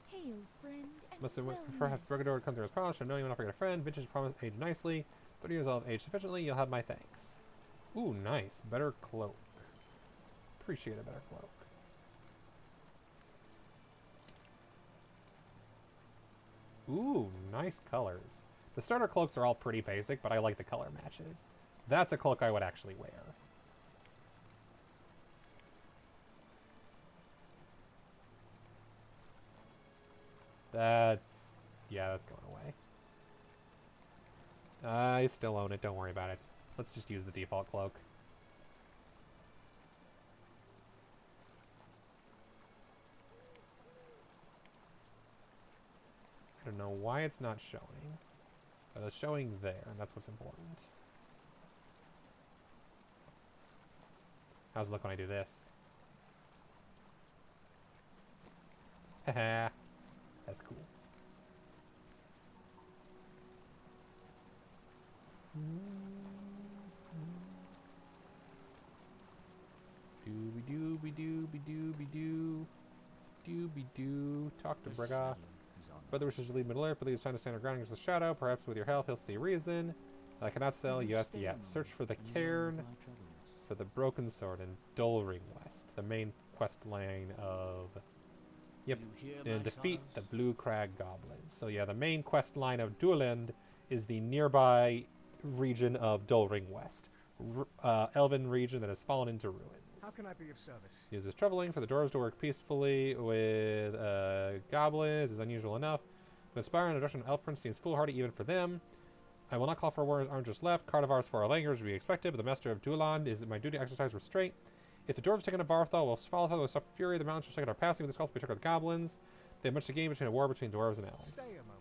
S7: Hail, friend, and
S1: Must have
S7: well
S1: perhaps Regador would come through his promise. I know you will not forget a friend. Vintage promise age nicely. But years old age sufficiently, you'll have my thanks. Ooh, nice. Better cloak. Appreciate a better cloak. Ooh, nice colors. The starter cloaks are all pretty basic, but I like the color matches. That's a cloak I would actually wear. Yeah, that's going away. I still own it, don't worry about it. Let's just use the default cloak. know why it's not showing. But it's showing there, and that's what's important. How's it look when I do this? Haha. That's cool. Dooby dooby dooby dooby doo. Dooby doo. Talk to Brigga. Brother wishes to leave Middle Earth, but leaves time to stand her ground against the shadow. Perhaps with your help he'll see reason. I cannot sell yes yet. Search for the cairn for the broken sword in Dolring West, the main quest line of. Yep, and defeat the Blue Crag Goblins. So yeah, the main quest line of Dueland is the nearby region of Dolring West, elven region that has fallen into ruins.
S5: How can I be of service?
S1: He uses traveling for the dwarves to work peacefully with goblins is unusual enough. But inspiring the direction of elf prince seems foolhardy even for them. I will not call for warriors armed just left. Cardivars for our language would be expected, but the master of Dueland is my duty to exercise restraint. If the dwarves taken to Barthol will follow through with fury, the mountains shall check out our passing with this call to be checked with goblins. They have much to gain between a war between dwarves and elves.
S5: Stay a moment.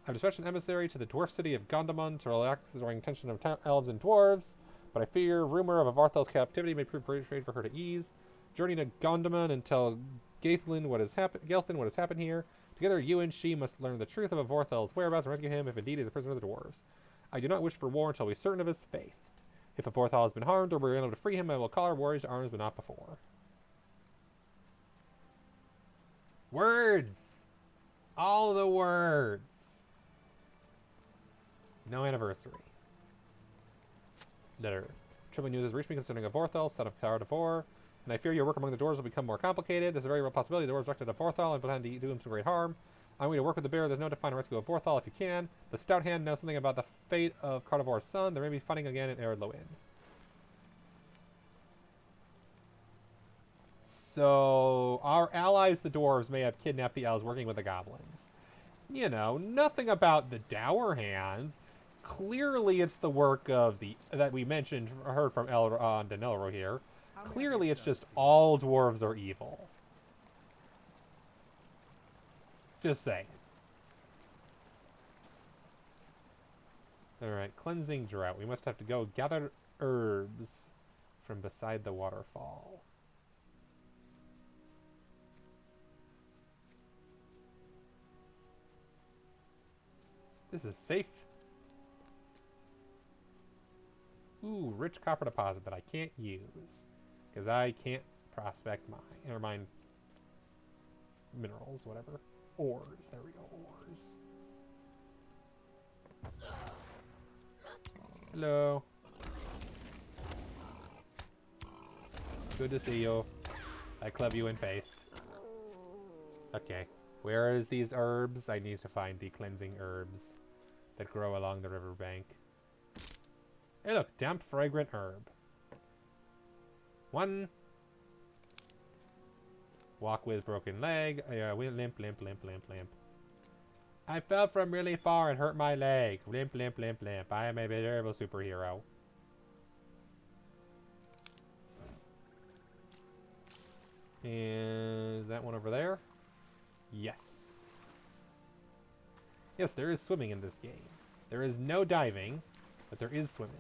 S1: I've dispatched an emissary to the dwarf city of Gondamon to relax the growing tension of elves and dwarves, but I fear rumor of a Varthel's captivity may prove trade for her to ease. Journey to Gondamon and tell Gelthin what has happened here. Together, you and she must learn the truth of a Vorthel's whereabouts and rescue him if indeed he is a prisoner of the dwarves. I do not wish for war until we are certain of his faith. If a Vorthal has been harmed or we are unable to free him, I will call our warriors to arms, but not before. Words! All the words! No anniversary. Letter. Troubling news has reached me concerning a Vorthal, son of Cara Devor, and I fear your work among the dwarves will become more complicated. There's a very real possibility the dwarves directed a Vorthal and plan to do him some great harm. I'm going to work with the bear. There's no to find a rescue of Vorthal if you can. The stout hand knows something about the fate of Carnivore's son. There may be fighting again in Eredloin. So, our allies, the dwarves, may have kidnapped the elves working with the goblins. You know, nothing about the dour hands. Clearly, it's the work of the that we mentioned, heard from Elrond and Elro here. Clearly, it's just all dwarves are evil. Just saying. Alright, cleansing drought. We must have to go gather herbs from beside the waterfall. This is safe. Ooh, rich copper deposit that I can't use. Because I can't prospect mine. Never mind. Minerals, whatever. Ores. There we go. Ores. Hello. Good to see you. I club you in face. Okay. Where is these herbs? I need to find the cleansing herbs that grow along the riverbank. Hey look, damp fragrant herb. One. Walk with broken leg. Limp. I fell from really far and hurt my leg. Limp. I am a terrible superhero. Is that one over there? Yes. Yes, there is swimming in this game. There is no diving, but there is swimming.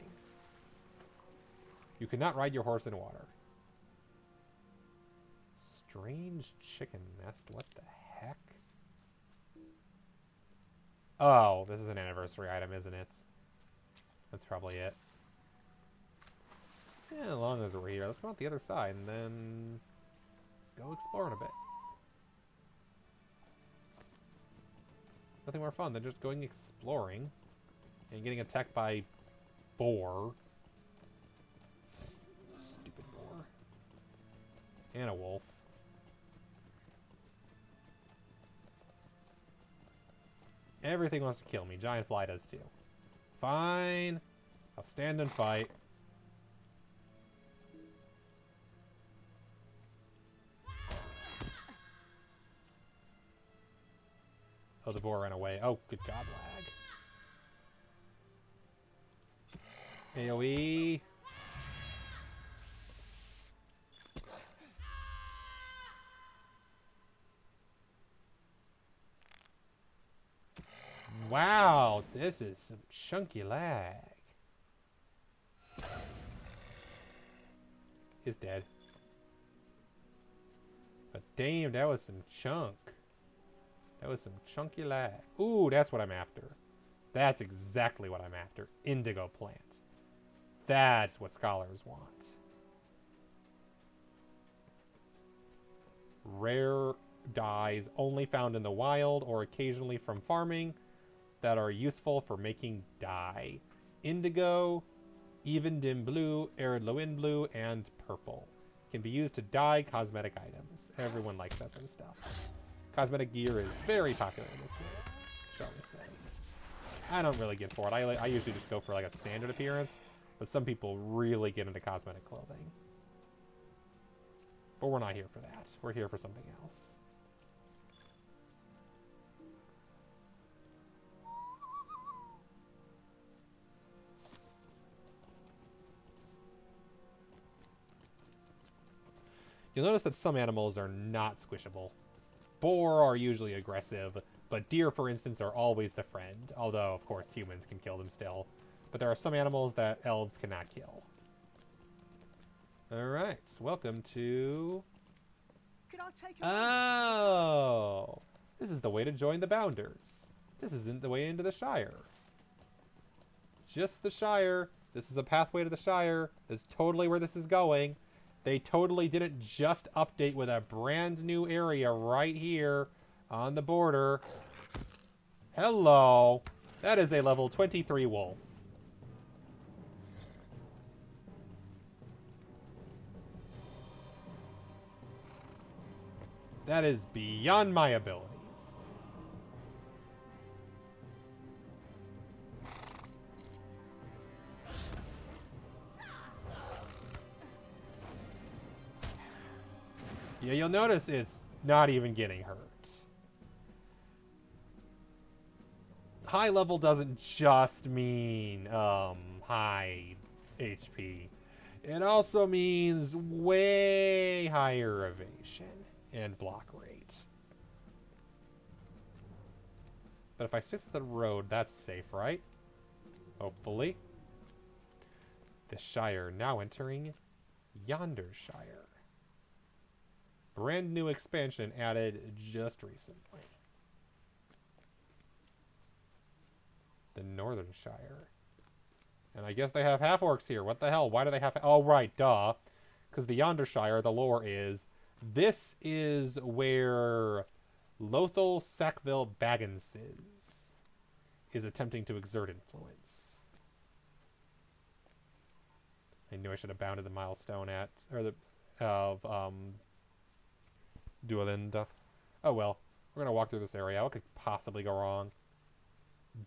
S1: You cannot ride your horse in water. Strange chicken nest. What the heck? Oh, this is an anniversary item, isn't it? That's probably it. Yeah, as long as we're here. Let's go out the other side and then let's go exploring a bit. Nothing more fun than just going exploring and getting attacked by boar. Stupid boar. And a wolf. Everything wants to kill me. Giant fly does too. Fine. I'll stand and fight. Oh, the boar ran away. Oh, good god, lag. AoE. Wow, this is some chunky lag. He's dead. But damn, that was some chunk. That was some chunky lag. Ooh, that's what I'm after. That's exactly what I'm after. Indigo plant. That's what scholars want. Rare dyes only found in the wild or occasionally from farming that are useful for making dye. Indigo, even dim blue, arid low-end blue, and purple. Can be used to dye cosmetic items. Everyone likes that sort of stuff. Cosmetic gear is very popular in this game, shall we say. I don't really get for it. I usually just go for like a standard appearance, but some people really get into cosmetic clothing. But we're not here for that. We're here for something else. You'll notice that some animals are not squishable. Boar are usually aggressive, but deer, for instance, are always the friend. Although, of course, humans can kill them still. But there are some animals that elves cannot kill. Alright, welcome to...
S9: Could I take a
S1: Oh! This is the way to join the Bounders. This isn't the way into the Shire. Just the Shire. This is a pathway to the Shire. That's totally where this is going. They totally didn't just update with a brand new area right here on the border. Hello. That is a level 23 wolf. That is beyond my abilities. Yeah, you'll notice it's not even getting hurt. High level doesn't just mean high HP. It also means way higher evasion and block rate. But if I stick to the road, that's safe, right? Hopefully. The Shire, now entering Yonder Shire. Brand new expansion added just recently. The Northern Shire. And I guess they have half-orcs here. What the hell? Why do they have... Oh, right, duh. Because the Yonder Shire, the lore is... This is where Lothal Sackville Baggins is attempting to exert influence. I knew I should have bounded the milestone at... Or the... Duelinda. Oh well. We're gonna walk through this area. What could possibly go wrong?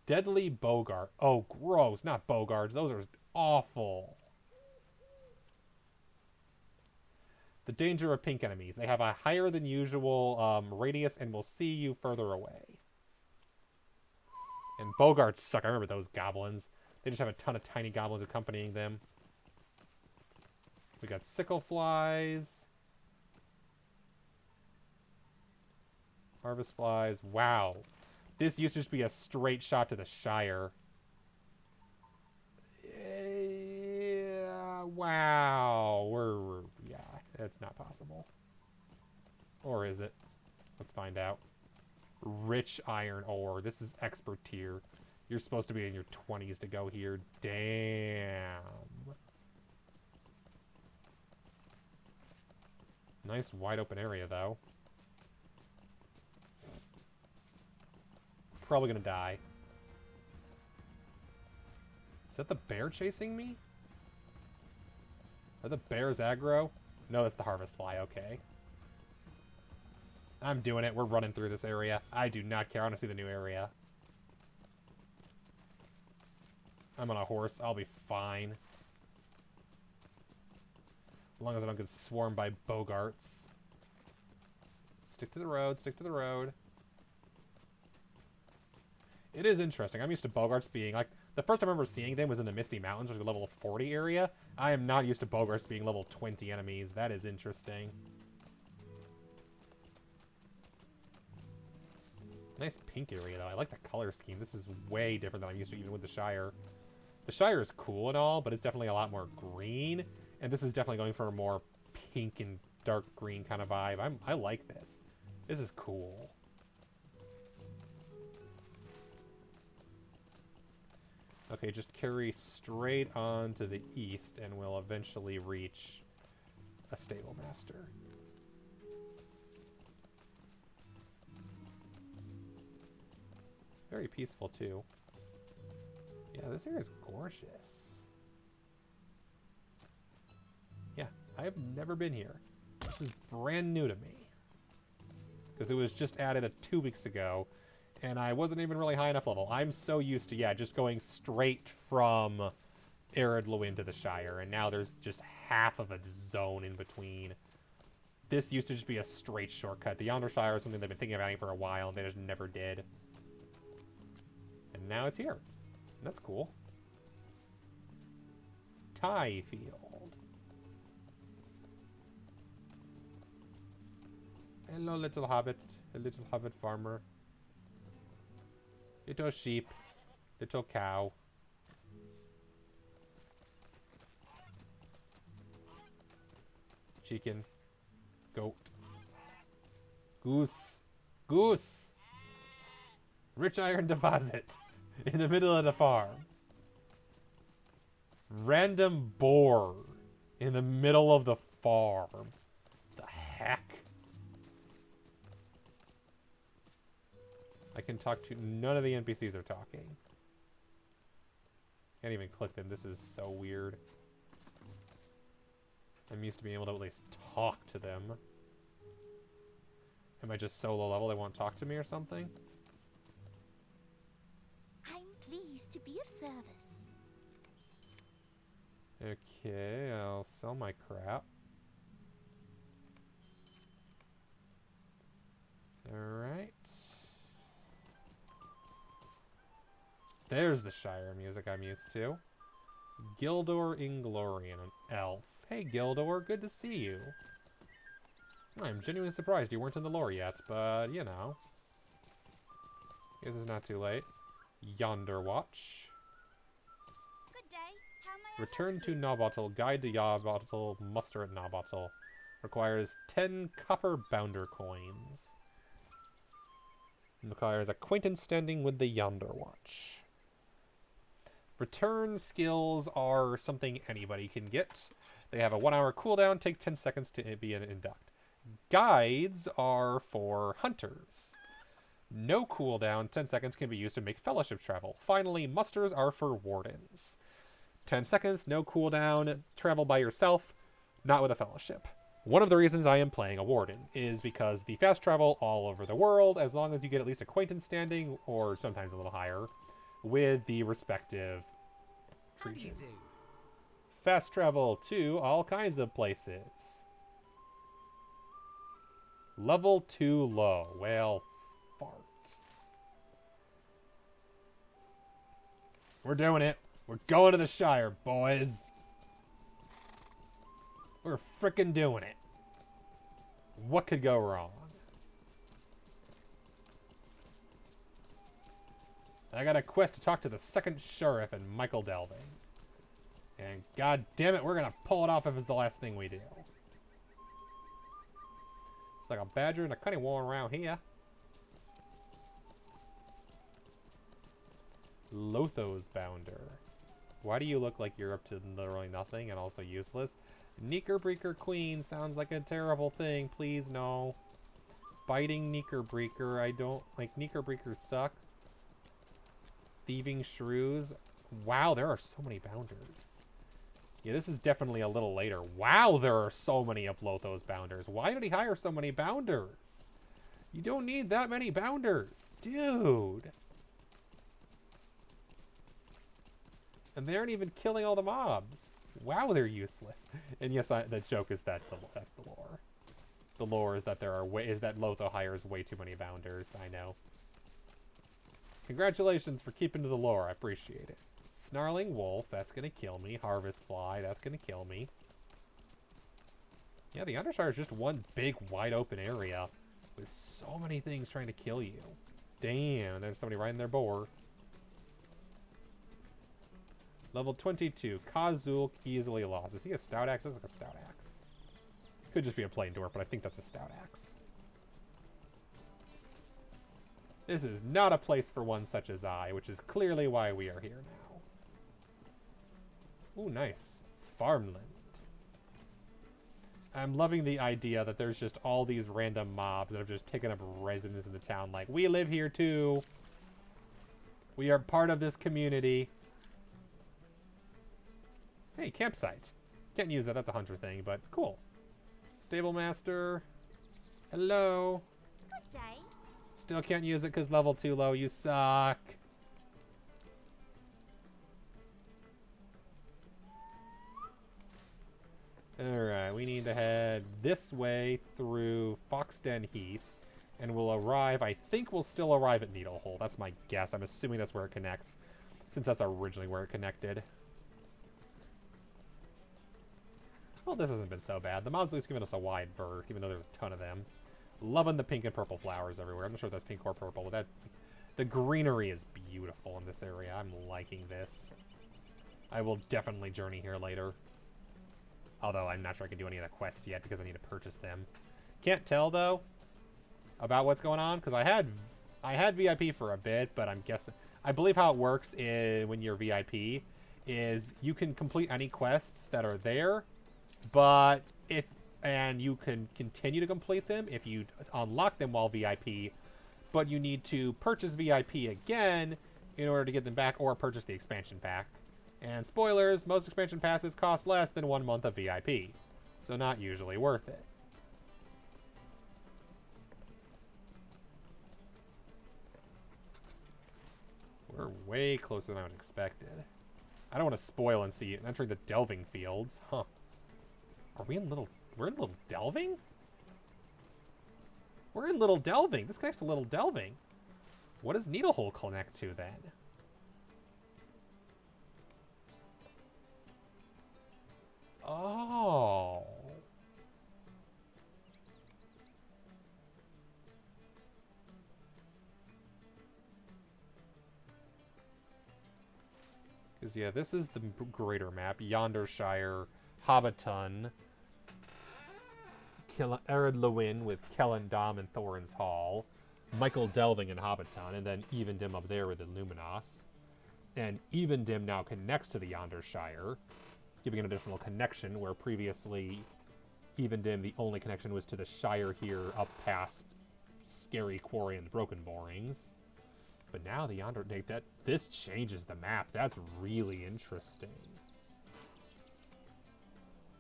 S1: Deadly Bogart. Oh, gross. Not Bogarts. Those are awful. The danger of pink enemies. They have a higher than usual radius and will see you further away. And Bogarts suck. I remember those goblins. They just have a ton of tiny goblins accompanying them. We got sickle flies. Harvest flies. Wow. This used to just be a straight shot to the Shire. Wow. Yeah, that's not possible. Or is it? Let's find out. Rich iron ore. This is expert tier. You're supposed to be in your 20s to go here. Damn. Nice wide open area, though. Probably gonna die. Is that the bear chasing me? Are the bears aggro? No, that's the harvest fly, okay. I'm doing it. We're running through this area. I do not care. I want to see the new area. I'm on a horse. I'll be fine. As long as I don't get swarmed by Bogarts. Stick to the road. Stick to the road. It is interesting. I'm used to Bogarts being, like, the first time I remember seeing them was in the Misty Mountains, which is a level 40 area. I am not used to Bogarts being level 20 enemies. That is interesting. Nice pink area, though. I like the color scheme. This is way different than I'm used to, even with the Shire. The Shire is cool and all, but it's definitely a lot more green. And this is definitely going for a more pink and dark green kind of vibe. I like this. This is cool. Okay, just carry straight on to the east, and we'll eventually reach a stable master. Very peaceful, too. Yeah, this area is gorgeous. Yeah, I have never been here. This is brand new to me. Because it was just added 2 weeks ago, and I wasn't even really high enough level. I'm so used to, yeah, just going straight from Inherentlly into the Shire, and now there's just half of a zone in between. This used to just be a straight shortcut. The Yonder Shire is something they've been thinking about for a while, and they just never did. And now it's here. That's cool. Tie field. Hello, little hobbit. A little hobbit farmer. Little sheep. Little cow. Chicken. Goat. Goose. Goose! Rich iron deposit. In the middle of the farm. Random boar. In the middle of the farm. The heck? I can talk to... None of the NPCs are talking. Can't even click them. This is so weird. I'm used to being able to at least talk to them. Am I just so low level they won't talk to me or something?
S7: I'm pleased to be of service.
S1: Okay, I'll sell my crap. Alright. There's the Shire music I'm used to. Gildor Inglorian, an elf. Hey Gildor, good to see you. I'm genuinely surprised you weren't in the lore yet, but you know. Guess it's not too late. Yonder Watch.
S7: Good day. How may
S1: Return to Nabotal. Guide to Nabotal. Muster at Nabotal. Requires 10 copper bounder coins. Requires acquaintance standing with the Yonder Watch. Return skills are something anybody can get. They have a 1-hour cooldown, take 10 seconds to be an induct. Guides are for hunters. No cooldown, 10 seconds can be used to make fellowship travel. Finally, musters are for wardens. 10 seconds, no cooldown, travel by yourself, not with a fellowship. One of the reasons I am playing a warden is because the fast travel all over the world, as long as you get at least acquaintance standing, or sometimes a little higher, with the respective region. Fast travel to all kinds of places. Level 2 low. Well, fart. We're doing it. We're going to the Shire, boys. We're frickin' doing it. What could go wrong? I got a quest to talk to the second sheriff and Michael Delving. And god damn it, we're gonna pull it off if it's the last thing we do. It's like a badger and a cunning war around here. Lotho's Bounder. Why do you look like you're up to literally nothing and also useless? Knickerbreaker Queen sounds like a terrible thing. Please, no. Biting Knickerbreaker. I don't... Like, Knickerbreakers suck. Thieving Shrews. Wow, there are so many Bounders. Yeah, this is definitely a little later. Wow, there are so many of Lotho's Bounders. Why did he hire so many Bounders? You don't need that many Bounders. Dude. And they aren't even killing all the mobs. Wow, they're useless. And yes, the joke is that's the lore. The lore is that that Lotho hires way too many Bounders. I know. Congratulations for keeping to the lore. I appreciate it. Snarling Wolf, that's gonna kill me. Harvest Fly, that's gonna kill me. Yeah, the Undershire is just one big, wide open area with so many things trying to kill you. Damn, there's somebody riding their boar. Level 22. Kazul easily lost. Is he a stout axe? Looks like a stout axe. Could just be a plain dwarf, but I think that's a stout axe. This is not a place for one such as I, which is clearly why we are here now. Ooh, nice. Farmland. I'm loving the idea that there's just all these random mobs that have just taken up residence in the town. Like, we live here too. We are part of this community. Hey, campsite. Can't use that. That's a hunter thing, but cool. Stable master. Hello.
S7: Good day.
S1: Still can't use it because level too low. You suck. Alright, we need to head this way through Foxden Heath. And we'll arrive, I think we'll still arrive at Needlehole. That's my guess. I'm assuming that's where it connects, since that's originally where it connected. Well, this hasn't been so bad. The mod's at least giving us a wide berth, even though there's a ton of them. Loving the pink and purple flowers everywhere. I'm not sure if that's pink or purple, but the greenery is beautiful in this area. I'm liking this. I will definitely journey here later. Although I'm not sure I can do any of the quests yet because I need to purchase them. Can't tell, though, about what's going on, because I had VIP for a bit, but I'm guessing... I believe how it works is when you're VIP is you can complete any quests that are there, but and you can continue to complete them if you unlock them while VIP, but you need to purchase VIP again in order to get them back, or purchase the expansion pack. And spoilers, most expansion passes cost less than 1 month of VIP, so not usually worth it. We're way closer than I would have expected. I don't want to spoil and see entering the delving fields. Huh. Are we in little... We're in Little Delving? We're in Little Delving. This connects to Little Delving. What does Needlehole connect to, then? Oh. Because, yeah, this is the greater map. Yondershire, Hobbiton, Ered Lewin with Kellendam and Thorin's Hall, Michael Delving and Hobbiton, and then Evendim up there with Illuminos. And Evendim now connects to the Yondershire, giving an additional connection, where previously Evendim, the only connection was to the Shire here up past Scary Quarry and the Broken Moorings. But now the Yonder... This changes the map. That's really interesting.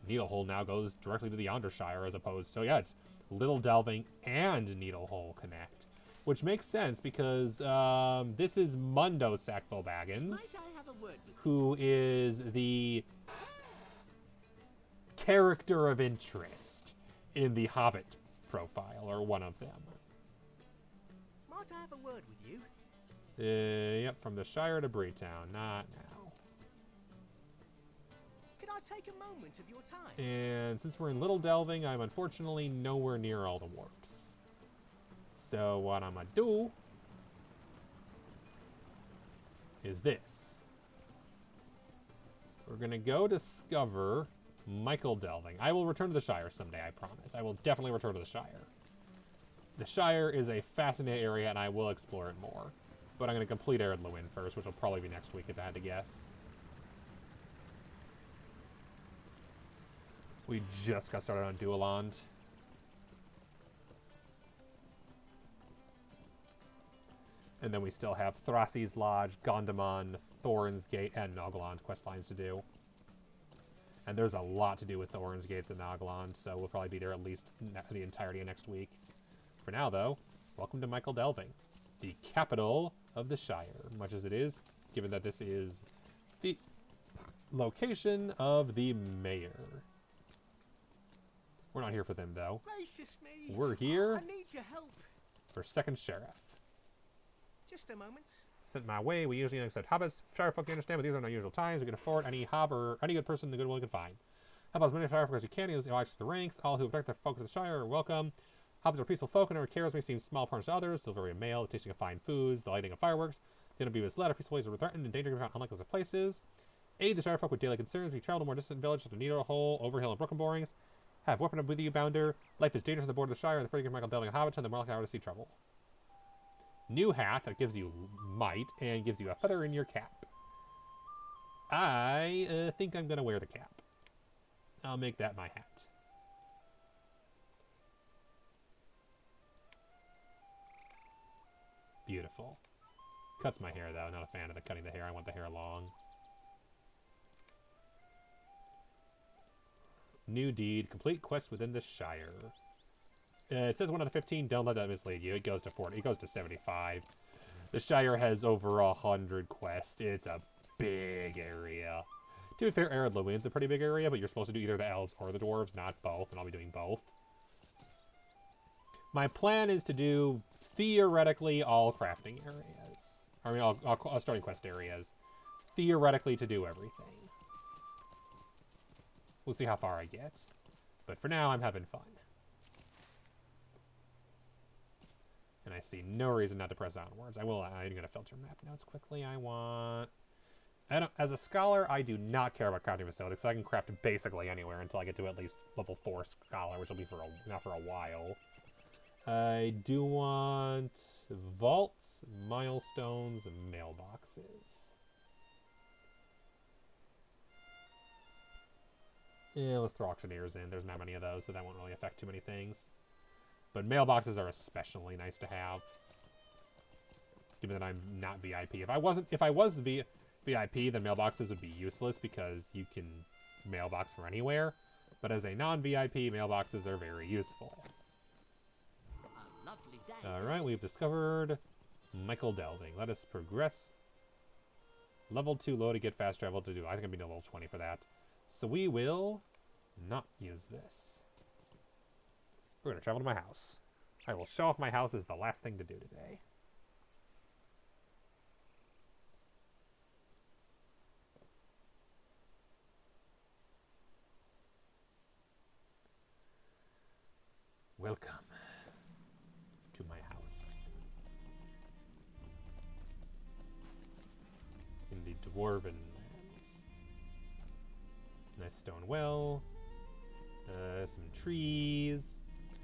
S1: Needlehole now goes directly to the Yondershire as opposed... So yeah, it's Little Delving and Needlehole connect. Which makes sense because this is Mundo Sackville Baggins, who is the character of interest in the Hobbit profile, or one of them.
S9: Might I have a word with you?
S1: Yep, from the Shire to Breetown. Not now.
S9: Can I take a moment of your time?
S1: And since we're in Little Delving, I'm unfortunately nowhere near all the warps. So what I'm gonna do is this. We're gonna go discover Michael Delving. I will return to the Shire someday, I promise. I will definitely return to the Shire. The Shire is a fascinating area, and I will explore it more. But I'm going to complete Ered Lewin first, which will probably be next week if I had to guess. We just got started on Dueland. And then we still have Thrasi's Lodge, Gondamon, Thorin's Gate, and Nogland questlines to do. And there's a lot to do with Thorin's Gates and Nogland, so we'll probably be there at least the entirety of next week. For now, though, welcome to Michael Delving, the capital of the Shire, much as it is, given that this is the location of the mayor. We're not here for them, though.
S9: Gracious me.
S1: We're here
S9: I need your help.
S1: for second sheriff.
S9: Just a moment.
S1: Sent my way. We usually accept hobbits. Shire folk, you understand, but these are unusual times. We can afford any hob or any good person the goodwill we can find. Help as many Shire folk as you can. Use access to the ranks. All who protect their folk of the Shire are welcome. Hobbits are peaceful folk and our cares may seem small partners to others, delivery of mail, the tasting of fine foods, the lighting of fireworks. They don't be misled, our peaceful ways are threatened and danger can be found unlikely places. Aid the Shire folk with daily concerns. We travel to more distant village, such as Needle Hole, Overhill, and Broken Borings. Have weapon with you, Bounder. Life is dangerous at the border of the Shire, and the Frigate Michael delving a Hobbit, and the more likely to see trouble. New hat that gives you might and gives you a feather in your cap. I think I'm going to wear the cap. I'll make that my hat. Beautiful. Cuts my hair, though. Not a fan of the cutting the hair. I want the hair long. New deed. Complete quest within the Shire. It says 1 out of 15. Don't let that mislead you. It goes to 40. It goes to 75. The Shire has over 100 quests. It's a big area. To be fair, Arid Luwin's a pretty big area, but you're supposed to do either the elves or the dwarves, not both, and I'll be doing both. My plan is to do, theoretically, all crafting areas. I mean, all starting quest areas. Theoretically, to do everything. We'll see how far I get. But for now, I'm having fun. And I see no reason not to press onwards. I'm going to filter map notes quickly. As a scholar, I do not care about crafting facilities, so I can craft basically anywhere until I get to at least level 4 scholar, which will be not for a while. I do want vaults, milestones, and mailboxes. Yeah, let's throw auctioneers in. There's not many of those, so that won't really affect too many things. But mailboxes are especially nice to have. Given that I'm not VIP. If I was VIP, then mailboxes would be useless because you can mailbox from anywhere. But as a non-VIP, mailboxes are very useful. Alright, we've discovered Michael Delving. Let us progress. Level 2 low to get fast travel to do. I think I'm going to be level 20 for that. So we will not use this. We're going to travel to my house. I will show off my house as the last thing to do today. Welcome to my house. In the Dwarven lands. Nice stone well. Some trees.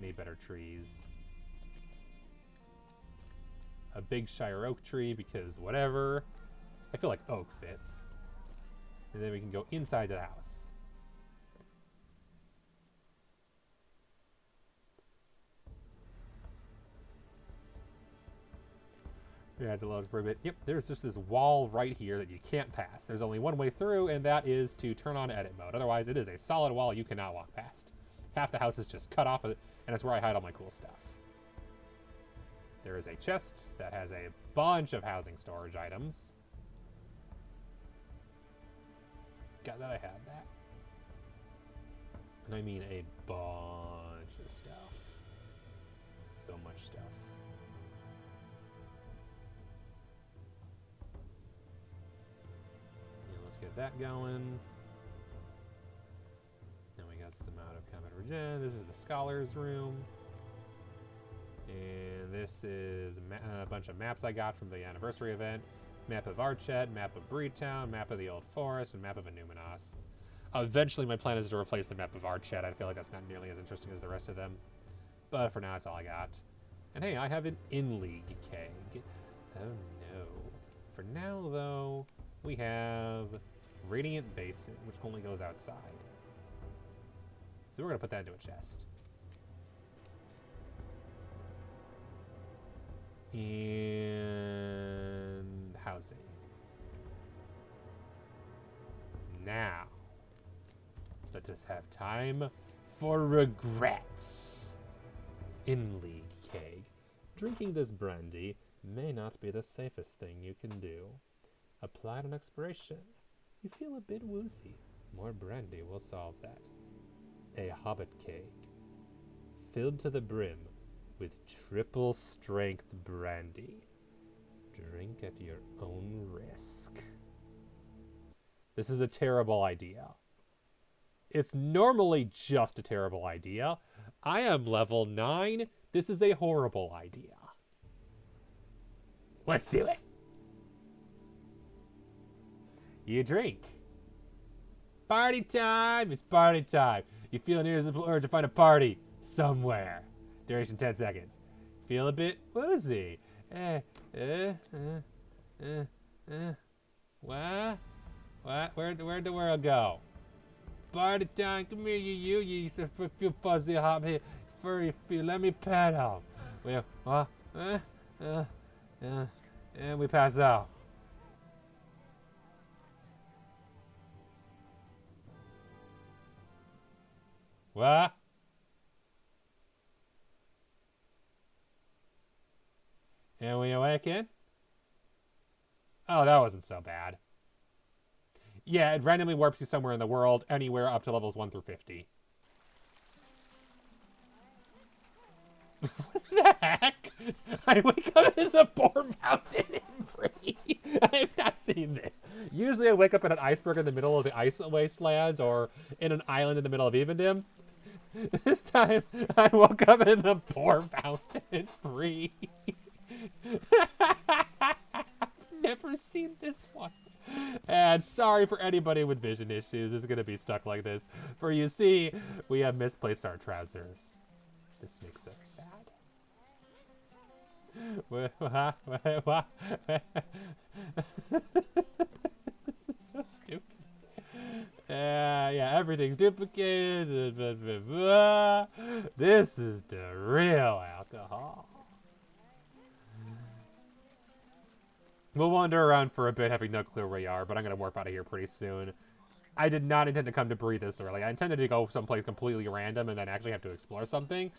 S1: Need better trees. A big Shire oak tree because whatever. I feel like oak fits. And then we can go inside the house. Yeah, I had to load for a bit. Yep, there's just this wall right here that you can't pass. There's only one way through, and that is to turn on edit mode. Otherwise, it is a solid wall you cannot walk past. Half the house is just cut off of it, and it's where I hide all my cool stuff. There is a chest that has a bunch of housing storage items. Got that, I had that. And I mean a bunch of stuff. So much stuff. Yeah, let's get that going. Then we got some out of combat regen. This is the Scholar's Room. And this is a bunch of maps I got from the anniversary event. Map of Archet, map of Breedtown, map of the Old Forest, and map of Anuminos. Eventually my plan is to replace the map of Archet. I feel like that's not nearly as interesting as the rest of them. But for now, that's all I got. And hey, I have an in-league keg. Oh no. For now, though, we have Radiant Basin, which only goes outside. So we're going to put that into a chest. And housing. Now, let us have time for regrets. In-league keg. Drinking this brandy may not be the safest thing you can do. Applied on expiration. You feel a bit woozy. More brandy will solve that. A hobbit keg. Filled to the brim with triple strength brandy. Drink at your own risk. This is a terrible idea. It's normally just a terrible idea. I am level 9. This is a horrible idea. Let's do it. You drink. Party time! It's party time. You feel an irresistible urge to find a party somewhere. Duration 10 seconds. Feel a bit woozy. What? Where'd the world go? Party time. Come here, you feel fuzzy, hot here, furry feel. Let me pet him. And we pass out. What? And we awaken? Oh, that wasn't so bad. Yeah, it randomly warps you somewhere in the world, anywhere up to levels 1 through 50. What the heck? I wake up in the Boar Mountain in Bree. I have not seen this. Usually I wake up in an iceberg in the middle of the ice wastelands or in an island in the middle of Evendim. This time I woke up in the Boar Mountain in Bree. Never seen this one. And sorry for anybody with vision issues. It's going to be stuck like this. For you see, we have misplaced our trousers. This makes us sad. This is so stupid. Yeah, everything's duplicated. This is the real alcohol. We'll wander around for a bit, having no clue where we are, but I'm going to warp out of here pretty soon. I did not intend to come to Bree this early. I intended to go someplace completely random and then actually have to explore something.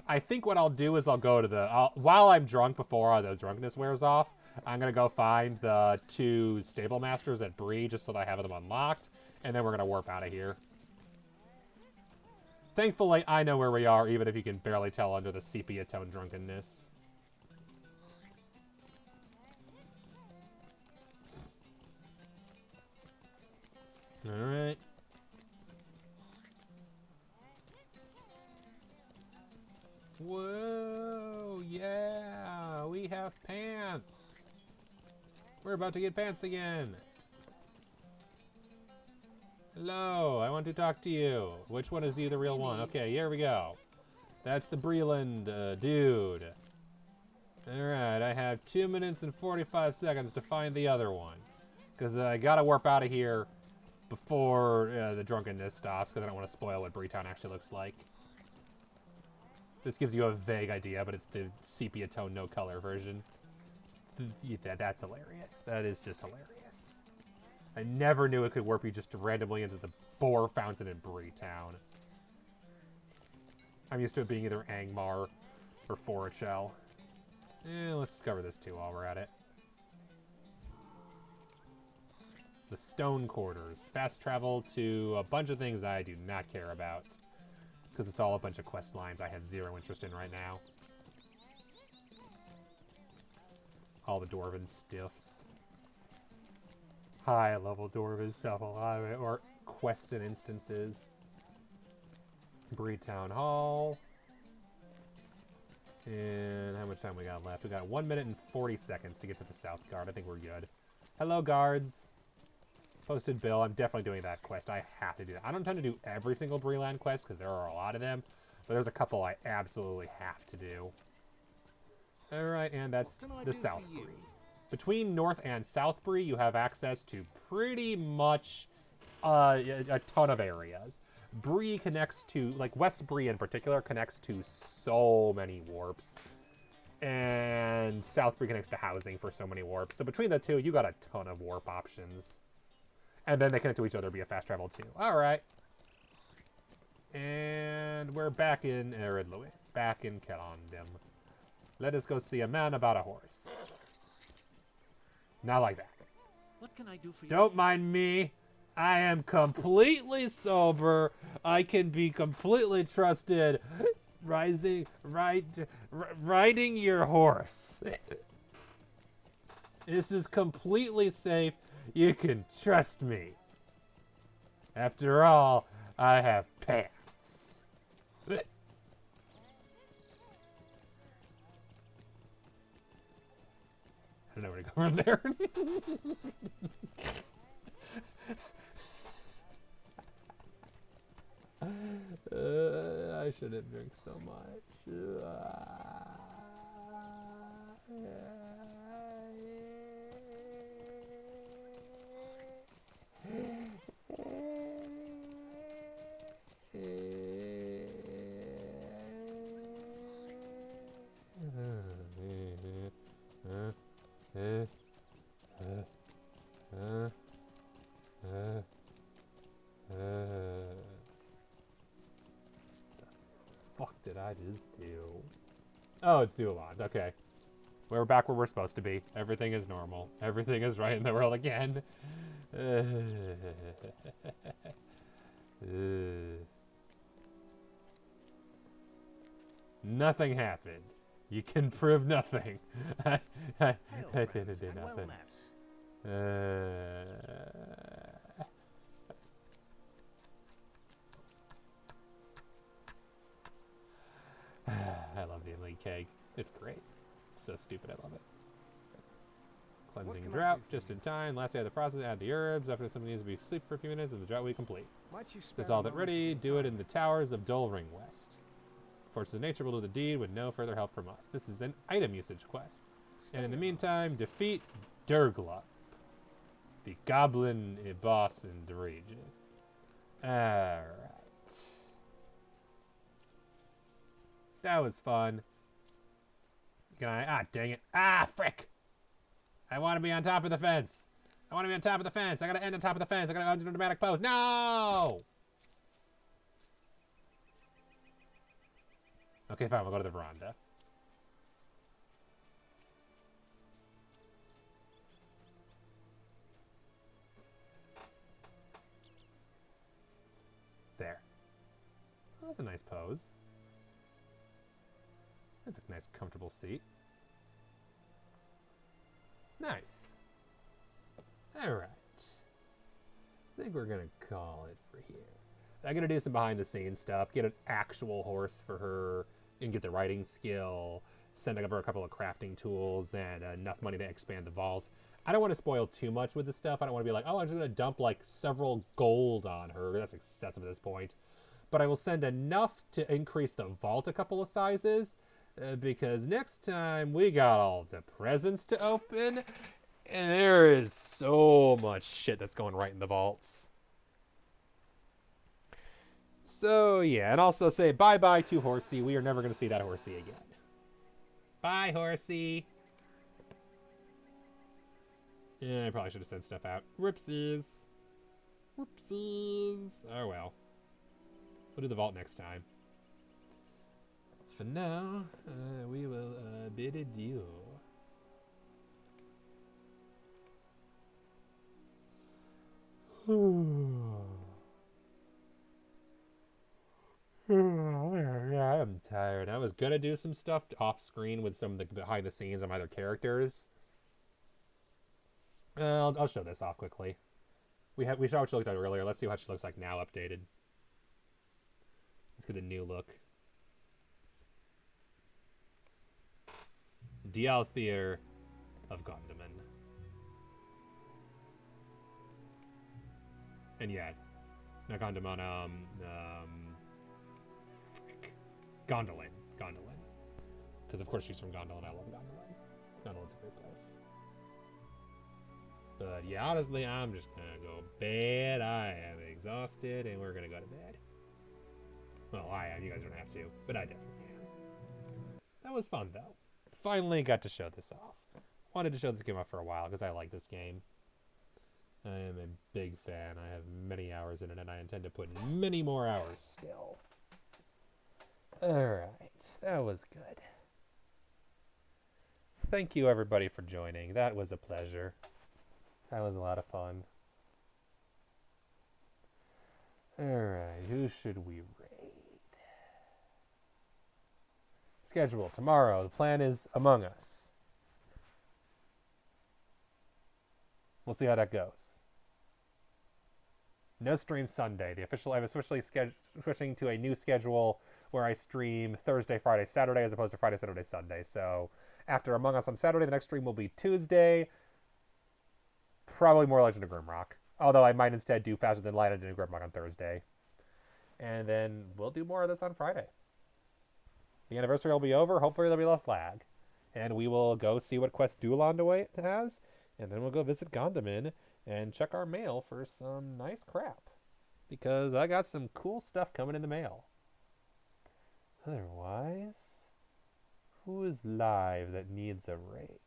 S1: I think what I'll do is I'll go to the... while I'm drunk, before the drunkenness wears off, I'm going to go find the 2 stable masters at Bree, just so that I have them unlocked, and then we're going to warp out of here. Thankfully, I know where we are, even if you can barely tell under the sepia-tone drunkenness. Alright. Whoa, yeah, we have pants. We're about to get pants again. Hello, I want to talk to you. Which one is the real one? Okay, here we go. That's the Breland dude. Alright, I have 2 minutes and 45 seconds to find the other one. Because I gotta warp out of here before the drunkenness stops, because I don't want to spoil what Breetown actually looks like. This gives you a vague idea, but it's the sepia tone, no color version. That's hilarious. That is just hilarious. I never knew it could warp you just randomly into the Boar Fountain in Breetown. I'm used to it being either Angmar or Forachel. Let's discover this too while we're at it. The Stone Quarters. Fast travel to a bunch of things I do not care about. Because it's all a bunch of quest lines I have zero interest in right now. All the Dwarven stiffs. High-level Dwarven stuff, or quest and instances. Breetown Hall. And how much time we got left? We got 1 minute and 40 seconds to get to the South Guard. I think we're good. Hello, guards. Posted bill. I'm definitely doing that quest. I have to do that. I don't tend to do every single Breeland quest because there are a lot of them, but there's a couple I absolutely have to do. Alright, and that's the South Bree. Between North and South Bree, you have access to pretty much a ton of areas. Bree connects to, like West Bree in particular, connects to so many warps. And South Bree connects to housing for so many warps. So between the two, you got a ton of warp options. And then they connect to each other via fast travel too. Alright. And we're back in inherentlly. Back in Kelondum. Let us go see a man about a horse. Not like that.
S6: What can I do for you?
S1: Don't mind me. I am completely sober. I can be completely trusted. Riding your horse. This is completely safe. You can trust me. After all, I have pants. over there. I shouldn't drink so much. Fuck did I just do? Oh, it's Zulon. Okay. We're back where we're supposed to be. Everything is normal. Everything is right in the world again. Nothing happened. You can prove nothing. I didn't do nothing. I love the elite cake. It's great. It's so stupid. I love it. Cleansing drought just in time. Last day of the process, add the herbs. After somebody needs to be asleep for a few minutes, and the drought will be complete. That's all that ready. Do it in the towers of Dolring West. Forces of nature will do the deed with no further help from us. This is an item usage quest. And in the meantime, defeat Durglup, the goblin boss in the region. Alright. That was fun. Can I? Ah, dang it. Ah, frick! I want to be on top of the fence. I want to be on top of the fence. I gotta end on top of the fence. I gotta go into a dramatic pose. No! Okay, fine. We'll go to the veranda. There. Oh, that's a nice pose. That's a nice, comfortable seat. Nice. Alright. I think we're gonna call it for here. I'm gonna do some behind-the-scenes stuff. Get an actual horse for her, and get the riding skill. Send over a couple of crafting tools, and enough money to expand the vault. I don't want to spoil too much with this stuff. I don't want to be like, oh, I'm just gonna dump like several gold on her. That's excessive at this point. But I will send enough to increase the vault a couple of sizes. Because next time we got all the presents to open, and there is so much shit that's going right in the vaults. So yeah, and also say bye-bye to Horsey. We are never going to see that Horsey again. Bye, Horsey. Yeah, I probably should have sent stuff out. Whoopsies. Whoopsies. Oh well. We'll do the vault next time. For now, we will bid adieu. Yeah, I'm tired. I was gonna do some stuff off screen with some of the behind the scenes of other characters. I'll show this off quickly. We saw what she looked at earlier. Let's see how she looks like now, updated. Let's get a new look. Dialthir of Gondaman. And yeah, not Gondaman, Gondolin. Because of course she's from Gondolin, I love Gondolin. Gondolin's a great place. But yeah, honestly, I'm just gonna go bed. I am exhausted, and we're gonna go to bed. Well, I am. You guys don't have to, but I definitely am. That was fun, though. Finally got to show this off. Wanted to show this game off for a while because I like this game. I am a big fan. I have many hours in it, and I intend to put many more hours still. Alright, that was good. Thank you, everybody, for joining. That was a pleasure. That was a lot of fun. Alright, who should we raid? Schedule tomorrow. The plan is Among Us. We'll see how that goes. No stream Sunday. I'm officially switching to a new schedule where I stream Thursday, Friday, Saturday, as opposed to Friday, Saturday, Sunday. So after Among Us on Saturday, the next stream will be Tuesday. probably more Legend of Grimrock. Although I might instead do Faster Than Light and do Grimrock on Thursday. And then we'll do more of this on Friday. The anniversary will be over. Hopefully there'll be less lag. And we will go see what quest Duelandaway has. And then we'll go visit Gondamin and check our mail for some nice crap. Because I got some cool stuff coming in the mail. Otherwise, who is live that needs a raid?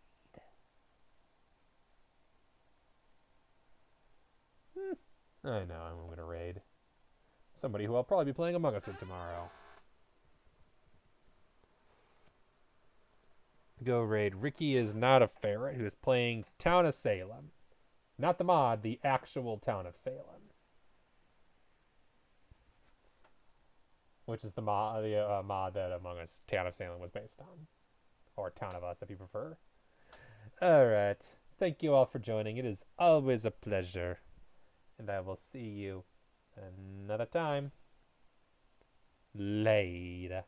S1: I know I'm going to raid. Somebody who I'll probably be playing Among Us with tomorrow. Go raid Ricky is not a ferret who is playing Town of Salem. Not the mod, the actual Town of Salem. Which is the mod that Among Us Town of Salem was based on. Or Town of Us, if you prefer. Alright. Thank you all for joining. It is always a pleasure. And I will see you another time. Later.